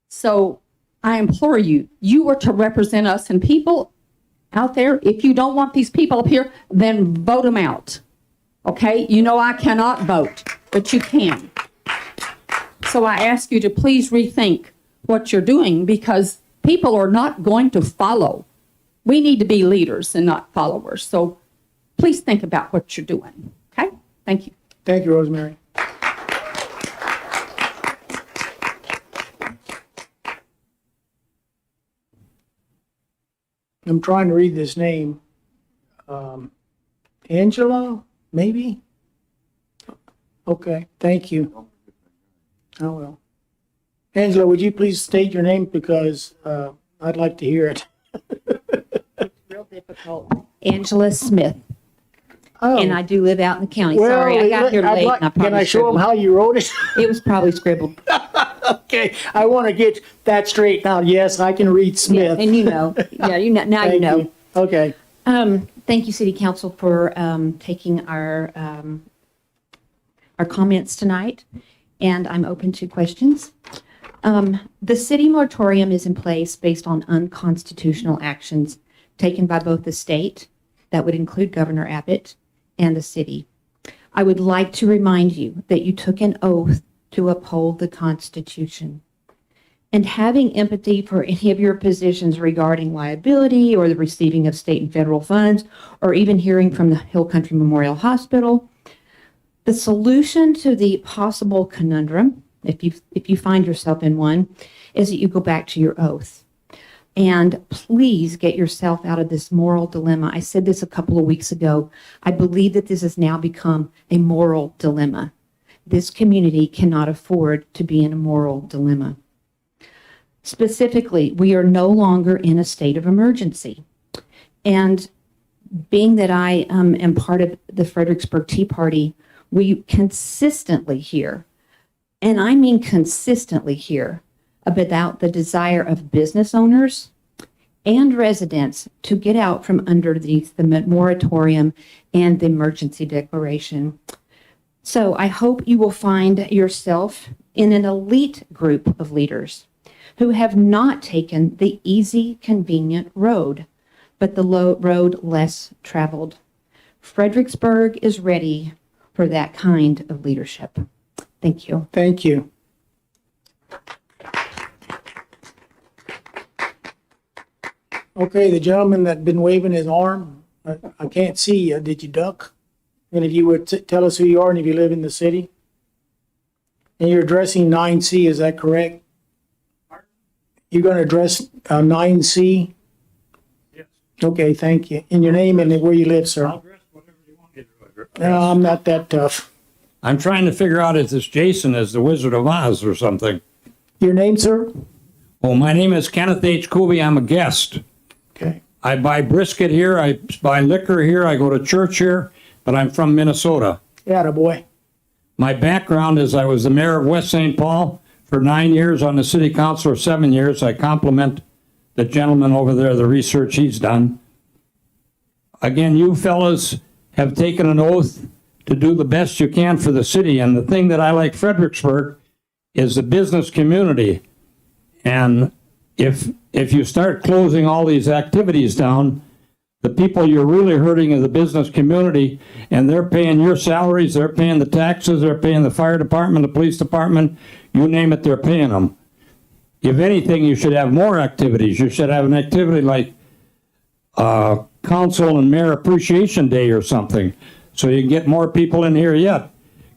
So I implore you, you are to represent us, and people out there, if you don't want these people up here, then vote them out. Okay? You know I cannot vote, but you can. So I ask you to please rethink what you're doing, because people are not going to follow. We need to be leaders and not followers. So please think about what you're doing. Okay? Thank you. Thank you, Rosemary. I'm trying to read this name. Angela, maybe? Okay, thank you. I will. Angela, would you please state your name, because I'd like to hear it. It's real difficult. Angela Smith. Oh. And I do live out in the county. Well, Sorry, I got here late. And I can I show them scribbled. how you wrote it? It was probably scribbled. Okay, I want to get that straight now. Yes, I can read Smith. And you know. Yeah, you know. Now you Thank know. you. Okay. Thank you, City Council, for taking our comments tonight, and I'm open to questions. The city moratorium is in place based on unconstitutional actions taken by both the state, that would include Governor Abbott, and the city. I would like to remind you that you took an oath to uphold the Constitution. And having empathy for any of your positions regarding liability or the receiving of state and federal funds, or even hearing from the Hill Country Memorial Hospital, the solution to the possible conundrum, if you find yourself in one, is that you go back to your oath. And please get yourself out of this moral dilemma. I said this a couple of weeks ago. I believe that this has now become a moral dilemma. This community cannot afford to be in a moral dilemma. Specifically, we are no longer in a state of emergency. And being that I am part of the Fredericksburg Tea Party, we consistently hear, and I mean consistently hear, about the desire of business owners and residents to get out from under the moratorium and the emergency declaration. So I hope you will find yourself in an elite group of leaders who have not taken the easy, convenient road, but the road less traveled. Fredericksburg is ready for that kind of leadership. Thank you. Thank you. Okay, the gentleman that been waving his arm, I can't see you. Did you duck? And if you would tell us who you are and if you live in the city? And you're addressing 9C, is that correct? You're going to address 9C? Yes. Okay, thank you. And your name and where you live, sir? I'll address whatever you want me to address. No, I'm not that tough. I'm trying to figure out if this Jason is the Wizard of Oz or something. Your name, sir? Oh, my name is Kenneth H. Cooley. I'm a guest. Okay. I buy brisket here. I buy liquor here. I go to church here, but I'm from Minnesota. Yeah, boy. My background is I was the mayor of West St. Paul for 9 years, on the city council for 7 years. I compliment the gentleman over there, the research he's done. Again, you fellas have taken an oath to do the best you can for the city. And the thing that I like Fredericksburg is the business community. And if you start closing all these activities down, The people you're really hurting are the business community, and they're paying your salaries, they're paying the taxes, they're paying the fire department, the police department, you name it, they're paying them. If anything, you should have more activities. You should have an activity like Council and Mayor Appreciation Day or something, so you can get more people in here yet.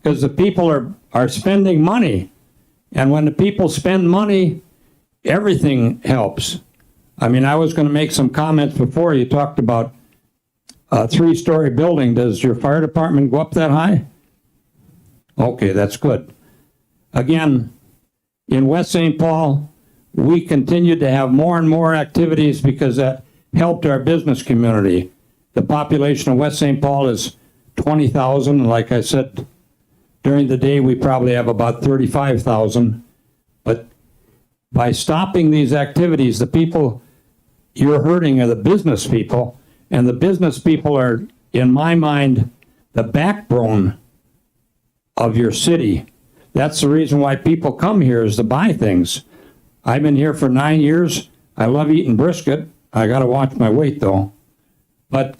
Because the people are spending money, and when the people spend money, everything helps. I mean, I was going to make some comments before. You talked about a 3-story building. Does your fire department go up that high? Okay, that's good. Again, in West St. Paul, we continue to have more and more activities because that helped our business community. The population of West St. Paul is 20,000. Like I said, during the day, we probably have about 35,000. But by stopping these activities, the people you're hurting are the business people, and the business people are, in my mind, the backbone of your city. That's the reason why people come here, is to buy things. I've been here for 9 years. I love eating brisket. I got to watch my weight, though. But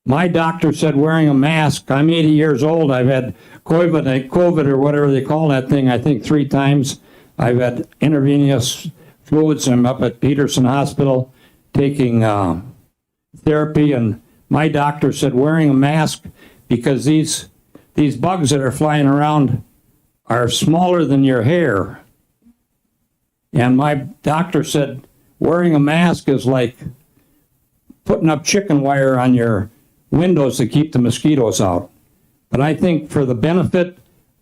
my doctor said wearing a mask, I'm 80 years old. I've had COVID or whatever they call that thing, I think 3 times. I've had intravenous fluids. I'm up at Peterson Hospital taking therapy, and my doctor said wearing a mask, because these bugs that are flying around are smaller than your hair. And my doctor said wearing a mask is like putting up chicken wire on your windows to keep the mosquitoes out. But I think for the benefit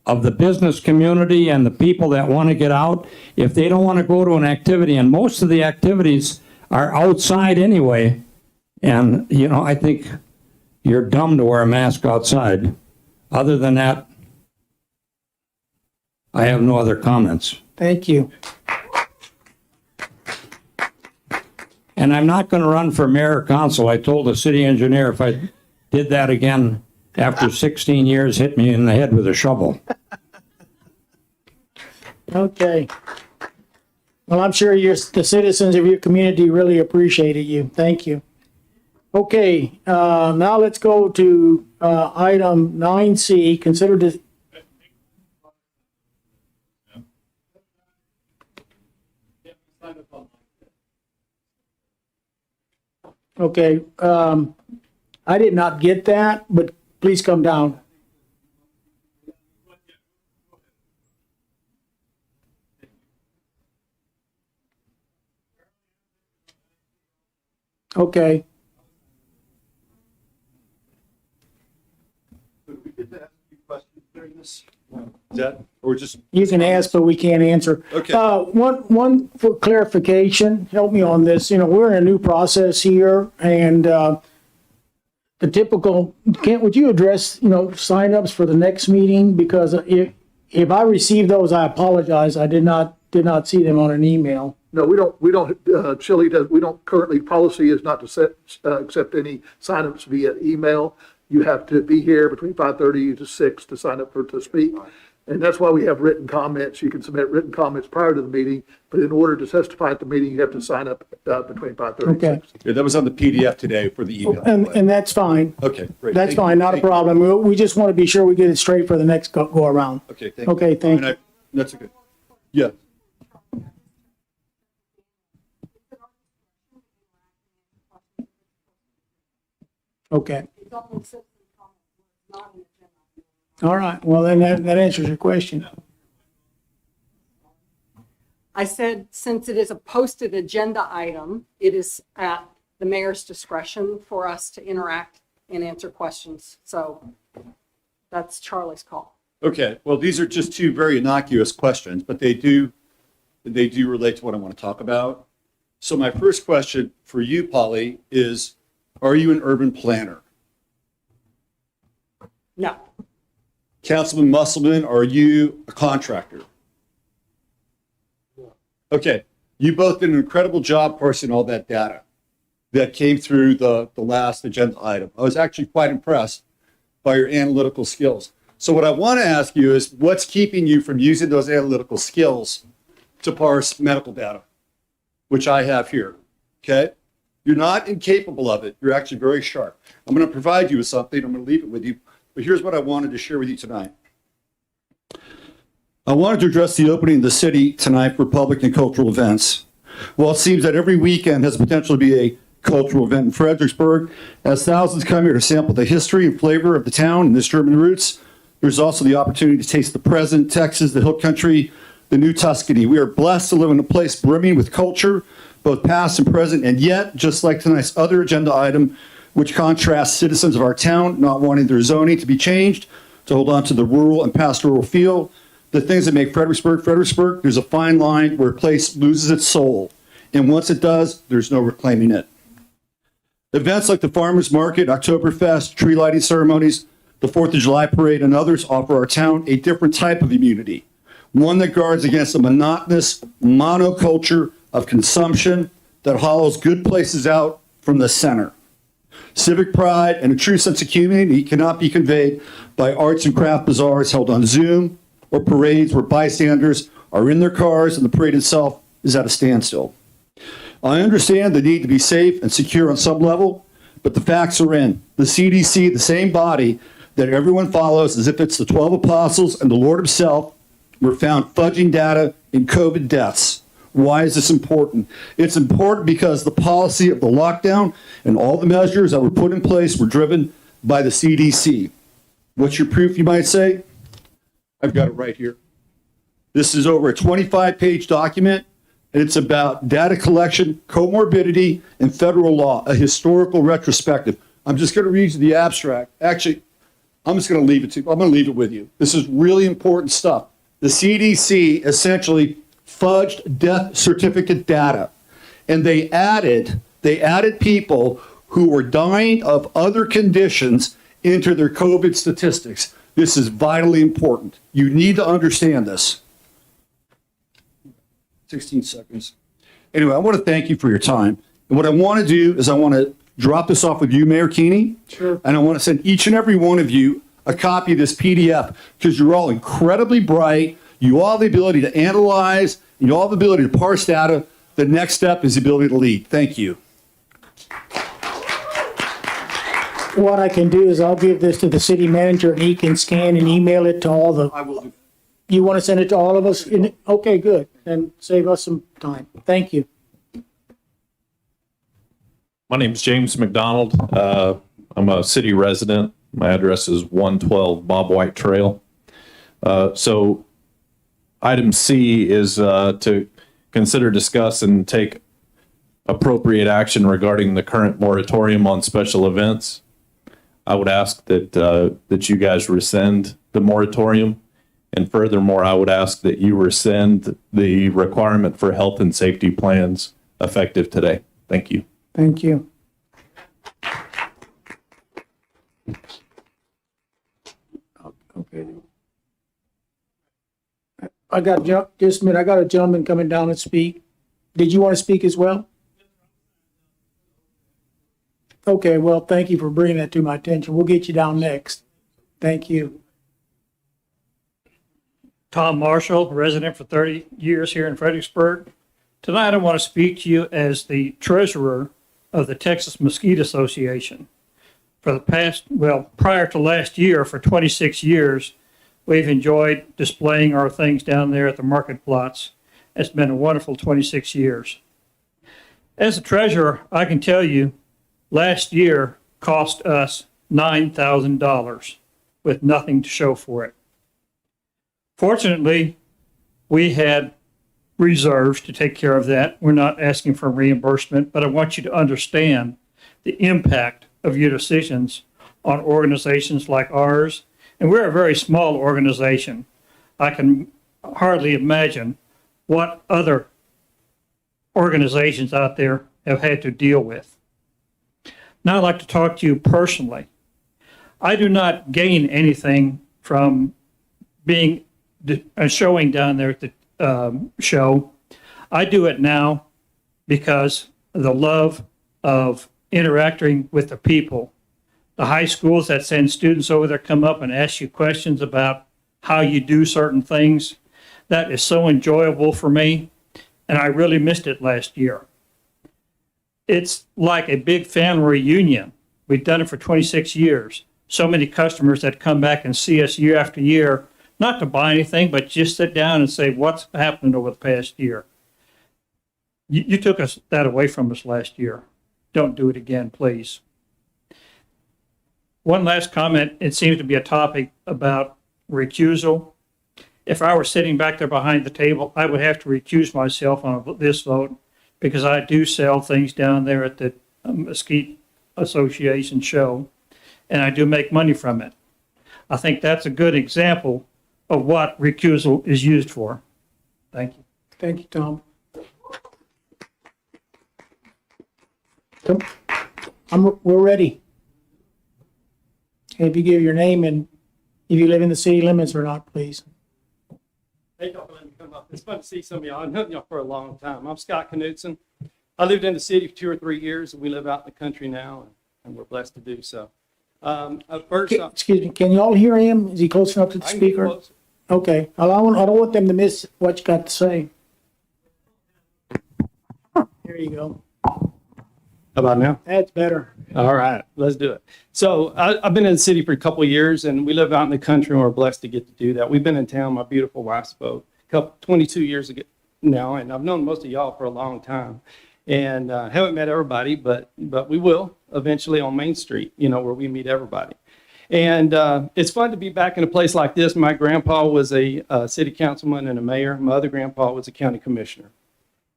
of the business community and the people that want to get out, if they don't want to go to an activity, and most of the activities are outside anyway, and, you know, I think you're dumb to wear a mask outside. Other than that, I have no other comments. Thank you. And I'm not going to run for mayor or council. I told the city engineer if I did that again after 16 years, hit me in the head with a shovel. Okay. Well, I'm sure the citizens of your community really appreciated you. Thank you. Okay, now let's go to item 9C. Consider this. Okay, I did not get that, but please come down. Okay. Is that, or just? You can ask, but we can't answer. Okay. One for clarification, help me on this. You know, we're in a new process here, and the typical, Kent, would you address, you know, signups for the next meeting? Because if I received those, I apologize. I did not see them on an email. No, we don't, Shelley does, we don't currently, policy is not to accept any signups via email. You have to be here between 5:30 to 6 to sign up to speak. And that's why we have written comments. You can submit written comments prior to the meeting, but in order to testify at the meeting, you have to sign up between 5:30 and 6. Yeah, that was on the PDF today for the email. And that's fine. Okay, great. That's Thank fine, you. not a problem. We just want to be sure we get it straight for the next go around. Okay, thank you. Okay, thank you. That's a good. Yeah. Okay. All right, well, then that answers your question. I said, since it is a posted agenda item, it is at the mayor's discretion for us to interact and answer questions. So that's Charlie's call. Okay, well, these are just 2 very innocuous questions, but they do relate to what I want to talk about. So my first question for you, Polly, is, are you an urban planner? No. Councilman Musselman, are you a contractor? Okay, you both did an incredible job parsing all that data that came through the last agenda item. I was actually quite impressed by your analytical skills. So what I want to ask you is, what's keeping you from using those analytical skills to parse medical data, which I have here, okay? You're not incapable of it. You're actually very sharp. I'm going to provide you with something. I'm going to leave it with you. But here's what I wanted to share with you tonight. I wanted to address the opening of the city tonight for public and cultural events. Well, it seems that every weekend has the potential to be a cultural event in Fredericksburg, as thousands come here to sample the history and flavor of the town and its German roots. There's also the opportunity to taste the present, Texas, the Hill Country, the New Tuscany. We are blessed to live in a place brimming with culture, both past and present, and yet, just like tonight's other agenda item, which contrasts citizens of our town not wanting their zoning to be changed to hold on to the rural and pastoral feel, the things that make Fredericksburg, Fredericksburg, there's a fine line where a place loses its soul. And once it does, there's no reclaiming it. Events like the Farmers Market, Oktoberfest, tree lighting ceremonies, the 4th of July parade, and others offer our town a different type of immunity, one that guards against a monotonous monoculture of consumption that hollows good places out from the center. Civic pride and a true sense of community cannot be conveyed by arts and craft bazaars held on Zoom or parades where bystanders are in their cars and the parade itself is at a standstill. I understand the need to be safe and secure on some level, but the facts are in. The CDC, the same body that everyone follows as if it's the 12 apostles and the Lord himself, were found fudging data in COVID deaths. Why is this important? It's important because the policy of the lockdown and all the measures that were put in place were driven by the CDC. What's your proof, you might say? I've got it right here. This is over a 25-page document, and it's about data collection, comorbidity, and federal law, a historical retrospective. I'm just going to read you the abstract. Actually, I'm just going to leave it to you. I'm going to leave it with you. This is really important stuff. The CDC essentially fudged death certificate data, and they added people who were dying of other conditions into their COVID statistics. This is vitally important. You need to understand this. 16 seconds. Anyway, I want to thank you for your time. And what I want to do is I want to drop this off with you, Mayor Keeney. Sure. And I want to send each and every one of you a copy of this PDF because you're all incredibly bright. You all have the ability to analyze. You all have the ability to parse data. The next step is the ability to lead. Thank you. What I can do is I'll give this to the city manager and he can scan and email it to all the. I will do. You want to send it to all of us? Okay, good. And save us some time. Thank you. My name is James McDonald. I'm a city resident. My address is 112 Bob White Trail. So item C is to consider, discuss, and take appropriate action regarding the current moratorium on special events. I would ask that you guys rescind the moratorium. And furthermore, I would ask that you rescind the requirement for health and safety plans effective today. Thank you. Thank you. Okay. I got just a minute. I got a gentleman coming down and speak. Did you want to speak as well? Okay, well, thank you for bringing that to my attention. We'll get you down next. Thank you. Tom Marshall, resident for 30 years here in Fredericksburg. Tonight I want to speak to you as the treasurer of the Texas Mesquite Association. For the past, prior to last year, for 26 years, we've enjoyed displaying our things down there at the market plots. It's been a wonderful 26 years. As a treasurer, I can tell you, last year cost us $9,000 with nothing to show for it. Fortunately, we had reserves to take care of that. We're not asking for reimbursement, but I want you to understand the impact of your decisions on organizations like ours. And we're a very small organization. I can hardly imagine what other organizations out there have had to deal with. Now I'd like to talk to you personally. I do not gain anything from being showing down there at the show. I do it now because of the love of interacting with the people. The high schools that send students over there come up and ask you questions about how you do certain things. That is so enjoyable for me, and I really missed it last year. it's like a big family reunion. We've done it for 26 years. So many customers that come back and see us year after year, not to buy anything, but just sit down and say, what's happened over the past year? You took that away from us last year. Don't do it again, please. One last comment. It seems to be a topic about recusal. If I were sitting back there behind the table, I would have to recuse myself on this vote because I do sell things down there at the Mesquite Association show, and I do make money from it. I think that's a good example of what recusal is used for. Thank you. Thank you, Tom. We're ready. If you give your name and if you live in the city limits or not, please. Thank y'all for letting me come up. It's fun to see some of y'all. I've known y'all for a long time. I'm Scott Knudsen. I lived in the city for 2 or 3 years, and we live out in the country now, and we're blessed to do so. Excuse me, can you all hear him? Is he close enough to the I can get speaker? closer. Okay, I don't want them to miss what you got to say. There you go. How about now? That's better. All right, let's do it. So I've been in the city for a couple of years, and we live out in the country, and we're blessed to get to do that. We've been in town, my beautiful wife's boat, 22 years ago now, and I've known most of y'all for a long time. And haven't met everybody, but we will eventually on Main Street, where we meet everybody. And it's fun to be back in a place like this. My grandpa was a city councilman and a mayor. My other grandpa was a county commissioner.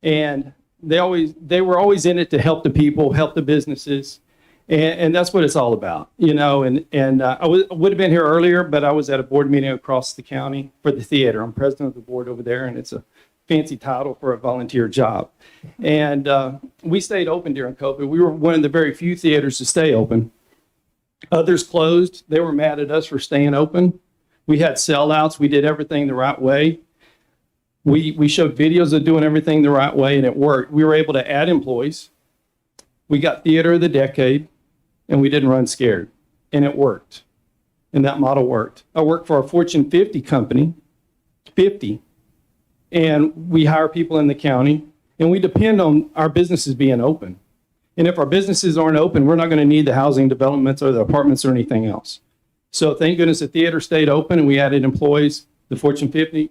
And they were always in it to help the people, help the businesses. And that's what it's all about, And I would have been here earlier, but I was at a board meeting across the county for the theater. I'm president of the board over there, and it's a fancy title for a volunteer job. And we stayed open during COVID. We were one of the very few theaters to stay open. Others closed. They were mad at us for staying open. We had sellouts. We did everything the right way. We showed videos of doing everything the right way, and it worked. We were able to add employees. We got Theater of the Decade, and we didn't run scared. And it worked. And that model worked. I work for a Fortune 50 company, 50. And we hire people in the county, and we depend on our businesses being open. And if our businesses aren't open, we're not going to need the housing developments or the apartments or anything else. So thank goodness the theater stayed open and we added employees. The Fortune 50,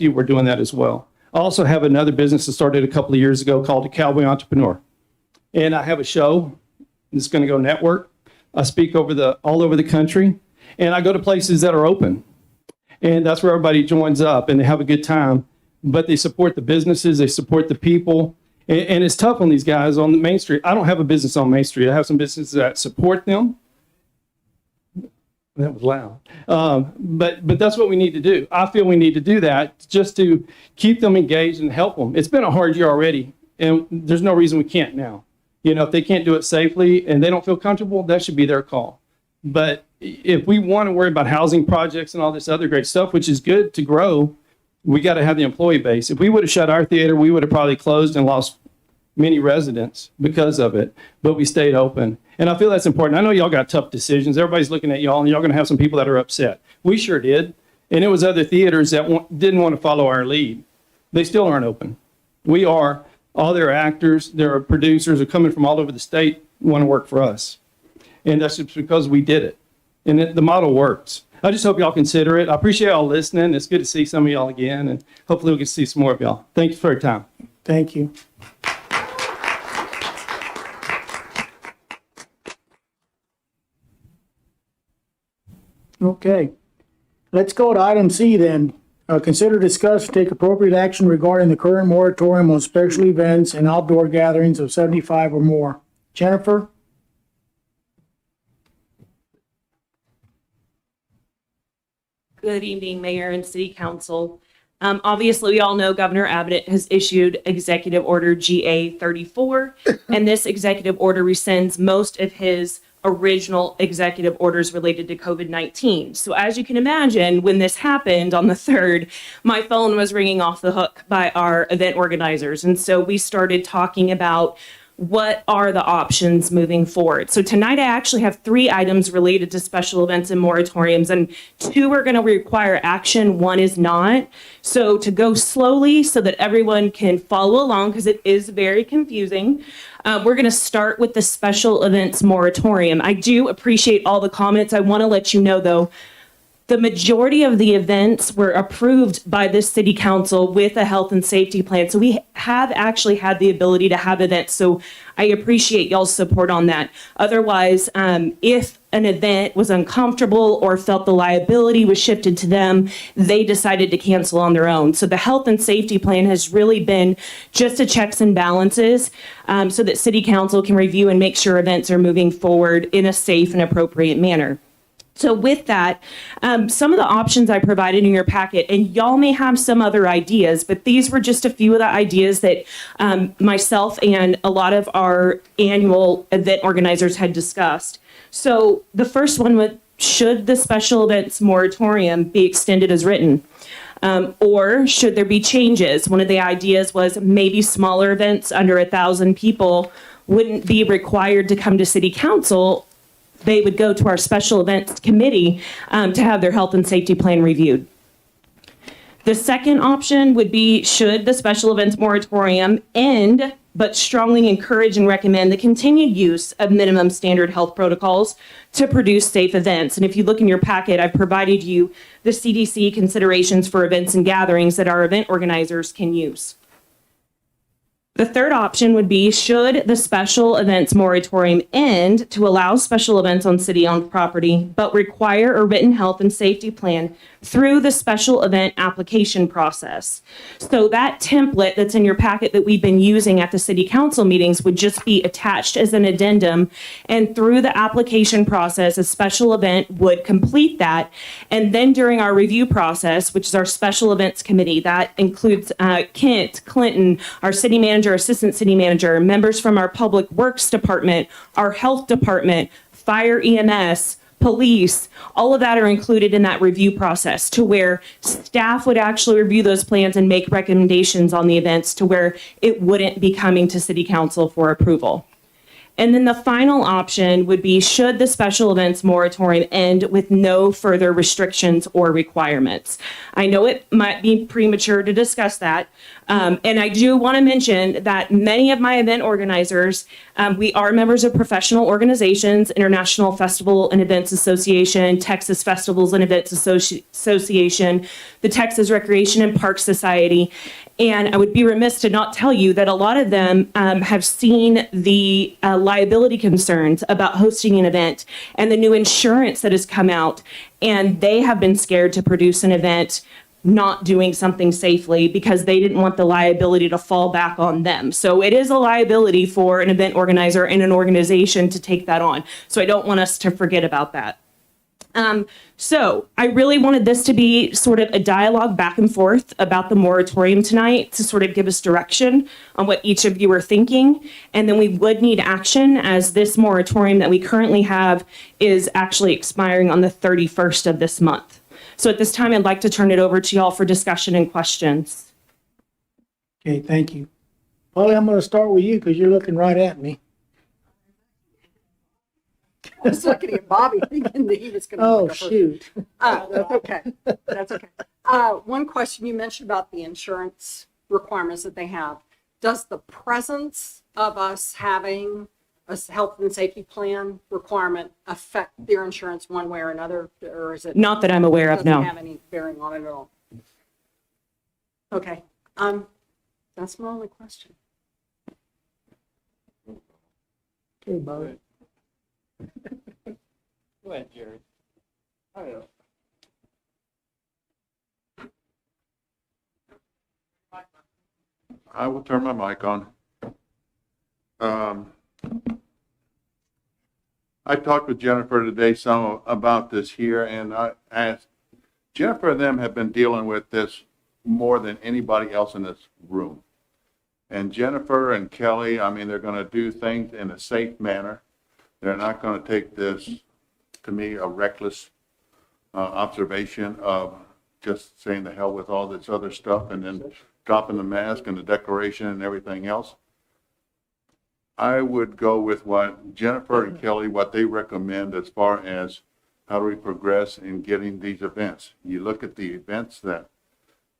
we're doing that as well. I also have another business that started a couple of years ago called the Cowboy Entrepreneur. And I have a show that's going to go network. I speak all over the country, and I go to places that are open. And that's where everybody joins up and they have a good time. But they support the businesses, they support the people. And it's tough on these guys on the Main Street. I don't have a business on Main Street. I have some businesses that support them. That was loud. But that's what we need to do. I feel we need to do that just to keep them engaged and help them. It's been a hard year already, and there's no reason we can't now. If they can't do it safely and they don't feel comfortable, that should be their call. But if we want to worry about housing projects and all this other great stuff, which is good to grow, we got to have the employee base. If we would have shut our theater, we would have probably closed and lost many residents because of it, but we stayed open. And I feel that's important. I know y'all got tough decisions. Everybody's looking at y'all, and y'all going to have some people that are upset. We sure did. And it was other theaters that didn't want to follow our lead. They still aren't open. We are. All their actors, their producers are coming from all over the state, want to work for us. And that's just because we did it. And the model works. I just hope y'all consider it. I appreciate y'all listening. It's good to see some of y'all again, and hopefully we can see some more of y'all. Thank you for your time. Thank you. Okay. Let's go to item C then. Consider, discuss, take appropriate action regarding the current moratorium on special events and outdoor gatherings of 75 or more. Jennifer? Good evening, Mayor and City Council. Obviously, we all know Governor Abbott has issued Executive Order GA 34, and this executive order rescinds most of his original executive orders related to COVID-19. So as you can imagine, when this happened on the 3rd, my phone was ringing off the hook by our event organizers. And so we started talking about what are the options moving forward? So tonight I actually have 3 items related to special events and moratoriums, and 2 are going to require action, 1 is not. So to go slowly so that everyone can follow along, because it is very confusing, we're going to start with the special events moratorium. I do appreciate all the comments. I want to let you know, though, the majority of the events were approved by this city council with a health and safety plan. So we have actually had the ability to have events. So I appreciate y'all's support on that. Otherwise, if an event was uncomfortable or felt the liability was shifted to them, they decided to cancel on their own. So the health and safety plan has really been just a checks and balances so that city council can review and make sure events are moving forward in a safe and appropriate manner. So with that, some of the options I provided in your packet, and y'all may have some other ideas, but these were just a few of the ideas that myself and a lot of our annual event organizers had discussed. So the first one was, should the special events moratorium be extended as written? Or should there be changes? One of the ideas was maybe smaller events under 1,000 people wouldn't be required to come to city council. They would go to our special events committee to have their health and safety plan reviewed. The second option would be, should the special events moratorium end, but strongly encourage and recommend the continued use of minimum standard health protocols to produce safe events. And if you look in your packet, I've provided you the CDC considerations for events and gatherings that our event organizers can use. The third option would be, should the special events moratorium end to allow special events on city-owned property, but require a written health and safety plan through the special event application process? So that template that's in your packet that we've been using at the city council meetings would just be attached as an addendum, and through the application process, a special event would complete that. And then during our review process, which is our special events committee, that includes Kent, Clinton, our city manager, assistant city manager, members from our public works department, our health department, fire, EMS, police, all of that are included in that review process, to where staff would actually review those plans and make recommendations on the events to where it wouldn't be coming to city council for approval. And then the final option would be, should the special events moratorium end with no further restrictions or requirements? I know it might be premature to discuss that. And I do want to mention that many of my event organizers, we are members of professional organizations, International Festival and Events Association, Texas Festivals and Events Association, the Texas Recreation and Park Society. And I would be remiss to not tell you that a lot of them have seen the liability concerns about hosting an event and the new insurance that has come out. And they have been scared to produce an event not doing something safely because they didn't want the liability to fall back on them. So it is a liability for an event organizer and an organization to take that on. So I don't want us to forget about that. So I really wanted this to be sort of a dialogue back and forth about the moratorium tonight to sort of give us direction on what each of you are thinking. And then we would need action, as this moratorium that we currently have is actually expiring on the 31st of this month. So at this time, I'd like to turn it over to y'all for discussion and questions. Okay, thank you. Polly, I'm going to start with you because you're looking right at me. I was looking at Bobby thinking that he was going to. Oh, shoot. That's okay. That's okay. One question you mentioned about the insurance requirements that they have. Does the presence of us having a health and safety plan requirement affect their insurance one way or another, or is it? Not that I'm aware of, no. Doesn't have any bearing on it at all. Okay. That's my only question. Okay, Bobby. Go ahead, Jerry. I will turn my mic on. I talked with Jennifer today some about this here, and I asked, Jennifer and them have been dealing with this more than anybody else in this room. And Jennifer and Kelly, I mean, they're going to do things in a safe manner. They're not going to take this, to me, a reckless observation of just saying the hell with all this other stuff and then dropping the mask and the declaration and everything else. I would go with what Jennifer and Kelly, what they recommend as far as how do we progress in getting these events. You look at the events that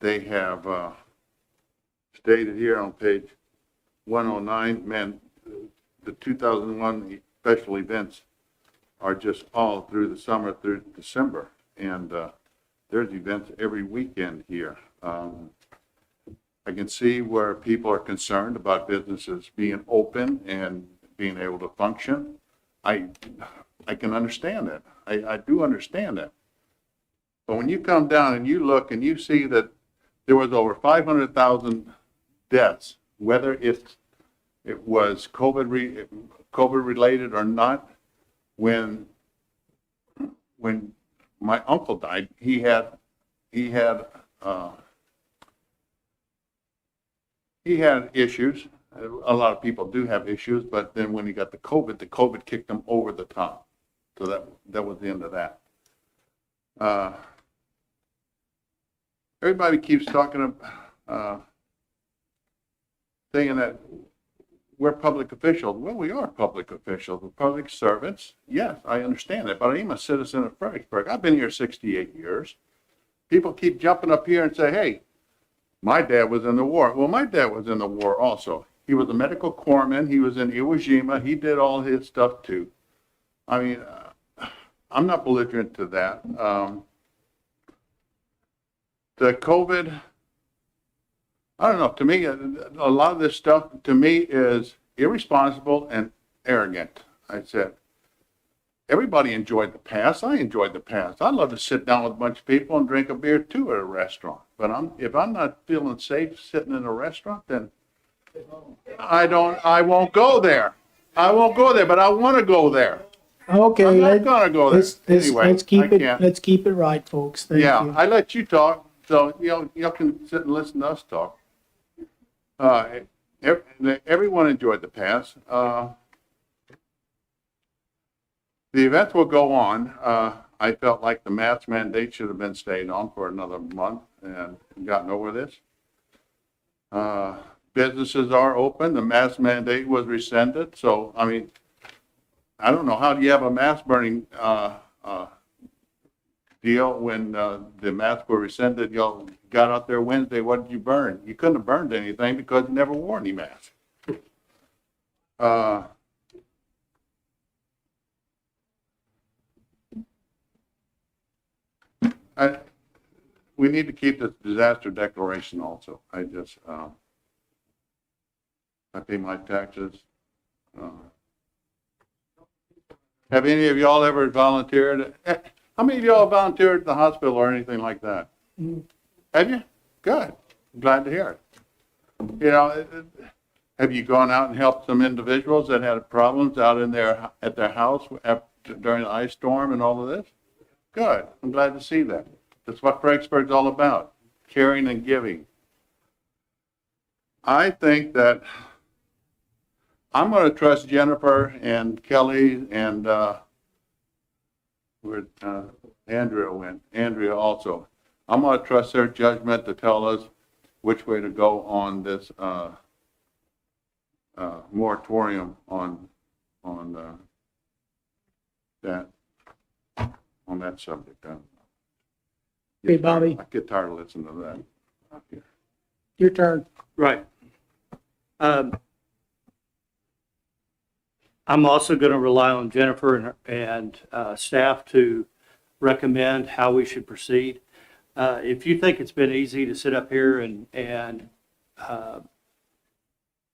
they have stated here on page 109, man, the 2001 special events are just all through the summer through December. And there's events every weekend here. I can see where people are concerned about businesses being open and being able to function. I can understand that. I do understand that. But when you come down and you look and you see that there was over 500,000 deaths, whether it was COVID related or not, when my uncle died, he had issues. A lot of people do have issues, but then when he got the COVID kicked him over the top. So that was the end of that. Everybody keeps talking saying that we're public officials. Well, we are public officials. We're public servants. Yes, I understand that, but I'm a citizen of Fredericksburg. I've been here 68 years. People keep jumping up here and say, hey, my dad was in the war. Well, my dad was in the war also. He was a medical corpsman. He was in Iwo Jima. He did all his stuff too. I mean, I'm not belligerent to that. The COVID, I don't know, to me, a lot of this stuff to me is irresponsible and arrogant. I said, everybody enjoyed the past. I enjoyed the past. I'd love to sit down with a bunch of people and drink a beer too at a restaurant. But if I'm not feeling safe sitting in a restaurant, then I won't go there. I won't go there, but I want to go there. Okay. I'm not gonna go there. Anyway, let's keep I it, can't. let's keep it right, folks. Thank Yeah, you. I let you talk, so y'all can sit and listen to us talk. Everyone enjoyed the past. The events will go on. I felt like the mask mandate should have been stayed on for another month and gotten over this. Businesses are open. The mask mandate was rescinded. So, I mean, I don't know. How do you have a mask burning deal when the masks were rescinded? Y'all got out there Wednesday. What did you burn? You couldn't have burned anything because you never wore any mask. We need to keep this disaster declaration also. I pay my taxes. Have any of y'all ever volunteered? How many of y'all volunteered at the hospital or anything like that? Have you? Good. I'm glad to hear it. You know, have you gone out and helped some individuals that had problems out at their house during the ice storm and all of this? Good. I'm glad to see that. That's what Fredericksburg's all about, caring and giving. I think that I'm going to trust Jennifer and Kelly and where Andrea went. Andrea also. I'm going to trust their judgment to tell us which way to go on this moratorium on that subject. Hey, Bobby, I get tired of listening to that. your turn. Right. I'm also going to rely on Jennifer and staff to recommend how we should proceed. If you think it's been easy to sit up here and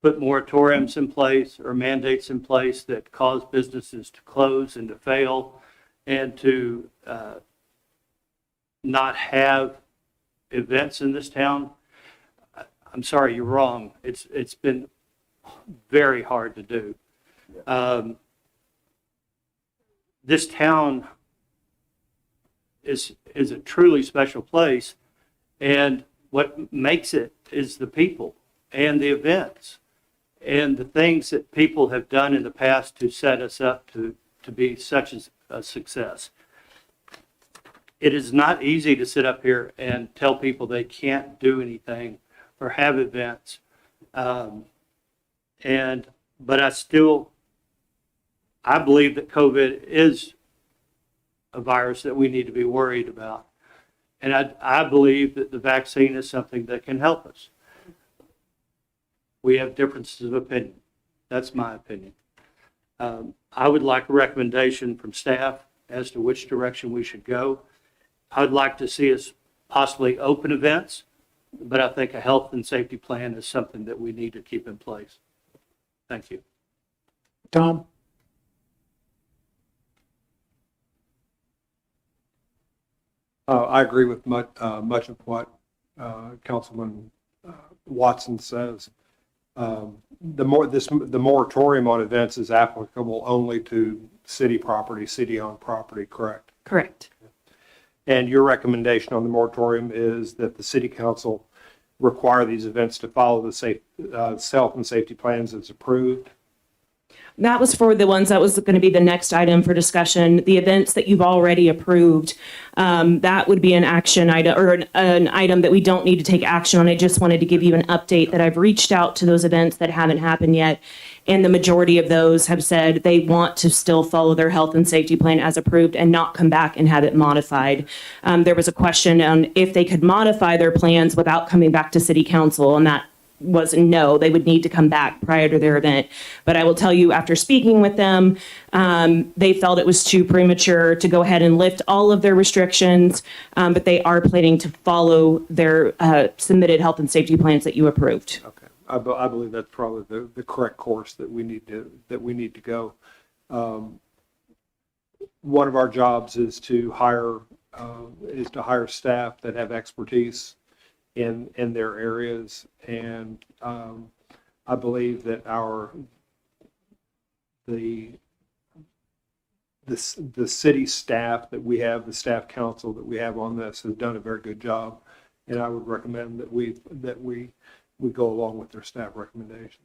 put moratoriums in place or mandates in place that cause businesses to close and to fail and to not have events in this town, I'm sorry, you're wrong. It's been very hard to do. This town is a truly special place, and what makes it is the people and the events and the things that people have done in the past to set us up to be such a success. It is not easy to sit up here and tell people they can't do anything or have events. And But I believe that COVID is a virus that we need to be worried about. And I believe that the vaccine is something that can help us. We have differences of opinion. That's my opinion. I would like a recommendation from staff as to which direction we should go. I would like to see us possibly open events, but I think a health and safety plan is something that we need to keep in place. Thank you. Tom? I agree with much of what Councilman Watson says. The moratorium on events is applicable only to city property, city-owned property, correct? Correct. And your recommendation on the moratorium is that the city council require these events to follow the health and safety plans as approved? That was for the ones that was going to be the next item for discussion. The events that you've already approved, that would be an action item or an item that we don't need to take action on. I just wanted to give you an update that I've reached out to those events that haven't happened yet. And the majority of those have said they want to still follow their health and safety plan as approved and not come back and have it modified. There was a question on if they could modify their plans without coming back to city council, and that was no, they would need to come back prior to their event. But I will tell you, after speaking with them, they felt it was too premature to go ahead and lift all of their restrictions, but they are planning to follow their submitted health and safety plans that you approved. Okay, I believe that's probably the correct course that we need to go. One of our jobs is to hire staff that have expertise in their areas, and I believe that the city staff that we have, the staff council that we have on this, has done a very good job, and I would recommend that we go along with their staff recommendations.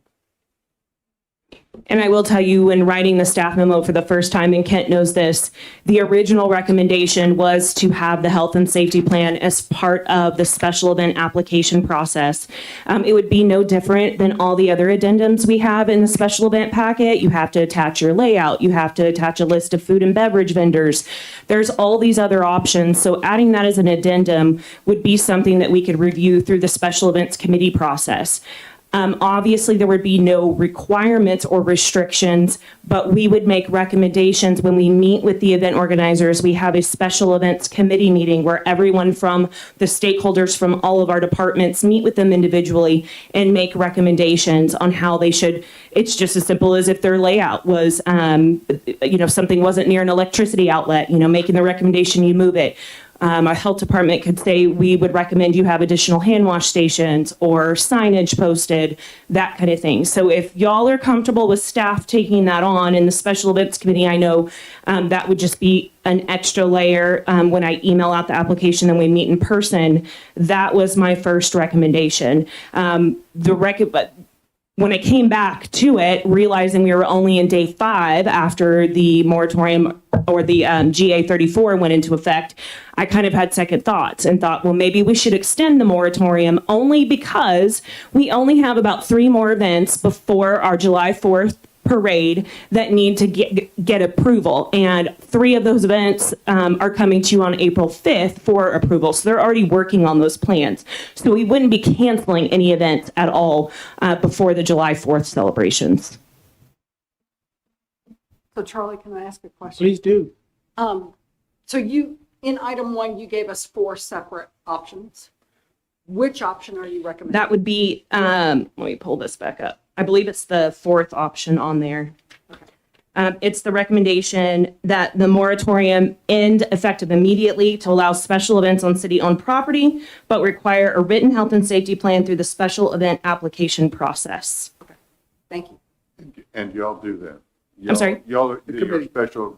And I will tell you, when writing the staff memo for the first time, and Kent knows this, the original recommendation was to have the health and safety plan as part of the special event application process. It would be no different than all the other addendums we have in the special event packet. You have to attach your layout. You have to attach a list of food and beverage vendors. There's all these other options. So adding that as an addendum would be something that we could review through the special events committee process. Obviously, there would be no requirements or restrictions, but we would make recommendations when we meet with the event organizers. We have a special events committee meeting where everyone from the stakeholders from all of our departments meet with them individually and make recommendations on how they should. It's just as simple as if their layout was, something wasn't near an electricity outlet, making the recommendation you move it. Our health department could say, we would recommend you have additional hand wash stations or signage posted, that kind of thing. So if y'all are comfortable with staff taking that on in the special events committee, I know that would just be an extra layer when I email out the application and we meet in person. That was my first recommendation. When I came back to it, realizing we were only in day 5 after the moratorium or the GA 34 went into effect, I kind of had second thoughts and thought, well, maybe we should extend the moratorium only because we only have about 3 more events before our July 4th parade that need to get approval. And 3 of those events are coming to you on April 5th for approval. So they're already working on those plans. So we wouldn't be canceling any events at all before the July 4th celebrations. So Charlie, can I ask a question? Please do. So in item 1, you gave us 4 separate options. Which option are you recommending? That would be, let me pull this back up. I believe it's the 4th option on there. Okay. It's the recommendation that the moratorium end effective immediately to allow special events on city-owned property, but require a written health and safety plan through the special event application process. Okay. Thank you. And y'all do that? I'm sorry? Your special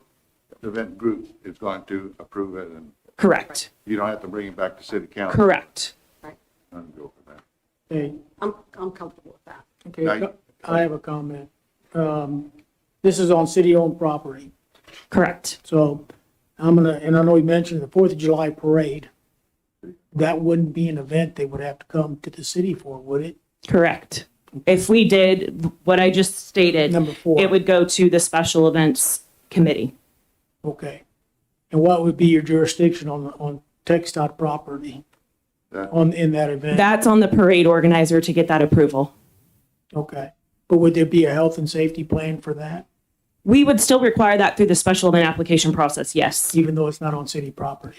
event group is going to approve it, and correct. You don't have to bring it back to city council? Correct. Right. I'm good for that. Hey, I'm comfortable with that. okay, I have a comment. This is on city-owned property. Correct. So and I know you mentioned the 4th of July parade. That wouldn't be an event they would have to come to the city for, would it? Correct. If we did what I just stated, Number 4. it would go to the special events committee. Okay. And what would be your jurisdiction on TxDOT property in that event? That's on the parade organizer to get that approval. Okay. But would there be a health and safety plan for that, We would still require that through the special event application process, yes. even though it's not on city property?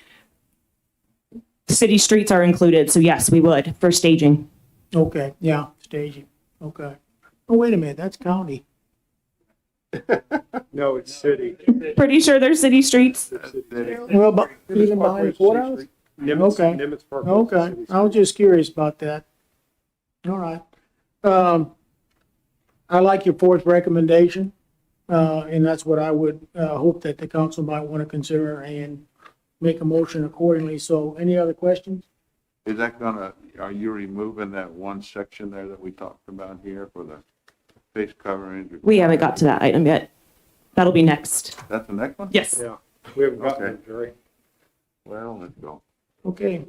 City streets are included, so yes, we would for staging. Okay, yeah, staging, okay. Oh, wait a minute, that's county. No, it's city. Pretty sure they're city streets. Well, but even behind the courthouse? Okay. Nimitz Park. Okay, I was just curious about that. All right. I like your 4th recommendation, and that's what I would hope that the council might want to consider and make a motion accordingly. So any other questions? Is that gonna, are you removing that one section there that we talked about here for the face covering? We haven't got to that item yet. That'll be next. That's the next one? Yes. Yeah, we haven't gotten Okay. it, Jerry. Well, let's go. Okay,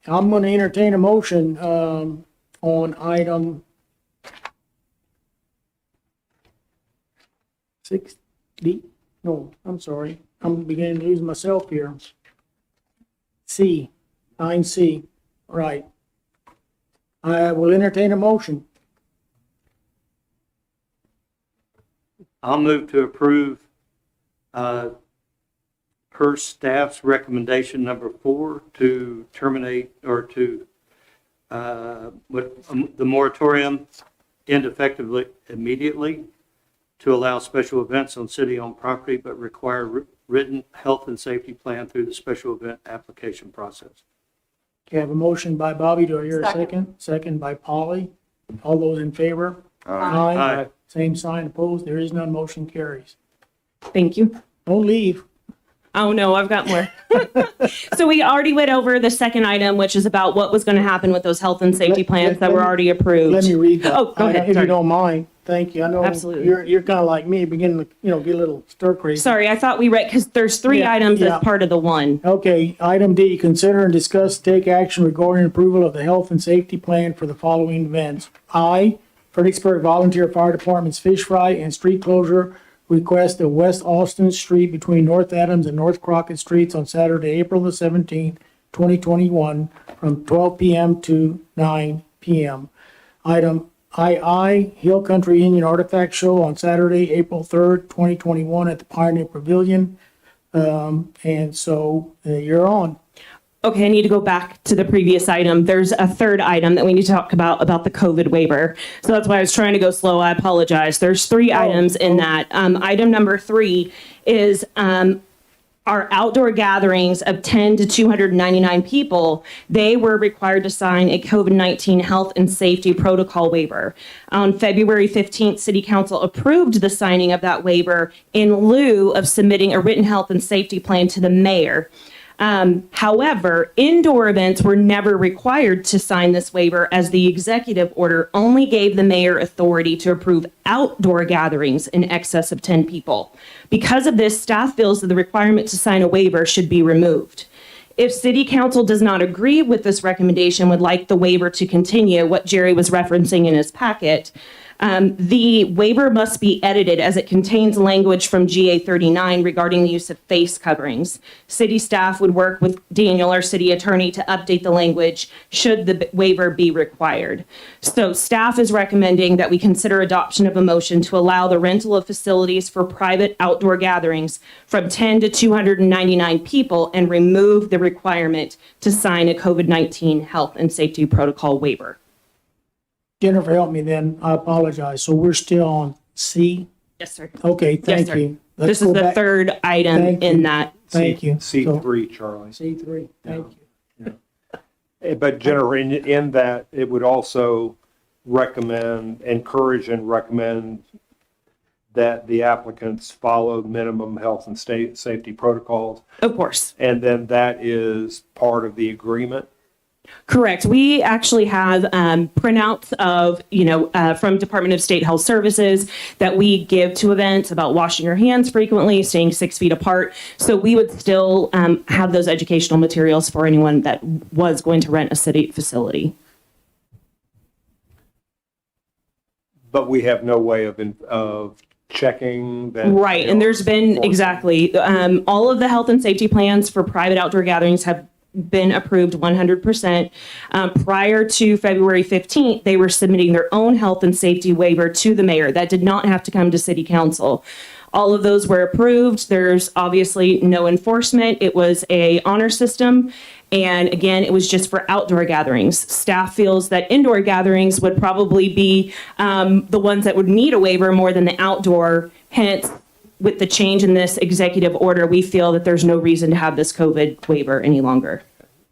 I'm going to entertain a motion on item 6D. No, I'm sorry. I'm beginning to lose myself here. C, 9C, right. I will entertain a motion. I'll move to approve per staff's recommendation number 4 to terminate or to the moratorium end effectively immediately to allow special events on city-owned property, but require written health and safety plan through the special event application process. Okay, I have a motion by Bobby. Do I hear a Second. second? Second by Polly. All those in favor? Aye. Same sign opposed. There is none. Motion carries. Thank you. Don't leave. Oh, no, I've got more. So we already went over the second item, which is about what was going to happen with those health and safety plans that were already approved. Let me read that. Oh, go ahead. If you Sorry. don't mind. Thank you. I know Absolutely. you're kind of like me, beginning to, get a little stir crazy. Sorry, I thought we read, because there's 3 Yeah, items yeah. as part of the one. Okay, item D, consider and discuss, take action regarding approval of the health and safety plan for the following events. I, Fredericksburg Volunteer Fire Department's fish fry and street closure request at West Austin Street between North Adams and North Crockett Streets on Saturday, April the 17th, 2021, from 12 p.m. to 9 p.m. Item II, Hill Country Indian Artifact Show on Saturday, April 3rd, 2021 at the Pioneer Pavilion. And so you're on. Okay, I need to go back to the previous item. There's a third item that we need to talk about the COVID waiver. So that's why I was trying to go slow. I apologize. There's 3 items in that. Item number 3 is our outdoor gatherings of 10 to 299 people. They were required to sign a COVID-19 health and safety protocol waiver. On February 15th, City Council approved the signing of that waiver in lieu of submitting a written health and safety plan to the mayor. However, indoor events were never required to sign this waiver, as the executive order only gave the mayor authority to approve outdoor gatherings in excess of 10 people. Because of this, staff feels that the requirement to sign a waiver should be removed. If City Council does not agree with this recommendation, would like the waiver to continue, what Jerry was referencing in his packet, the waiver must be edited as it contains language from GA 39 regarding the use of face coverings. City staff would work with Daniel, our city attorney, to update the language should the waiver be required. So staff is recommending that we consider adoption of a motion to allow the rental of facilities for private outdoor gatherings from 10 to 299 people and remove the requirement to sign a COVID-19 health and safety protocol waiver. Jennifer, help me then. I apologize. So we're still on C? Yes, sir. Okay, thank Yes, sir. you. Let's This is go the back. third item Thank in you. that. Thank you. C3, Charlie. C3, thank you. But Jennifer, in that, it would also encourage and recommend that the applicants follow minimum health and safety protocols. Of course. And then that is part of the agreement. Correct. We actually have printouts of, from Department of State Health Services that we give to events about washing your hands frequently, staying 6 feet apart. So we would still have those educational materials for anyone that was going to rent a city facility. But we have no way of checking that. Right, and there's been, exactly, all of the health and safety plans for private outdoor gatherings have been approved 100%. Prior to February 15th, they were submitting their own health and safety waiver to the mayor. That did not have to come to city council. All of those were approved. There's obviously no enforcement. It was a honor system. And again, it was just for outdoor gatherings. Staff feels that indoor gatherings would probably be the ones that would need a waiver more than the outdoor. Hence, with the change in this executive order, we feel that there's no reason to have this COVID waiver any longer.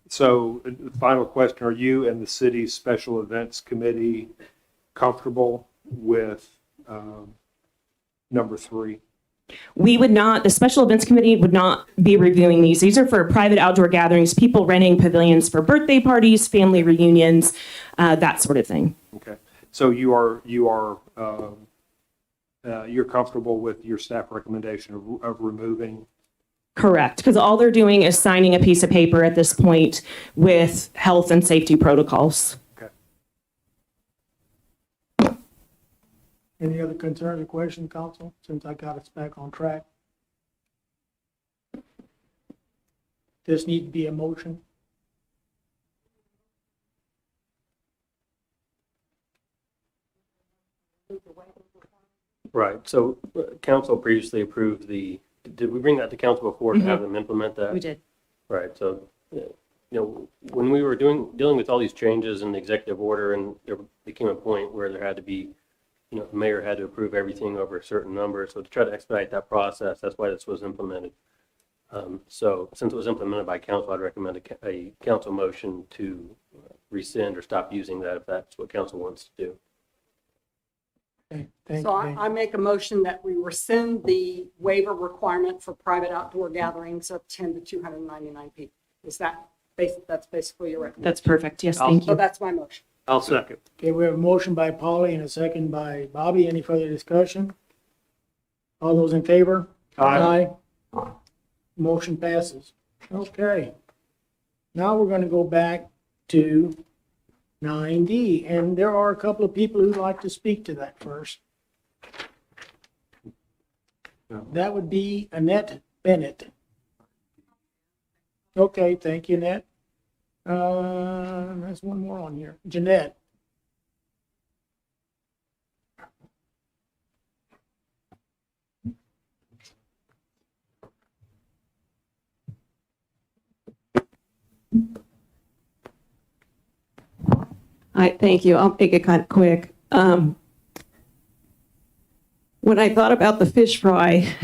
So, final question, are you and the city's special events committee comfortable with number 3? We would not, the special events committee would not be reviewing these. These are for private outdoor gatherings, people renting pavilions for birthday parties, family reunions, that sort of thing. Okay. So you're comfortable with your staff recommendation of removing? Correct, because all they're doing is signing a piece of paper at this point with health and safety protocols. Any other concerns or questions, council, since I got us back on track? This need to be a motion? Right, so council previously approved did we bring that to council before to have them implement that? We did. Right, so, when we were dealing with all these changes in the executive order, and there became a point where there had to be, the mayor had to approve everything over a certain number. So to try to expedite that process, that's why this was implemented. So since it was implemented by council, I'd recommend a council motion to rescind or stop using that if that's what council wants to do. Okay, thank So you. I make a motion that we rescind the waiver requirement for private outdoor gatherings of 10 to 299 people. Is that that's basically your recommendation? That's perfect. Yes, thank So you. that's my motion. I'll second. Okay, we have a motion by Polly and a second by Bobby. Any further discussion? All those in favor? Aye. Aye. Motion passes. Okay. Now we're going to go back to 9D, and there are a couple of people who'd like to speak to that first. That would be Annette Bennett. Okay, thank you, Annette. There's one more on here. Jeanette. Thank you. I'll make it kind of quick. When I thought about the fish fry,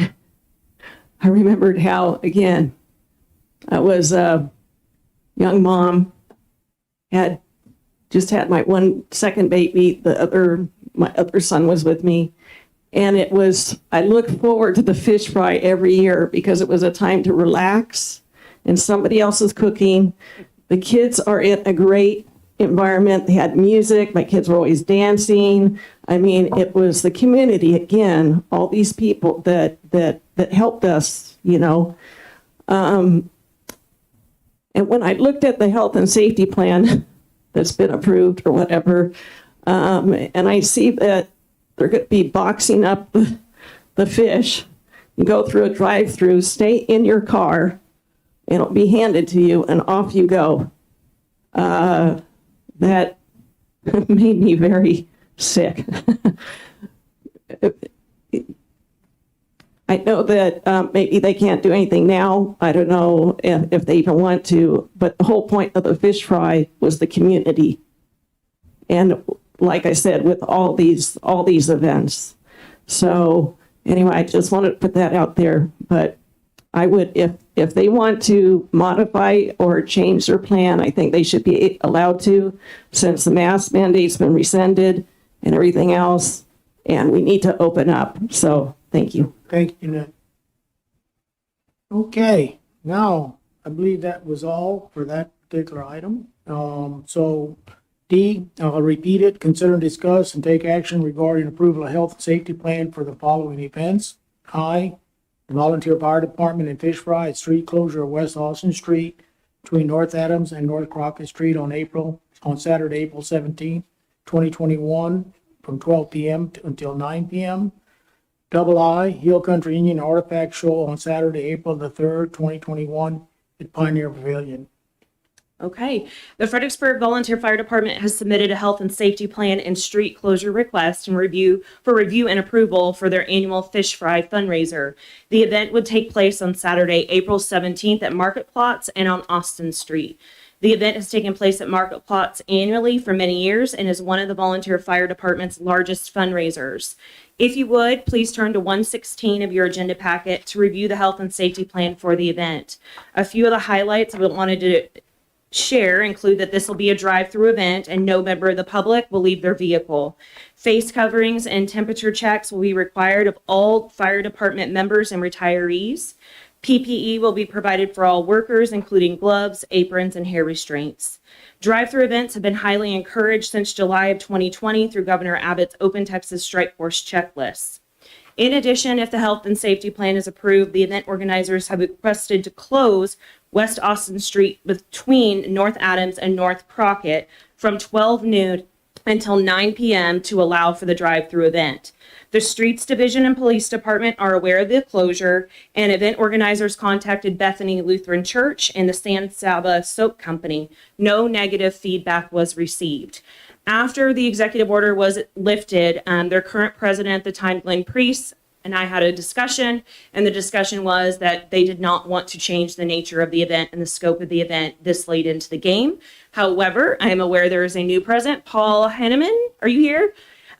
I remembered how, again, I was a young mom, had my one second baby, my other son was with me. And I looked forward to the fish fry every year because it was a time to relax and somebody else is cooking. The kids are in a great environment. They had music. My kids were always dancing. I mean, it was the community again, all these people that helped us, and when I looked at the health and safety plan that's been approved or whatever, and I see that they're going to be boxing up the fish, you go through a drive-through, stay in your car, it'll be handed to you, and off you go. That made me very sick. I know that maybe they can't do anything now. I don't know if they even want to, but the whole point of the fish fry was the community. And like I said, with all these events. So anyway, I just wanted to put that out there, but I would, if they want to modify or change their plan, I think they should be allowed to, since the mask mandate's been rescinded and everything else, and we need to open up. So thank you. Thank you, Ned. Okay, now, I believe that was all for that particular item. So D, I'll repeat it, consider, discuss, and take action regarding approval of health and safety plan for the following events. I, the volunteer fire department and fish fry at street closure of West Austin Street between North Adams and North Crockett Street on Saturday, April 17th, 2021 from 12 p.m. until 9 p.m. Double I, Hill Country Indian Artifact Show on Saturday, April the 3rd, 2021 at Pioneer Pavilion. Okay. The Fredericksburg Volunteer Fire Department has submitted a health and safety plan and street closure request and review and approval for their annual fish fry fundraiser. The event would take place on Saturday, April 17th at Market Plots and on Austin Street. The event has taken place at Market Plots annually for many years and is one of the Volunteer Fire Department's largest fundraisers. If you would, please turn to 116 of your agenda packet to review the health and safety plan for the event. A few of the highlights I wanted to share include that this will be a drive-through event and no member of the public will leave their vehicle. Face coverings and temperature checks will be required of all fire department members and retirees. PPE will be provided for all workers, including gloves, aprons, and hair restraints. Drive-through events have been highly encouraged since July of 2020 through Governor Abbott's Open Texas Strike Force checklists. In addition, if the health and safety plan is approved, the event organizers have requested to close West Austin Street between North Adams and North Crockett from 12 noon until 9 p.m. to allow for the drive-through event. The Streets Division and Police Department are aware of the closure, and event organizers contacted Bethany Lutheran Church and the San Saba Soap Company. No negative feedback was received. After the executive order was lifted, their current president at the time, Glenn Priest, and I had a discussion, and the discussion was that they did not want to change the nature of the event and the scope of the event this late into the game. However, I am aware there is a new president, Paul Henneman. Are you here?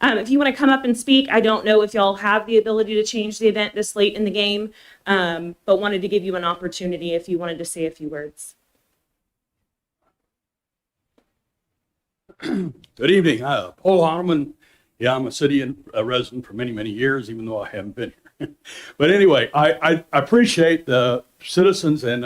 If you want to come up and speak, I don't know if y'all have the ability to change the event this late in the game, but wanted to give you an opportunity if you wanted to say a few words. Good evening. Paul Honneman. Yeah, I'm a city resident for many, many years, even though I haven't been here. But anyway, I appreciate the citizens and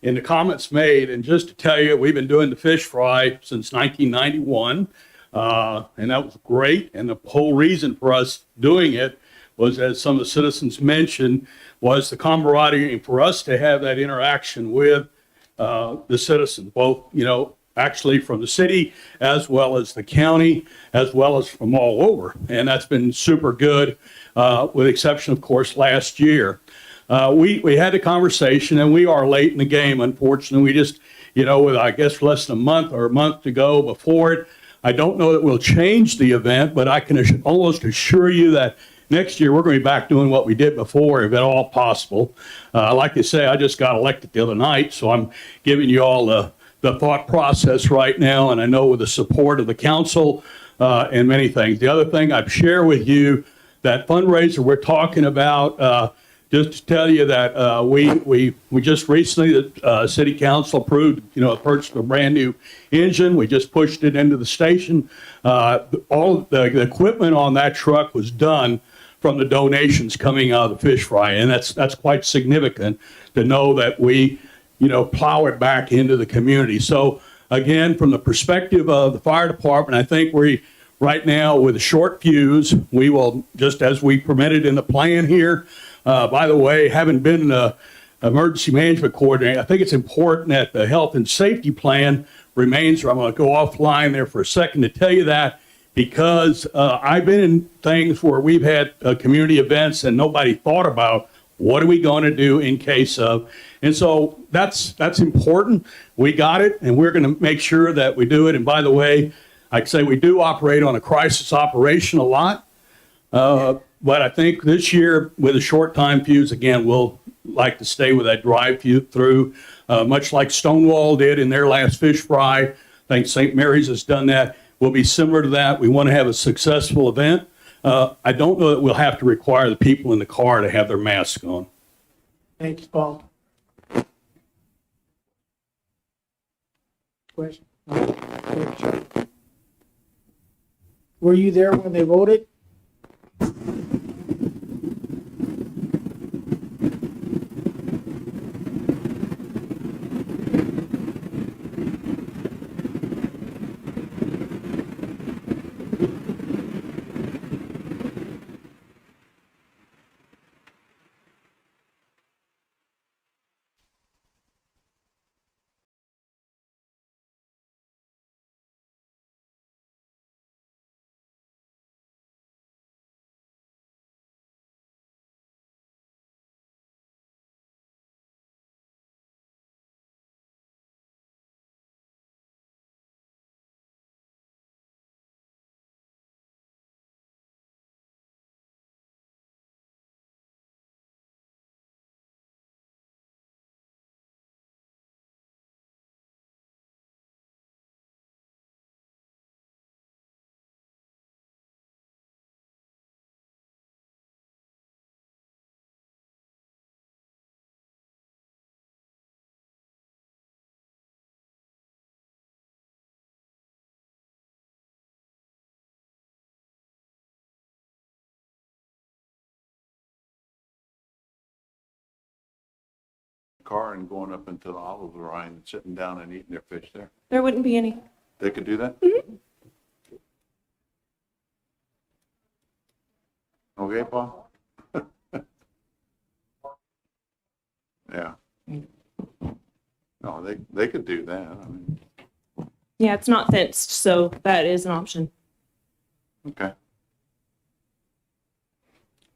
in the comments made. And just to tell you, we've been doing the fish fry since 1991. And that was great. And the whole reason for us doing it was, as some of the citizens mentioned, was the camaraderie and for us to have that interaction with the citizens, both, actually from the city as well as the county, as well as from all over. And that's been super good, with the exception, of course, last year. We had a conversation, and we are late in the game, unfortunately. We just, with, I guess, less than a month to go before it. I don't know that we'll change the event, but I can almost assure you that next year we're going to be back doing what we did before, if at all possible. Like I say, I just got elected the other night, so I'm giving you all the thought process right now, and I know with the support of the council and many things. The other thing I'd share with you, that fundraiser we're talking about, just to tell you that we just recently, the city council approved, the purchase of a brand new engine. We just pushed it into the station. All the equipment on that truck was done from the donations coming out of the fish fry, and that's quite significant to know that we plow it back into the community. So again, from the perspective of the fire department, I think we right now with a short fuse, we will, just as we permitted in the plan here. By the way, having been the emergency management coordinator, I think it's important that the health and safety plan remains. I'm going to go offline there for a second to tell you that, because I've been in things where we've had community events and nobody thought about what are we going to do in case of. And so that's important. We got it, and we're going to make sure that we do it. And by the way, I'd say we do operate on a crisis operation a lot. But I think this year, with a short time fuse, again, we'll like to stay with that drive through, much like Stonewall did in their last fish fry. I think St. Mary's has done that. We'll be similar to that. We want to have a successful event. I don't know that we'll have to require the people in the car to have their masks on. Thanks, Paul. Question? Were you there when they voted? car and going up into the olive line and sitting down and eating their fish there. There wouldn't be any. They could do that? Okay, Paul? Yeah. No, they could do that. I mean, Yeah, it's not fenced, so that is an option. okay.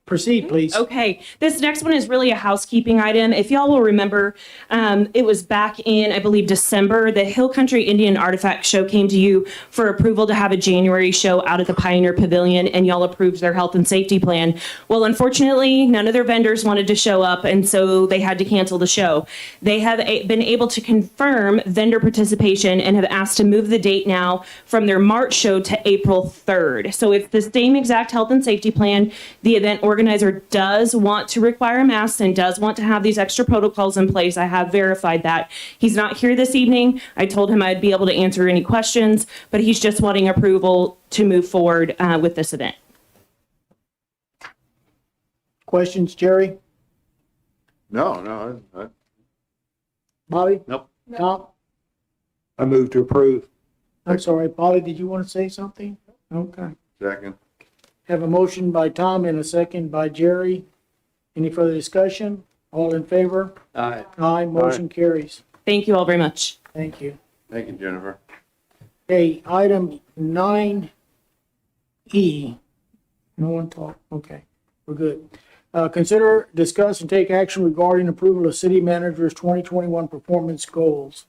Proceed, please. Okay, this next one is really a housekeeping item. If y'all will remember, it was back in, I believe, December, the Hill Country Indian Artifact Show came to you for approval to have a January show out at the Pioneer Pavilion, and y'all approved their health and safety plan. Well, unfortunately, none of their vendors wanted to show up, and so they had to cancel the show. They have been able to confirm vendor participation and have asked to move the date now from their March show to April 3rd. So it's the same exact health and safety plan. The event organizer does want to require masks and does want to have these extra protocols in place. I have verified that. He's not here this evening. I told him I'd be able to answer any questions, but he's just wanting approval to move forward with this event. Questions, Jerry? No. Bobby? Nope. Tom? I move to approve. I'm sorry, Polly, did you want to say something? Okay. Second. Have a motion by Tom and a second by Jerry. Any further discussion? All in favor? Aye. Aye, motion carries. Thank you all very much. Thank you. Thank you, Jennifer. Okay, item 9E. No one talk? Okay, we're good. Consider, discuss, and take action regarding approval of city manager's 2021 performance goals.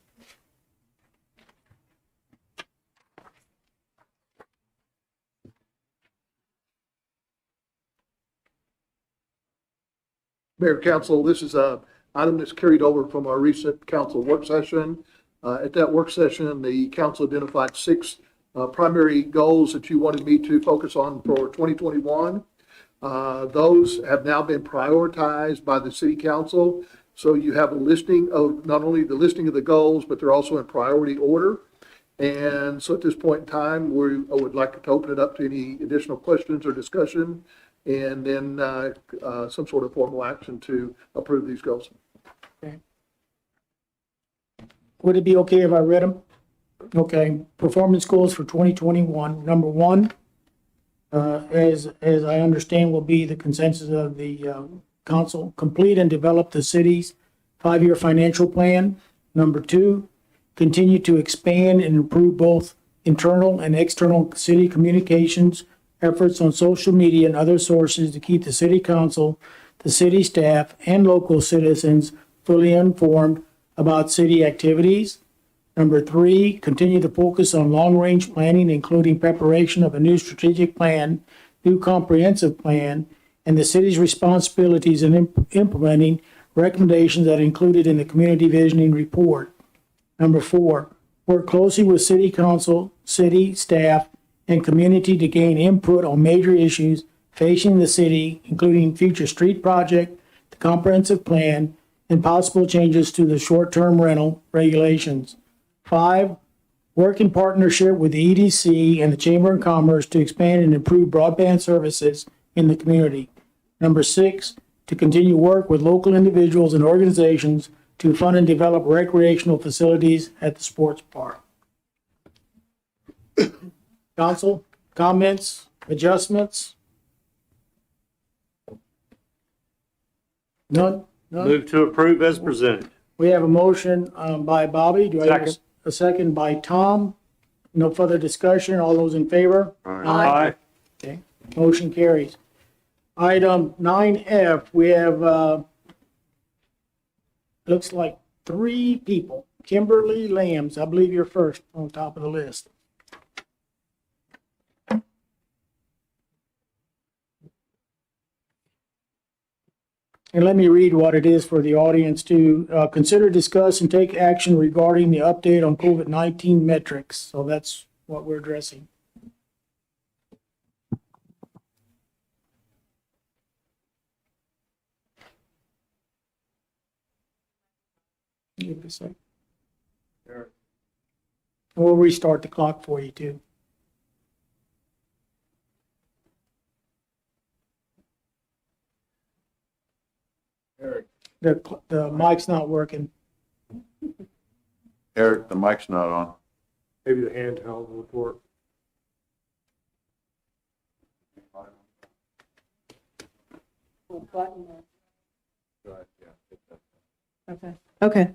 Mayor, Council, this is a item that's carried over from our recent council work session. At that work session, the council identified 6 primary goals that you wanted me to focus on for 2021. Those have now been prioritized by the city council. So you have a listing of not only the listing of the goals, but they're also in priority order. And so at this point in time, I would like to open it up to any additional questions or discussion, and then some sort of formal action to approve these goals. Okay. Would it be okay if I read them? Okay, performance goals for 2021. Number 1, as I understand, will be the consensus of the council, complete and develop the city's 5-year financial plan. Number 2, continue to expand and improve both internal and external city communications efforts on social media and other sources to keep the city council, the city staff, and local citizens fully informed about city activities. Number 3, continue to focus on long-range planning, including preparation of a new strategic plan, new comprehensive plan, and the city's responsibilities in implementing recommendations that are included in the community visioning report. Number 4, work closely with city council, city staff, and community to gain input on major issues facing the city, including future street project, the comprehensive plan, and possible changes to the short-term rental regulations. 5, work in partnership with the EDC and the Chamber of Commerce to expand and improve broadband services in the community. Number 6, to continue work with local individuals and organizations to fund and develop recreational facilities at the sports park. Council, comments, adjustments? None? Move to approve as presented. We have a motion by Bobby. Do I have Second. a second by Tom? No further discussion. All those in favor? Aye. Okay, motion carries. Item 9F, we have, looks like 3 people. Kimberly Lambs, I believe you're first on top of the list. And let me read what it is for the audience to consider, discuss, and take action regarding the update on COVID-19 metrics. So that's what we're addressing. Give it a sec. Sure. And we'll restart the clock for you too. Eric. The mic's not working. Eric, the mic's not on. Maybe the handheld would work. Okay. Okay.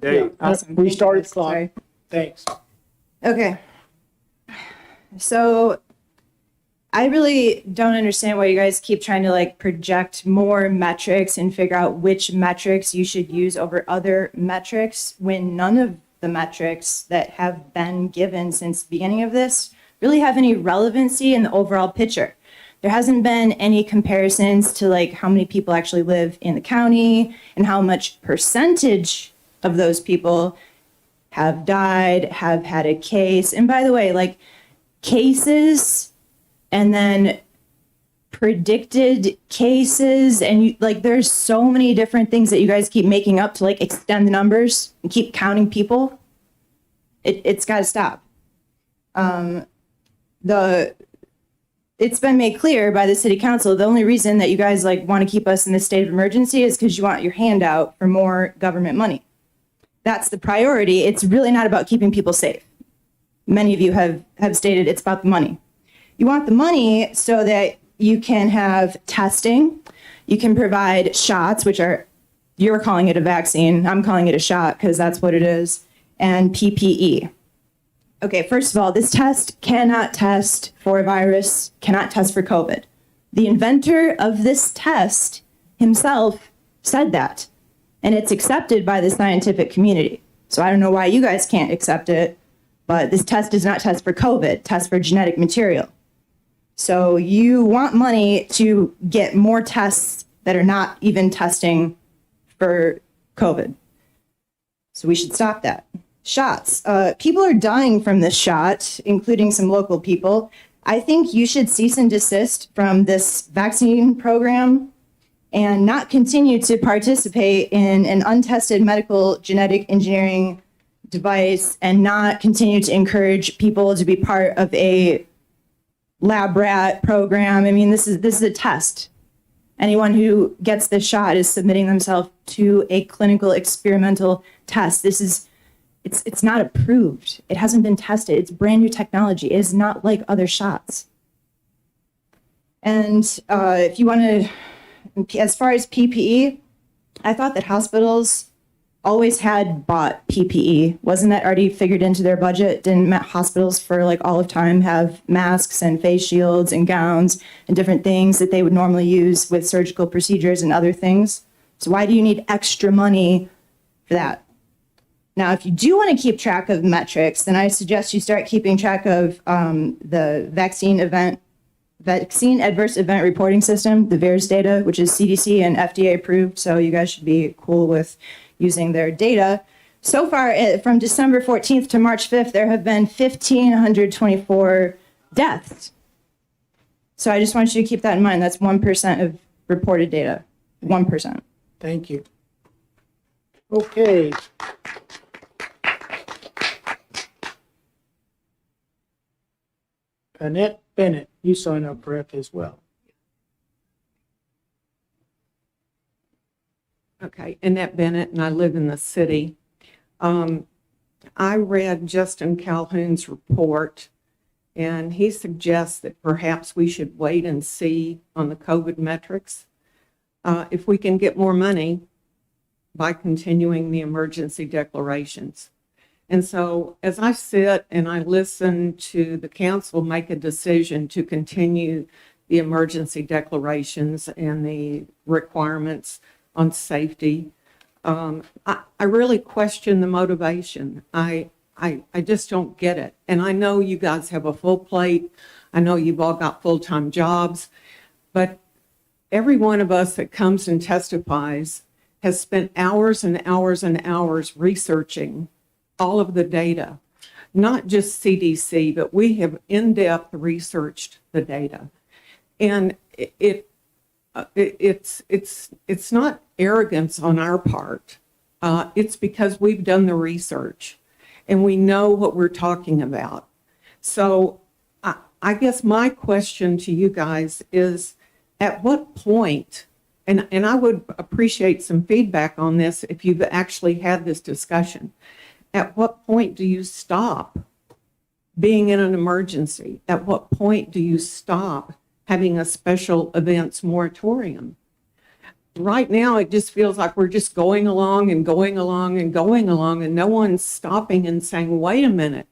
Yeah. Awesome. Restarted clock. Sorry. Thanks. Okay. So I really don't understand why you guys keep trying to like project more metrics and figure out which metrics you should use over other metrics when none of the metrics that have been given since the beginning of this really have any relevancy in the overall picture. There hasn't been any comparisons to like how many people actually live in the county and how much percentage of those people have died, have had a case. And by the way, like cases and then predicted cases, and you, like there's so many different things that you guys keep making up to like extend the numbers and keep counting people. It's got to stop. It's been made clear by the city council, the only reason that you guys like want to keep us in this state of emergency is because you want your handout for more government money. That's the priority. It's really not about keeping people safe. Many of you have stated it's about the money. You want the money so that you can have testing, you can provide shots, which are, you're calling it a vaccine, I'm calling it a shot because that's what it is, and PPE. Okay, first of all, this test cannot test for a virus, cannot test for COVID. The inventor of this test himself said that, and it's accepted by the scientific community. So I don't know why you guys can't accept it, but this test does not test for COVID, it tests for genetic material. So you want money to get more tests that are not even testing for COVID. So we should stop that. Shots. People are dying from this shot, including some local people. I think you should cease and desist from this vaccine program and not continue to participate in an untested medical genetic engineering device and not continue to encourage people to be part of a lab rat program. I mean, this is a test. Anyone who gets this shot is submitting themselves to a clinical experimental test. It's not approved. It hasn't been tested. It's brand new technology. It is not like other shots. And if you want to, as far as PPE, I thought that hospitals always had bought PPE. Wasn't that already figured into their budget? Didn't hospitals for like all of time have masks and face shields and gowns and different things that they would normally use with surgical procedures and other things? So why do you need extra money for that? Now, if you do want to keep track of metrics, then I suggest you start keeping track of the vaccine adverse event reporting system, the VAERS data, which is CDC and FDA approved. So you guys should be cool with using their data. So far, from December 14th to March 5th, there have been 1,524 deaths. So I just want you to keep that in mind. That's 1% of reported data, 1%. Thank you. Okay. Annette Bennett, you sign up for F as well. Okay, Annette Bennett, and I live in the city. I read Justin Calhoun's report, and he suggests that perhaps we should wait and see on the COVID metrics if we can get more money by continuing the emergency declarations. And so as I sit and I listen to the council make a decision to continue the emergency declarations and the requirements on safety, I really question the motivation. I just don't get it. And I know you guys have a full plate. I know you've all got full-time jobs, but every one of us that comes and testifies has spent hours and hours and hours researching all of the data, not just CDC, but we have in-depth researched the data. And it's not arrogance on our part. It's because we've done the research and we know what we're talking about. So I guess my question to you guys is, at what point And I would appreciate some feedback on this if you've actually had this discussion. At what point do you stop being in an emergency? At what point do you stop having a special events moratorium? Right now, it just feels like we're just going along and going along and going along, and no one's stopping and saying, wait a minute.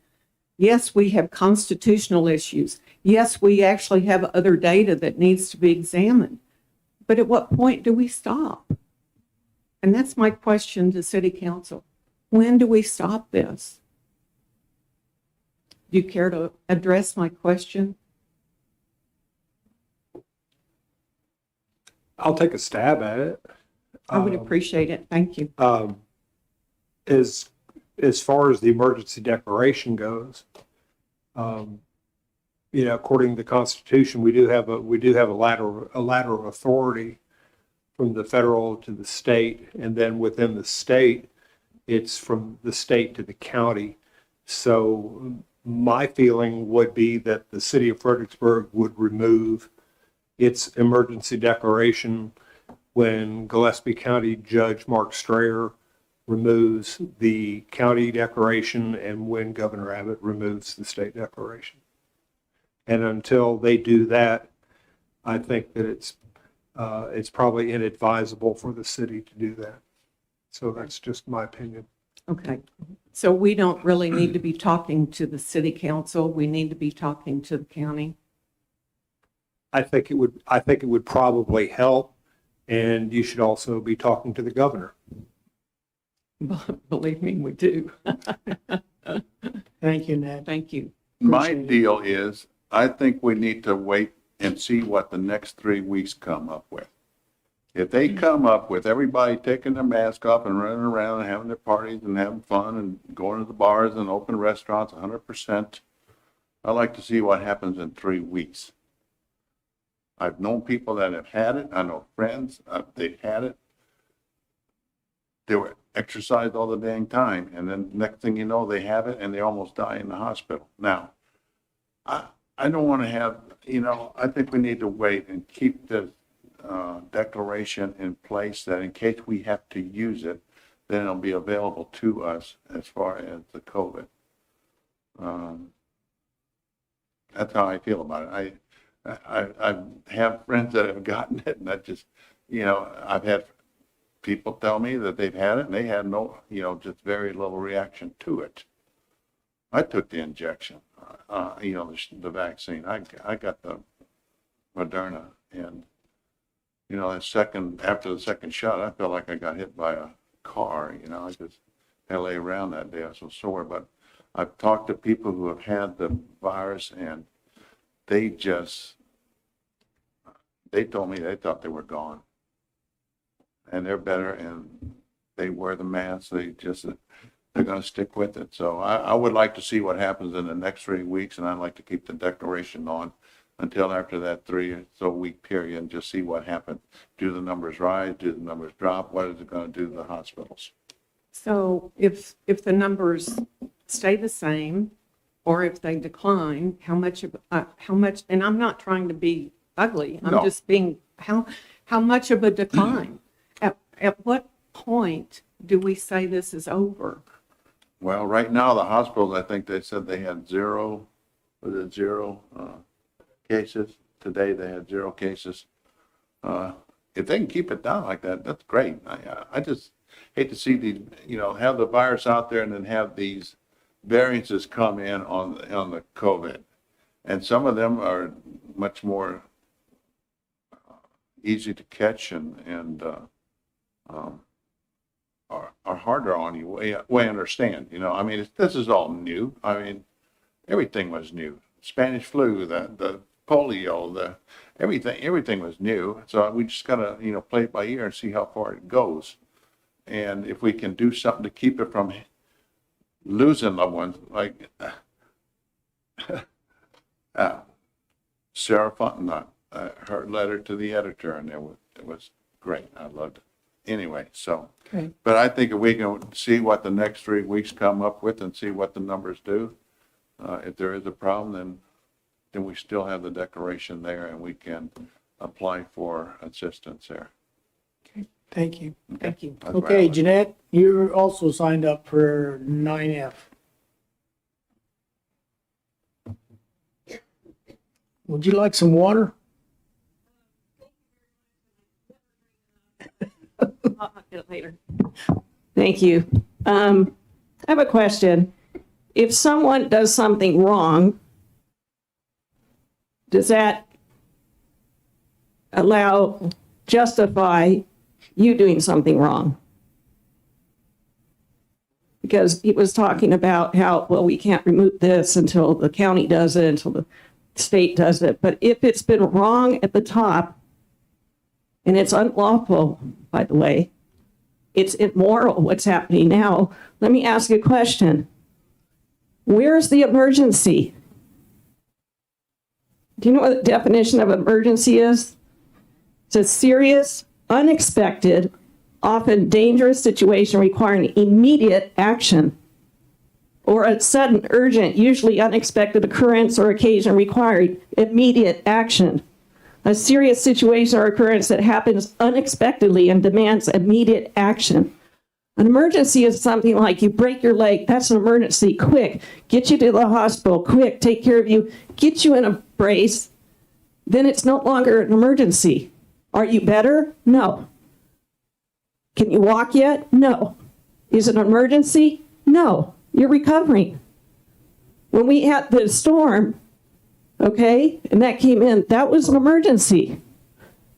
Yes, we have constitutional issues. Yes, we actually have other data that needs to be examined. But at what point do we stop? And that's my question to City Council. When do we stop this? Do you care to address my question? I'll take a stab at it. I would appreciate it. Thank you. As far as the emergency declaration goes, according to the Constitution, we do have a ladder of authority from the federal to the state, and then within the state, it's from the state to the county. So my feeling would be that the city of Fredericksburg would remove its emergency declaration when Gillespie County Judge Mark Strayer removes the county declaration and when Governor Abbott removes the state declaration. And until they do that, I think that it's probably inadvisable for the city to do that. So that's just my opinion. Okay. So we don't really need to be talking to the city council. We need to be talking to the county. I think it would probably help, and you should also be talking to the governor. Believe me, we do. Thank you, Ned. Thank you. My deal is, I think we need to wait and see what the next 3 weeks come up with. If they come up with everybody taking their mask off and running around and having their parties and having fun and going to the bars and open restaurants 100%, I'd like to see what happens in 3 weeks. I've known people that have had it. I know friends, they've had it. They were exercised all the dang time, and then next thing you know, they have it and they almost die in the hospital. Now, I don't want to have, I think we need to wait and keep the declaration in place that in case we have to use it, then it'll be available to us as far as the COVID. That's how I feel about it. I have friends that have gotten it, and that just, I've had people tell me that they've had it and they had no, just very little reaction to it. I took the injection, the vaccine. I got the Moderna, and after the second shot, I felt like I got hit by a car. I just had to lay around that day. I was so sore. But I've talked to people who have had the virus, and they told me they thought they were gone, and they're better, and they wear the mask. They're going to stick with it. So I would like to see what happens in the next 3 weeks, and I'd like to keep the declaration on until after that 3 or so week period and just see what happens. Do the numbers rise? Do the numbers drop? What is it going to do to the hospitals? So if the numbers stay the same, or if they decline, how much, and I'm not trying to be ugly, I'm just being, how much of a decline? At what point do we say this is over? Well, right now, the hospitals, I think they said they had zero cases. Today, they had 0 cases. If they can keep it down like that, that's great. I just hate to see have the virus out there and then have these variances come in on the COVID. And some of them are much more easy to catch and are harder on you. Way understand. This is all new. Everything was new. Spanish flu, the polio, everything was new. So we just gotta play it by ear and see how far it goes. And if we can do something to keep it from losing loved ones, like Sarah Fontenot, her letter to the editor, and it was great. I loved it. Anyway, so, but I think if we can see what the next 3 weeks come up with and see what the numbers do, if there is a problem, then we still have the declaration there and we can apply for assistance there. Thank you. Thank you. That's Okay, valid. Jeanette, you're also signed up for 9F. Would you like some water? I'll get it later. Thank you. I have a question. If someone does something wrong, does that justify you doing something wrong? Because he was talking about how, well, we can't remove this until the county does it, until the state does it. But if it's been wrong at the top, and it's unlawful, by the way, it's immoral what's happening now. Let me ask you a question. Where's the emergency? Do you know what the definition of emergency is? It's a serious, unexpected, often dangerous situation requiring immediate action, or a sudden, urgent, usually unexpected occurrence or occasion requiring immediate action. A serious situation or occurrence that happens unexpectedly and demands immediate action. An emergency is something like you break your leg, that's an emergency, quick, get you to the hospital, quick, take care of you, get you in a brace, then it's no longer an emergency. Are you better? No. Can you walk yet? No. Is it an emergency? No. You're recovering. When we had the storm, okay, and that came in, that was an emergency,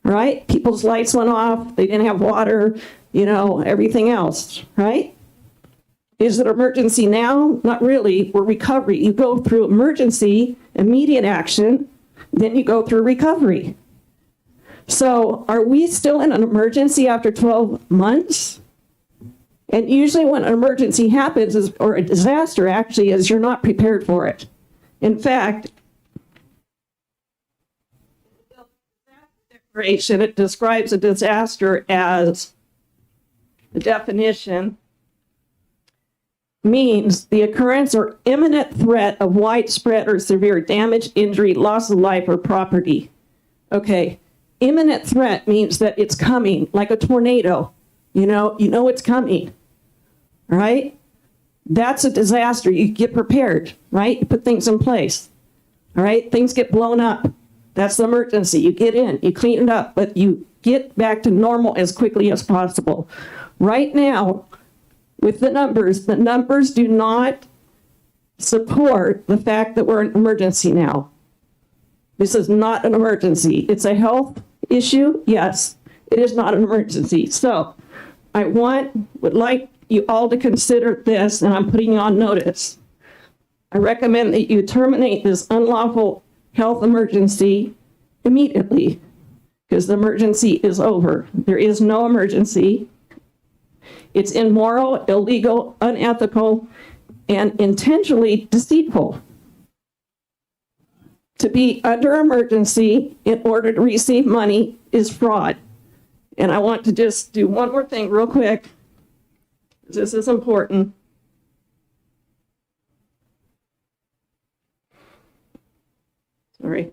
right? People's lights went off, they didn't have water, everything else, right? Is it emergency now? Not really. We're recovery. You go through emergency, immediate action, then you go through recovery. So are we still in an emergency after 12 months? And usually when an emergency happens, or a disaster actually, is you're not prepared for it. In fact, it describes a disaster as, the definition means the occurrence or imminent threat of widespread or severe damage, injury, loss of life or property. Okay, imminent threat means that it's coming, like a tornado. You know it's coming, right? That's a disaster. You get prepared, right? You put things in place, all right? Things get blown up. That's the emergency. You get in, you clean it up, but you get back to normal as quickly as possible. Right now, with the numbers do not support the fact that we're in an emergency now. This is not an emergency. It's a health issue. Yes, it is not an emergency. So I would like you all to consider this, and I'm putting you on notice. I recommend that you terminate this unlawful health emergency immediately, because the emergency is over. There is no emergency. It's immoral, illegal, unethical, and intentionally deceitful to be under emergency in order to receive money is fraud. And I want to just do one more thing real quick. This is important. Sorry.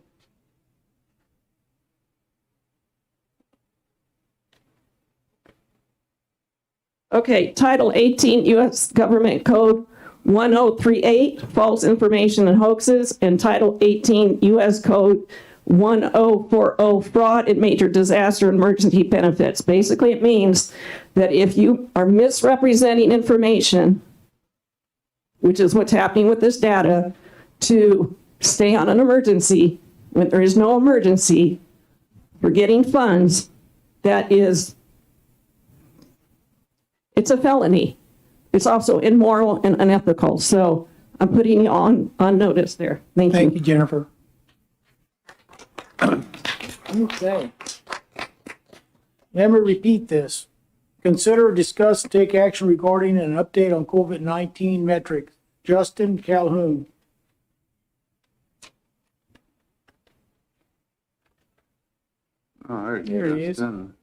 Okay, Title 18 U.S. Government Code 1038, false information and hoaxes, and Title 18 U.S. Code 1040, fraud in major disaster and emergency benefits. Basically, it means that if you are misrepresenting information, which is what's happening with this data, to stay on an emergency when there is no emergency for getting funds, it's a felony. It's also immoral and unethical. So I'm putting you on notice there. Thank you. Thank you, Jennifer. Okay. Let me repeat this. Consider, discuss, take action regarding an update on COVID-19 metrics. Justin Calhoun. Oh, There he is. Justin.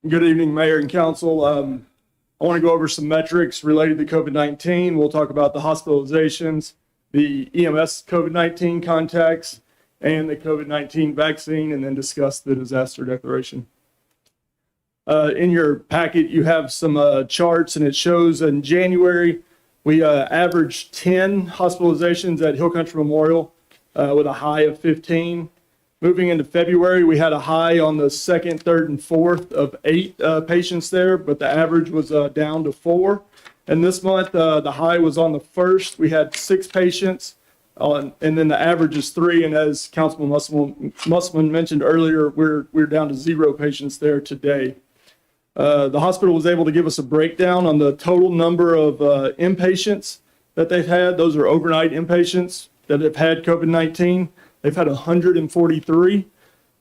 Good evening, Mayor and Council. I want to go over some metrics related to COVID-19. We'll talk about the hospitalizations, the EMS COVID-19 contacts and the COVID-19 vaccine, and then discuss the disaster declaration. In your packet, you have some charts, and it shows in January, we averaged 10 hospitalizations at Hill Country Memorial with a high of 15. Moving into February, we had a high on the 2nd, 3rd, and 4th of 8 patients there, but the average was down to 4. And this month, the high was on the 1st. We had 6 patients, and then the average is 3. And as Councilman Musselman mentioned earlier, we're down to 0 patients there today. The hospital was able to give us a breakdown on the total number of inpatients that they've had. Those are overnight inpatients that have had COVID-19. They've had 143.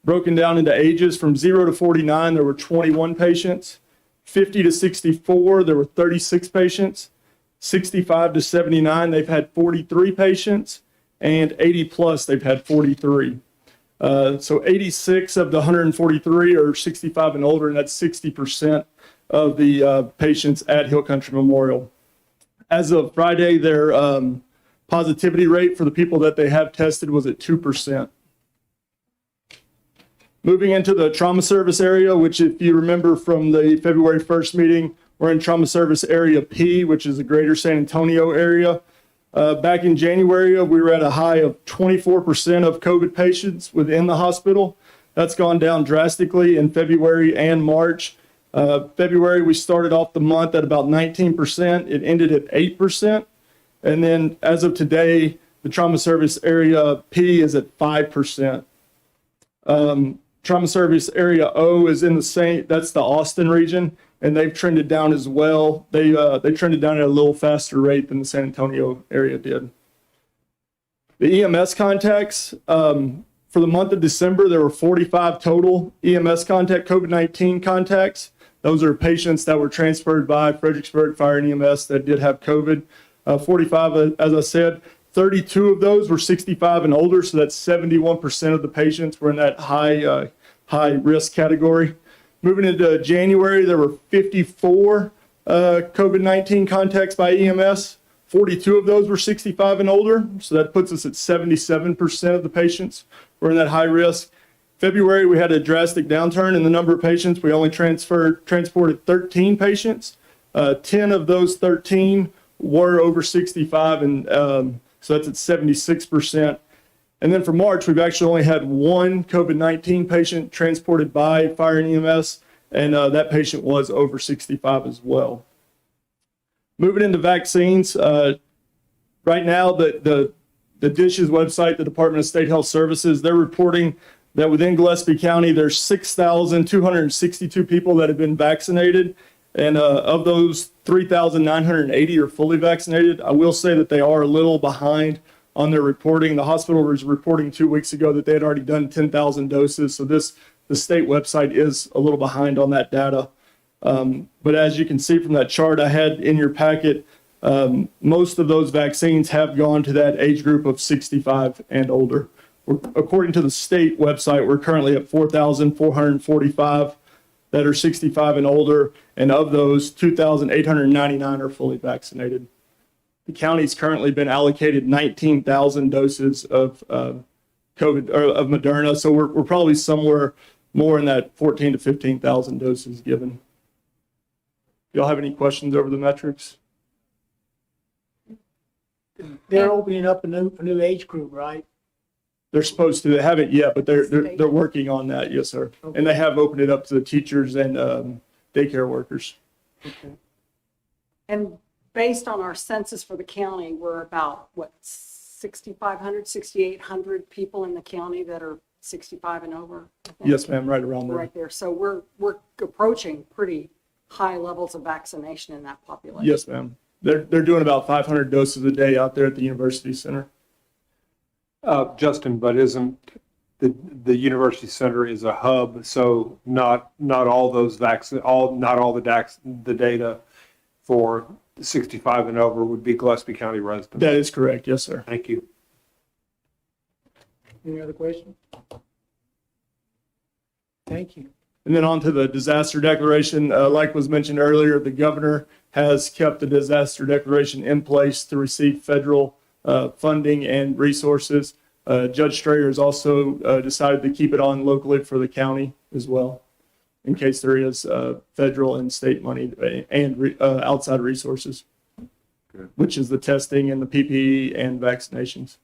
Broken down into ages from 0 to 49, there were 21 patients. 50 to 64, there were 36 patients. 65 to 79, they've had 43 patients. And 80 plus, they've had 43. So 86 of the 143 are 65 and older, and that's 60% of the patients at Hill Country Memorial. As of Friday, their positivity rate for the people that they have tested was at 2%. Moving into the trauma service area, which if you remember from the February 1st meeting, we're in trauma service area P, which is the greater San Antonio area. Back in January, we were at a high of 24% of COVID patients within the hospital. That's gone down drastically in February and March. February, we started off the month at about 19%. It ended at 8%. And then as of today, the trauma service area P is at 5%. Trauma service area O is in the same, that's the Austin region, and they've trended down as well. They trended down at a little faster rate than the San Antonio area did. The EMS contacts, for the month of December, there were 45 total EMS COVID-19 contacts. Those are patients that were transferred by Fredericksburg Fire and EMS that did have COVID. 45, as I said, 32 of those were 65 and older, so that's 71% of the patients were in that high risk category. Moving into January, there were 54 COVID-19 contacts by EMS. 42 of those were 65 and older, so that puts us at 77% of the patients were in that high risk. February, we had a drastic downturn in the number of patients. We only transported 13 patients. 10 of those 13 were over 65, and so that's at 76%. And then for March, we've actually only had 1 COVID-19 patient transported by Fire and EMS, and that patient was over 65 as well. Moving into vaccines, right now the DISH's website, the Department of State Health Services, they're reporting that within Gillespie County, there's 6,262 people that have been vaccinated. And of those, 3,980 are fully vaccinated. I will say that they are a little behind on their reporting. The hospital was reporting 2 weeks ago that they had already done 10,000 doses. So the state website is a little behind on that data. But as you can see from that chart I had in your packet, most of those vaccines have gone to that age group of 65 and older. According to the state website, we're currently at 4,445 that are 65 and older, and of those, 2,899 are fully vaccinated. The county's currently been allocated 19,000 doses of COVID or of Moderna, so we're probably somewhere more in that 14 to 15,000 doses given. Y'all have any questions over the metrics? They're opening up a new age group, right? They're supposed to. They haven't yet, but they're working on that. Yes, sir. Okay. And they have opened it up to the teachers and daycare workers. Okay. And based on our census for the county, we're about, 6,500, 6,800 people in the county that are 65 and over? Yes, ma'am, right around there. Right there. So we're approaching pretty high levels of vaccination in that population. Yes, ma'am. They're doing about 500 doses a day out there at the University Center. Justin, but isn't the University Center is a hub, so not all those not all the data for 65 and over would be Gillespie County residents. That is correct. Yes, sir. Thank you. Any other questions? Thank you. And then on to the disaster declaration. Like was mentioned earlier, the governor has kept the disaster declaration in place to receive federal funding and resources. Judge Strayer has also decided to keep it on locally for the county as well, in case there is federal and state money and outside resources, which is the testing and the PPE and vaccinations.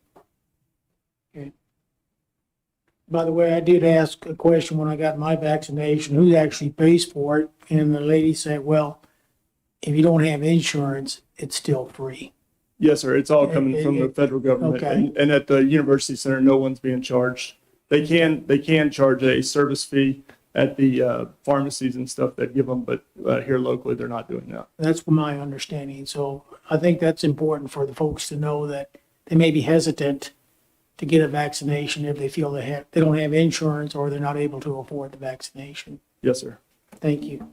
By the way, I did ask a question when I got my vaccination, who actually pays for it? And the lady said, well, if you don't have insurance, it's still free. Yes, sir. It's all coming from the federal government. Okay. And at the University Center, no one's being charged. They can charge a service fee at the pharmacies and stuff that give them, but here locally, they're not doing that. That's my understanding. So I think that's important for the folks to know that they may be hesitant to get a vaccination if they feel they don't have insurance or they're not able to afford the vaccination. Yes, sir. Thank you.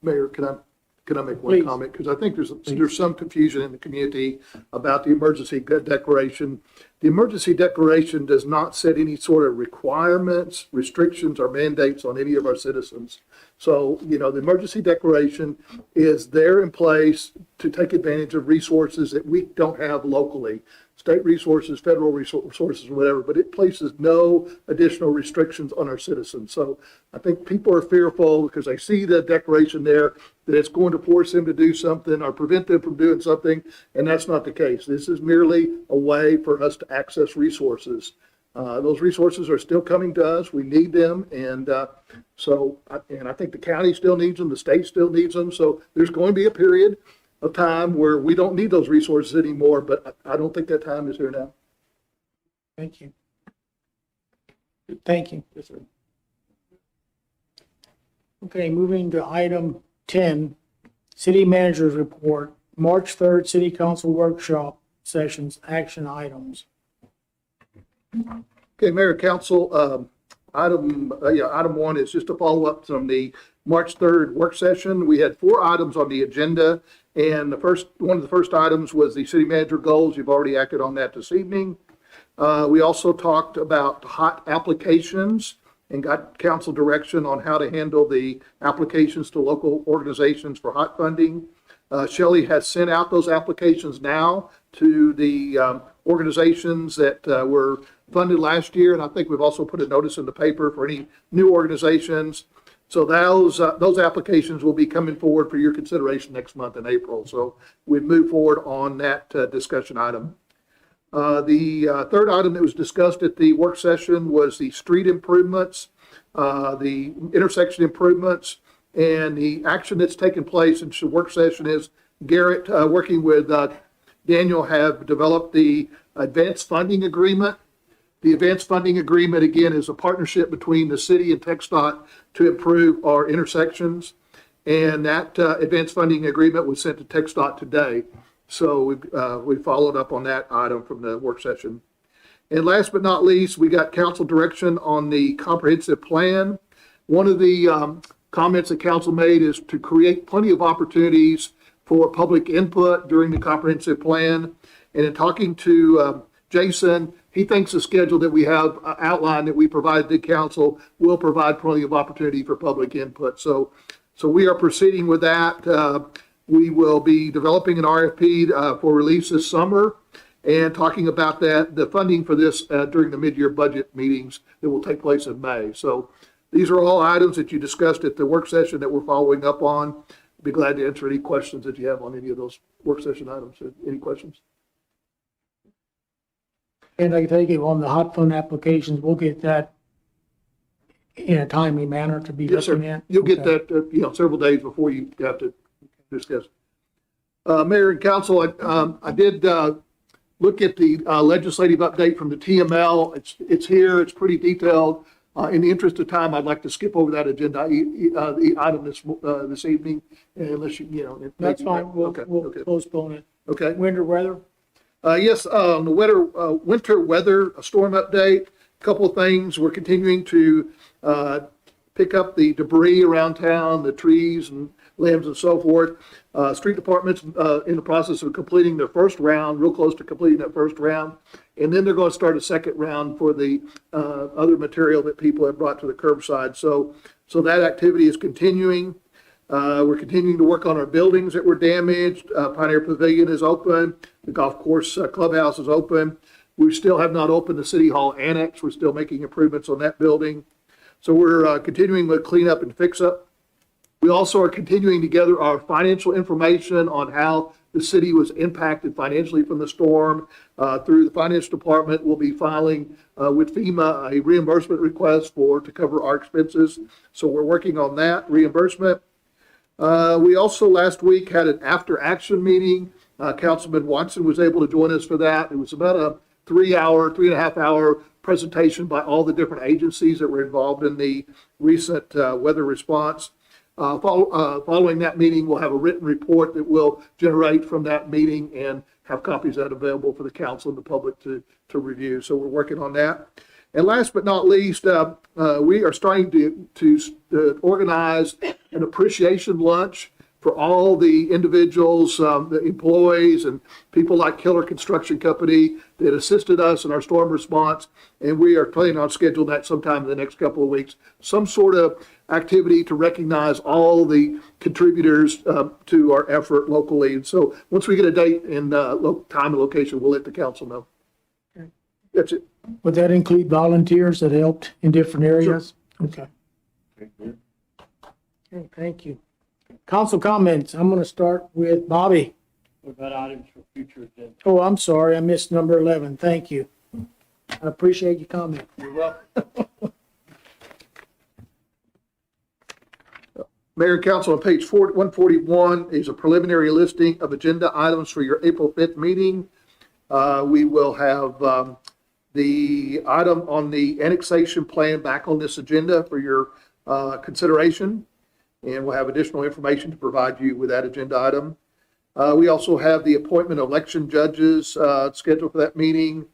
Mayor, can I make one Please. comment? Because I think there's some confusion in the community about the emergency declaration. The emergency declaration does not set any sort of requirements, restrictions, or mandates on any of our citizens. So, the emergency declaration is there in place to take advantage of resources that we don't have locally. State resources, federal resources, whatever, but it places no additional restrictions on our citizens. So I think people are fearful because they see the declaration there that it's going to force them to do something or prevent them from doing something, and that's not the case. This is merely a way for us to access resources. Those resources are still coming to us. We need them, and I think the county still needs them, the state still needs them. So there's going to be a period of time where we don't need those resources anymore, but I don't think that time is here now. Thank you. Thank you. Yes, sir. Okay, moving to item 10, City Manager's Report, March 3rd, City Council Workshop Sessions, Action Items. Okay, Mayor, Council, item one is just a follow-up from the March 3rd work session. We had 4 items on the agenda, and one of the first items was the city manager goals. You've already acted on that this evening. We also talked about hot applications and got council direction on how to handle the applications to local organizations for hot funding. Shelley has sent out those applications now to the organizations that were funded last year, and I think we've also put a notice in the paper for any new organizations. So those applications will be coming forward for your consideration next month in April. So we've moved forward on that discussion item. The third item that was discussed at the work session was the street improvements, the intersection improvements, and the action that's taken place in the work session is Garrett, working with Daniel, have developed the advanced funding agreement. The advanced funding agreement, again, is a partnership between the city and TxDOT to improve our intersections. And that advanced funding agreement was sent to TxDOT today. So we followed up on that item from the work session. And last but not least, we got council direction on the comprehensive plan. One of the comments that council made is to create plenty of opportunities for public input during the comprehensive plan. And in talking to Jason, he thinks the schedule that we have outlined that we provided to council will provide plenty of opportunity for public input. So we are proceeding with that. We will be developing an RFP for release this summer and talking about the funding for this during the mid-year budget meetings that will take place in May. So these are all items that you discussed at the work session that we're following up on. Be glad to answer any questions that you have on any of those work session items. Any questions? And I take it on the hot fund applications, we'll get that in a timely manner to be Yes, looking sir. at? You'll get Okay. that, several days before you have to discuss. Mayor and council, I did look at the legislative update from the TML. It's here. It's pretty detailed. In the interest of time, I'd like to skip over that agenda the item this evening, unless That's fine. We'll postpone it. Okay. Winter weather? Yes, on the winter weather storm update, a couple of things. We're continuing to pick up the debris around town, the trees and limbs and so forth. Street department's in the process of completing their first round, real close to completing that first round. And then they're going to start a second round for the other material that people have brought to the curbside. So that activity is continuing. We're continuing to work on our buildings that were damaged. Pioneer Pavilion is open. The golf course clubhouse is open. We still have not opened the City Hall Annex. We're still making improvements on that building. So we're continuing with cleanup and fix up. We also are continuing to gather our financial information on how the city was impacted financially from the storm. Through the finance department, we'll be filing with FEMA a reimbursement request to cover our expenses. So we're working on that reimbursement. We also last week had an after action meeting. Councilman Watson was able to join us for that. It was about a 3.5 hour presentation by all the different agencies that were involved in the recent weather response. Following that meeting, we'll have a written report that we'll generate from that meeting and have copies of that available for the council and the public to review. So we're working on that. And last but not least, we are starting to organize an appreciation lunch for all the individuals, the employees and people like Keller Construction Company that assisted us in our storm response. And we are planning on scheduling that sometime in the next couple of weeks. Some sort of activity to recognize all the contributors to our effort locally. And so once we get a date and time and location, we'll let the council know. Okay. That's it. Would that include volunteers that helped in different areas? Sure. Okay. Okay, thank you. Council comments. I'm going to start with Bobby. What about items for future agenda? Oh, I'm sorry. I missed number 11. Thank you. I appreciate your comment. You're welcome. Mayor and Council, on page 141 is a preliminary listing of agenda items for your April 5th meeting. We will have the item on the annexation plan back on this agenda for your consideration, and we'll have additional information to provide you with that agenda item. We also have the appointment of election judges scheduled for that meeting.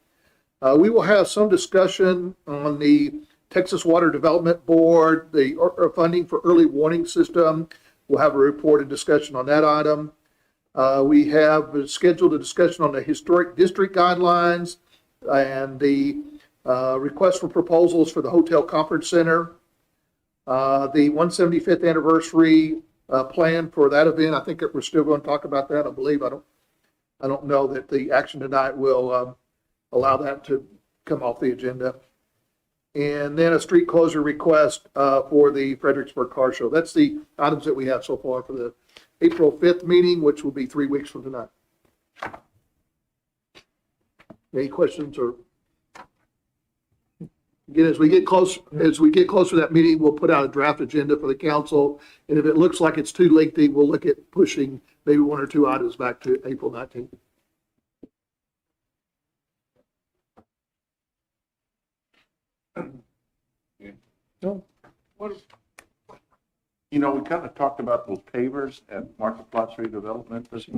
We will have some discussion on the Texas Water Development Board, the funding for early warning system. We'll have a report and discussion on that item. We have scheduled a discussion on the historic district guidelines and the request for proposals for the Hotel Conference Center. The 175th anniversary plan for that event. I think that we're still going to talk about that. I believe I don't know that the action tonight will allow that to come off the agenda. And then a street closure request for the Fredericksburg Car Show. That's the items that we have so far for the April 5th meeting, which will be 3 weeks from tonight. Any questions? Or again, as we get closer to that meeting, we'll put out a draft agenda for the council. And if it looks like it's too lengthy, we'll look at pushing maybe 1 or 2 items back to April 19th. No. You know, we kind of talked about those pavers at Marketplace Redevelopment this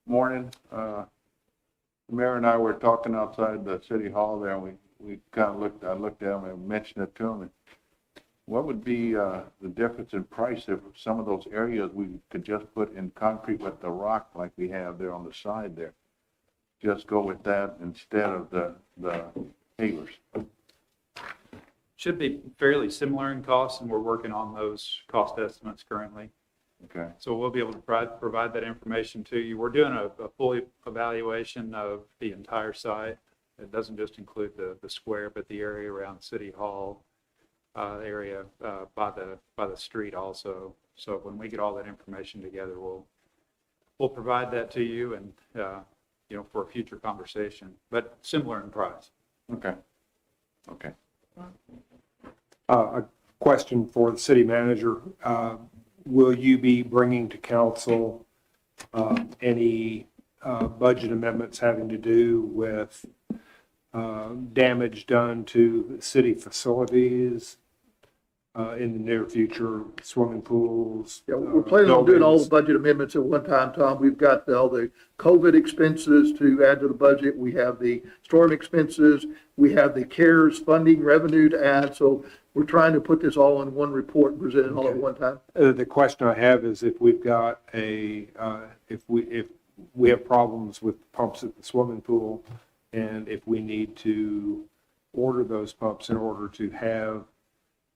morning. The mayor and I were talking outside the city hall there, and we kind of looked at them and mentioned it to them. And what would be the difference in price if some of those areas we could just put in concrete with the rock like we have there on the side there? Just go with that instead of the pavers. Should be fairly similar in cost, and we're working on those cost estimates currently. Okay. So we'll be able to provide that information to you. We're doing a full evaluation of the entire site. It doesn't just include the square, but the area around City Hall, area by the street also. So when we get all that information together, we'll provide that to you, and for a future conversation, but similar in price. Okay. Okay. A question for the city manager. Will you be bringing to council any budget amendments having to do with damage done to city facilities in the near future, swimming pools? Yeah, we're planning on doing all the budget amendments at one time, Tom. We've got all the COVID expenses to add to the budget. We have the storm expenses. We have the CARES funding revenue to add. So we're trying to put this all in one report and present it all at one time. The question I have is if we've got if we have problems with pumps at the swimming pool, and if we need to order those pumps in order to have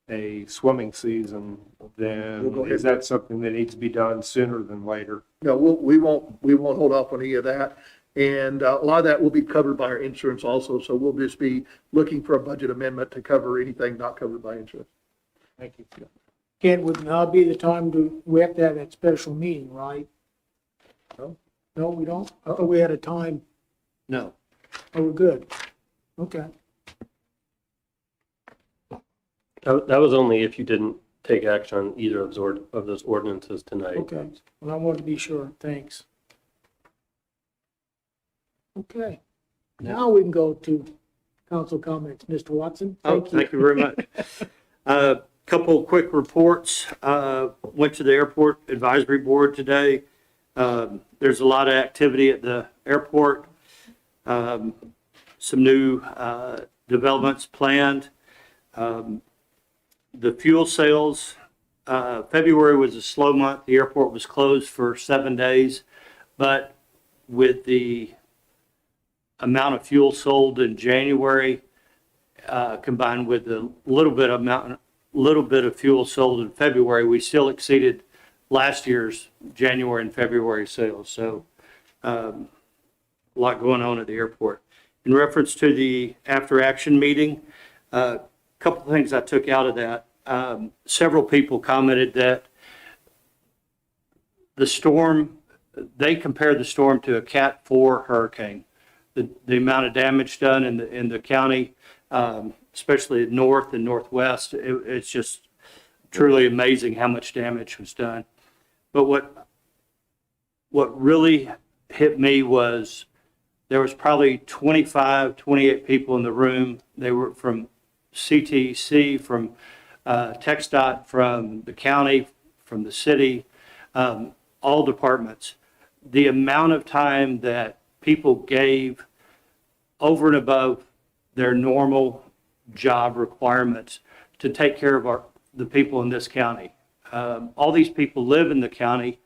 a swimming season, We'll then go ahead. is that something that needs to be done sooner than later? No, we won't hold off on any of that. And a lot of that will be covered by our insurance also, so we'll just be looking for a budget amendment to cover anything not covered by insurance. Thank you. Kent, would now be the time we have to have that special meeting, right? No. No, we don't? I thought we had a time. No. Oh, we're good. Okay. That was only if you didn't take action on either of those ordinances tonight. Okay. Well, I wanted to be sure. Thanks. Okay. Now we can go to council comments. Mr. Watson? Thank you very much. Couple quick reports. Went to the airport advisory board today. There's a lot of activity at the airport. Some new developments planned. The fuel sales, February was a slow month. The airport was closed for 7 days, but with the amount of fuel sold in January, combined with the little bit of fuel sold in February, we still exceeded last year's January and February sales. So a lot going on at the airport. In reference to the after action meeting, couple of things I took out of that. Several people commented that the storm, they compared the storm to a Cat 4 hurricane. The amount of damage done in the county, especially north and northwest, it's just truly amazing how much damage was done. But what really hit me was there was probably 25, 28 people in the room. They were from CTC, from TxDOT, from the county, from the city, all departments. The amount of time that people gave over and above their normal job requirements to take care of the people in this county. All these people live in the county,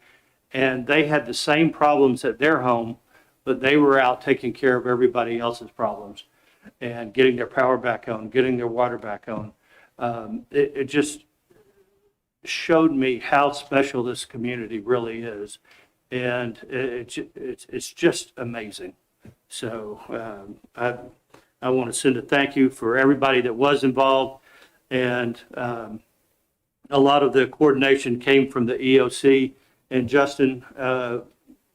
and they had the same problems at their home, but they were out taking care of everybody else's problems and getting their power back on, getting their water back on. It just showed me how special this community really is, and it's just amazing. So I want to send a thank you for everybody that was involved, and a lot of the coordination came from the EOC, and Justin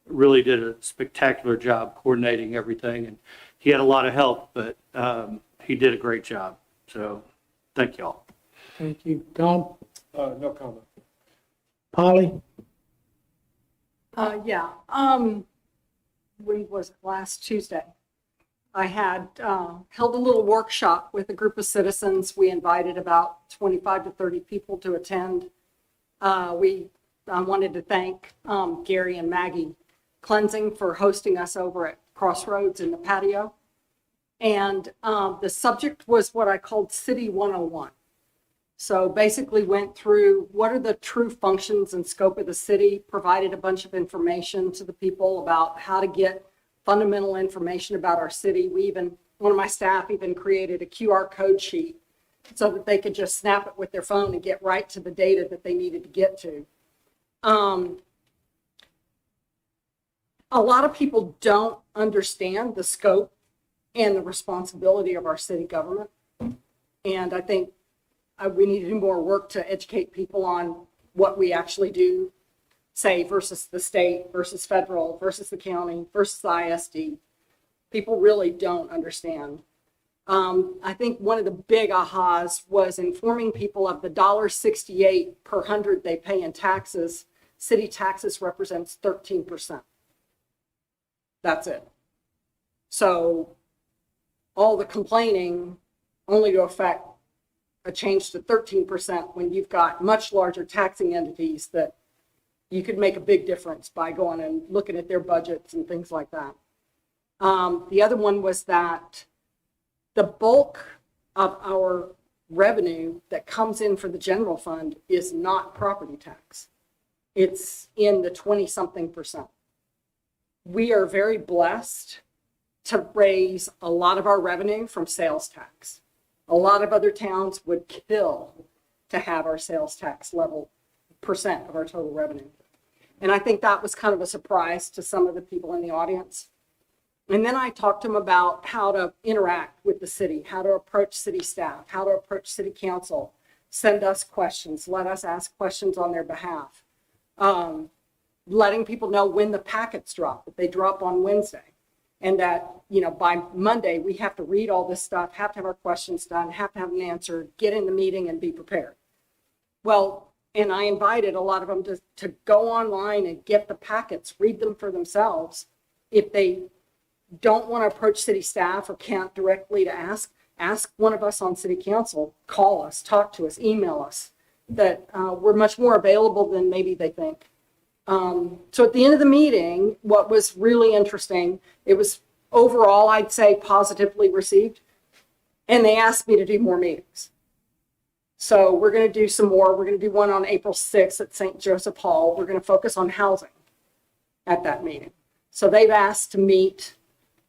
really did a spectacular job coordinating everything, and he had a lot of help, but he did a great job. So thank you all. Thank you. Tom? No comment. Polly? Yeah. When was it? Last Tuesday. I had held a little workshop with a group of citizens. We invited about 25 to 30 people to attend. I wanted to thank Gary and Maggie Cleansing for hosting us over at Crossroads in the patio. And the subject was what I called City 101. So basically went through what are the true functions and scope of the city, provided a bunch of information to the people about how to get fundamental information about our city. One of my staff even created a QR code sheet so that they could just snap it with their phone and get right to the data that they needed to get to. A lot of people don't understand the scope and the responsibility of our city government. And I think we need to do more work to educate people on what we actually do, say, versus the state, versus federal, versus the county, versus the ISD. People really don't understand. I think one of the big ahas was informing people of the $1.68 per 100 they pay in taxes. City taxes represents 13%. That's it. So all the complaining only to affect a change to 13% when you've got much larger taxing entities that you could make a big difference by going and looking at their budgets and things like that. The other one was that the bulk of our revenue that comes in for the general fund is not property tax. It's in the 20-something%. We are very blessed to raise a lot of our revenue from sales tax. A lot of other towns would kill to have our sales tax level percent of our total revenue. And I think that was kind of a surprise to some of the people in the audience. And then I talked to them about how to interact with the city, how to approach city staff, how to approach city council, send us questions, let us ask questions on their behalf. Letting people know when the packets drop, that they drop on Wednesday. And that, by Monday, we have to read all this stuff, have to have our questions done, have to have an answer, get in the meeting and be prepared. Well, and I invited a lot of them to go online and get the packets, read them for themselves. If they don't want to approach city staff or can't directly to ask one of us on city council, call us, talk to us, email us, that we're much more available than maybe they think. So at the end of the meeting, what was really interesting, it was overall, I'd say, positively received. And they asked me to do more meetings. So we're going to do some more. We're going to do one on April 6th at St. Joseph Hall. We're going to focus on housing at that meeting. So they've asked to meet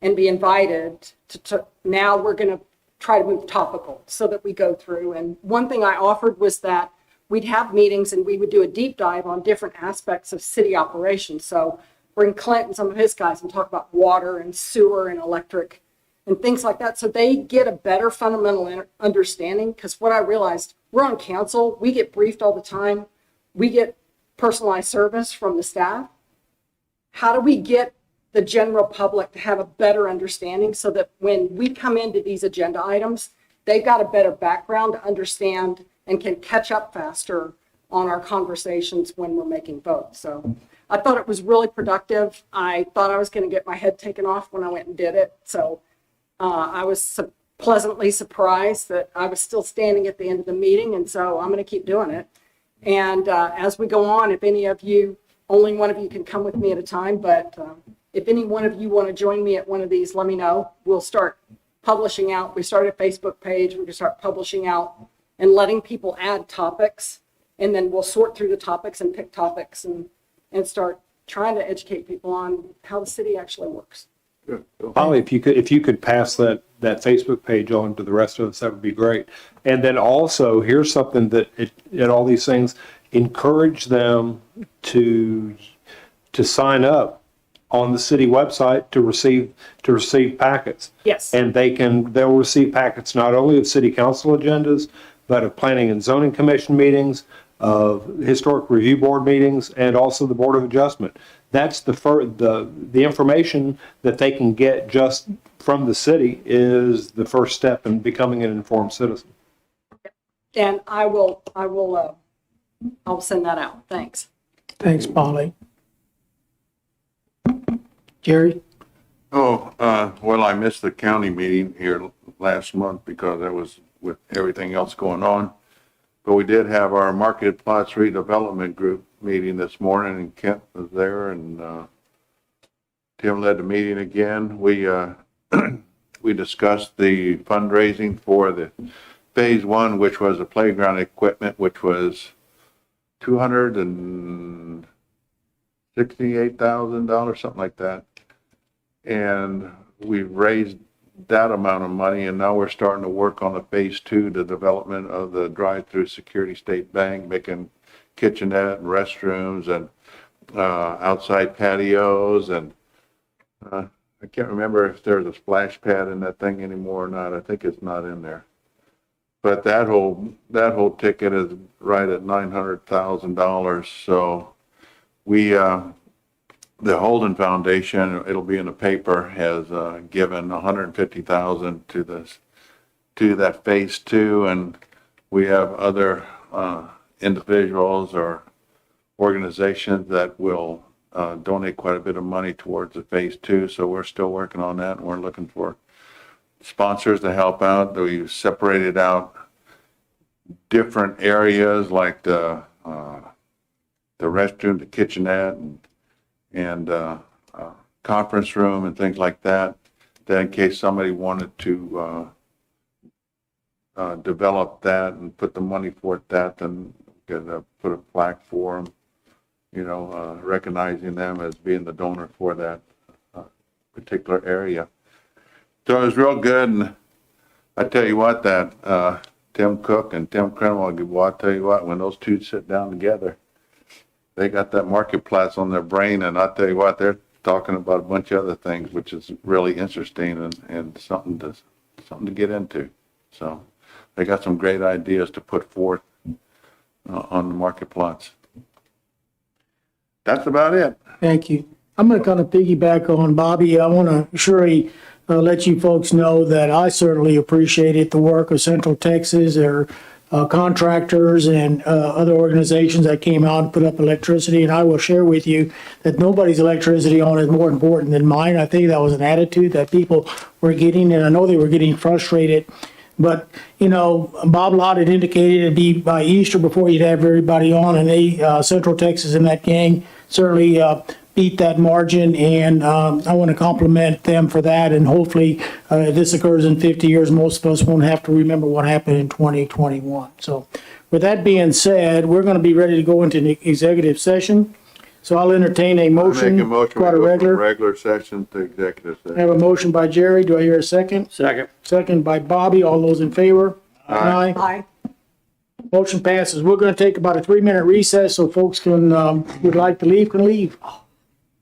and be invited to now we're going to try to move topical so that we go through. And one thing I offered was that we'd have meetings and we would do a deep dive on different aspects of city operations. So bring Clint and some of his guys and talk about water and sewer and electric and things like that. So they get a better fundamental understanding. Because what I realized, we're on council, we get briefed all the time. We get personalized service from the staff. How do we get the general public to have a better understanding so that when we come into these agenda items, they've got a better background to understand and can catch up faster on our conversations when we're making votes. So I thought it was really productive. I thought I was going to get my head taken off when I went and did it. So I was pleasantly surprised that I was still standing at the end of the meeting. And so I'm going to keep doing it. And as we go on, if any of you, only one of you can come with me at a time, but if any one of you want to join me at one of these, let me know. We'll start publishing out. We started a Facebook page. We can start publishing out and letting people add topics, and then we'll sort through the topics and pick topics and start trying to educate people on how the city actually works. Holly, if you could pass that Facebook page on to the rest of us, that would be great. And then also, here's something that at all these things, encourage them to sign up on the city website to receive packets. Yes. And they'll receive packets not only of city council agendas, but of planning and zoning commission meetings, of historic review board meetings, and also the Board of Adjustment. That's the information that they can get just from the city is the first step in becoming an informed citizen. And I'll send that out. Thanks. Thanks, Polly. Jerry? Well, I missed the county meeting here last month because that was with everything else going on. But we did have our Market Plots Redevelopment Group meeting this morning, and Kent was there, and Tim led the meeting again. We discussed the fundraising for the phase one, which was the playground equipment, which was $268,000, something like that. And we raised that amount of money, and now we're starting to work on the phase two, the development of the drive-through Security State Bank, making kitchenette and restrooms and outside patios. And I can't remember if there's a splash pad in that thing anymore or not. I think it's not in there. But that whole ticket is right at $900,000. So we the Holden Foundation, it'll be in the paper, has given $150,000 to that phase two, and we have other individuals or organizations that will donate quite a bit of money towards the phase two. So we're still working on that, and we're looking for sponsors to help out. We've separated out different areas like the restroom, the kitchenette, and conference room and things like that, that in case somebody wanted to develop that and put the money for that, then we could put a plaque for them, recognizing them as being the donor for that particular area. So it was real good, and I tell you what, that Tim Cook and Tim Crenwell, well, I tell you what, when those two sit down together, they got that marketplace on their brain, and I tell you what, they're talking about a bunch of other things, which is really interesting and something to get into. So they got some great ideas to put forth on the marketplace. That's about it. Thank you. I'm going to kind of piggyback on Bobby. I want to surely let you folks know that I certainly appreciated the work of Central Texas, their contractors and other organizations that came out and put up electricity. And I will share with you that nobody's electricity on is more important than mine. I think that was an attitude that people were getting, and I know they were getting frustrated. But, you know, Bob Lott had indicated it'd be by Easter before you'd have everybody on, and they, Central Texas and that gang certainly beat that margin, and I want to compliment them for that, and hopefully if this occurs in 50 years, most of us won't have to remember what happened in 2021. So with that being said, we're going to be ready to go into the executive session. So I'll entertain a motion. Make a motion, go we to go regular. from regular session to executive I session. have a motion by Jerry. Do I hear a second? Second. Second by Bobby. All those in favor? Aye. Aye. Motion passes. We're going to take about a 3-minute recess so folks can, would like to leave, can leave.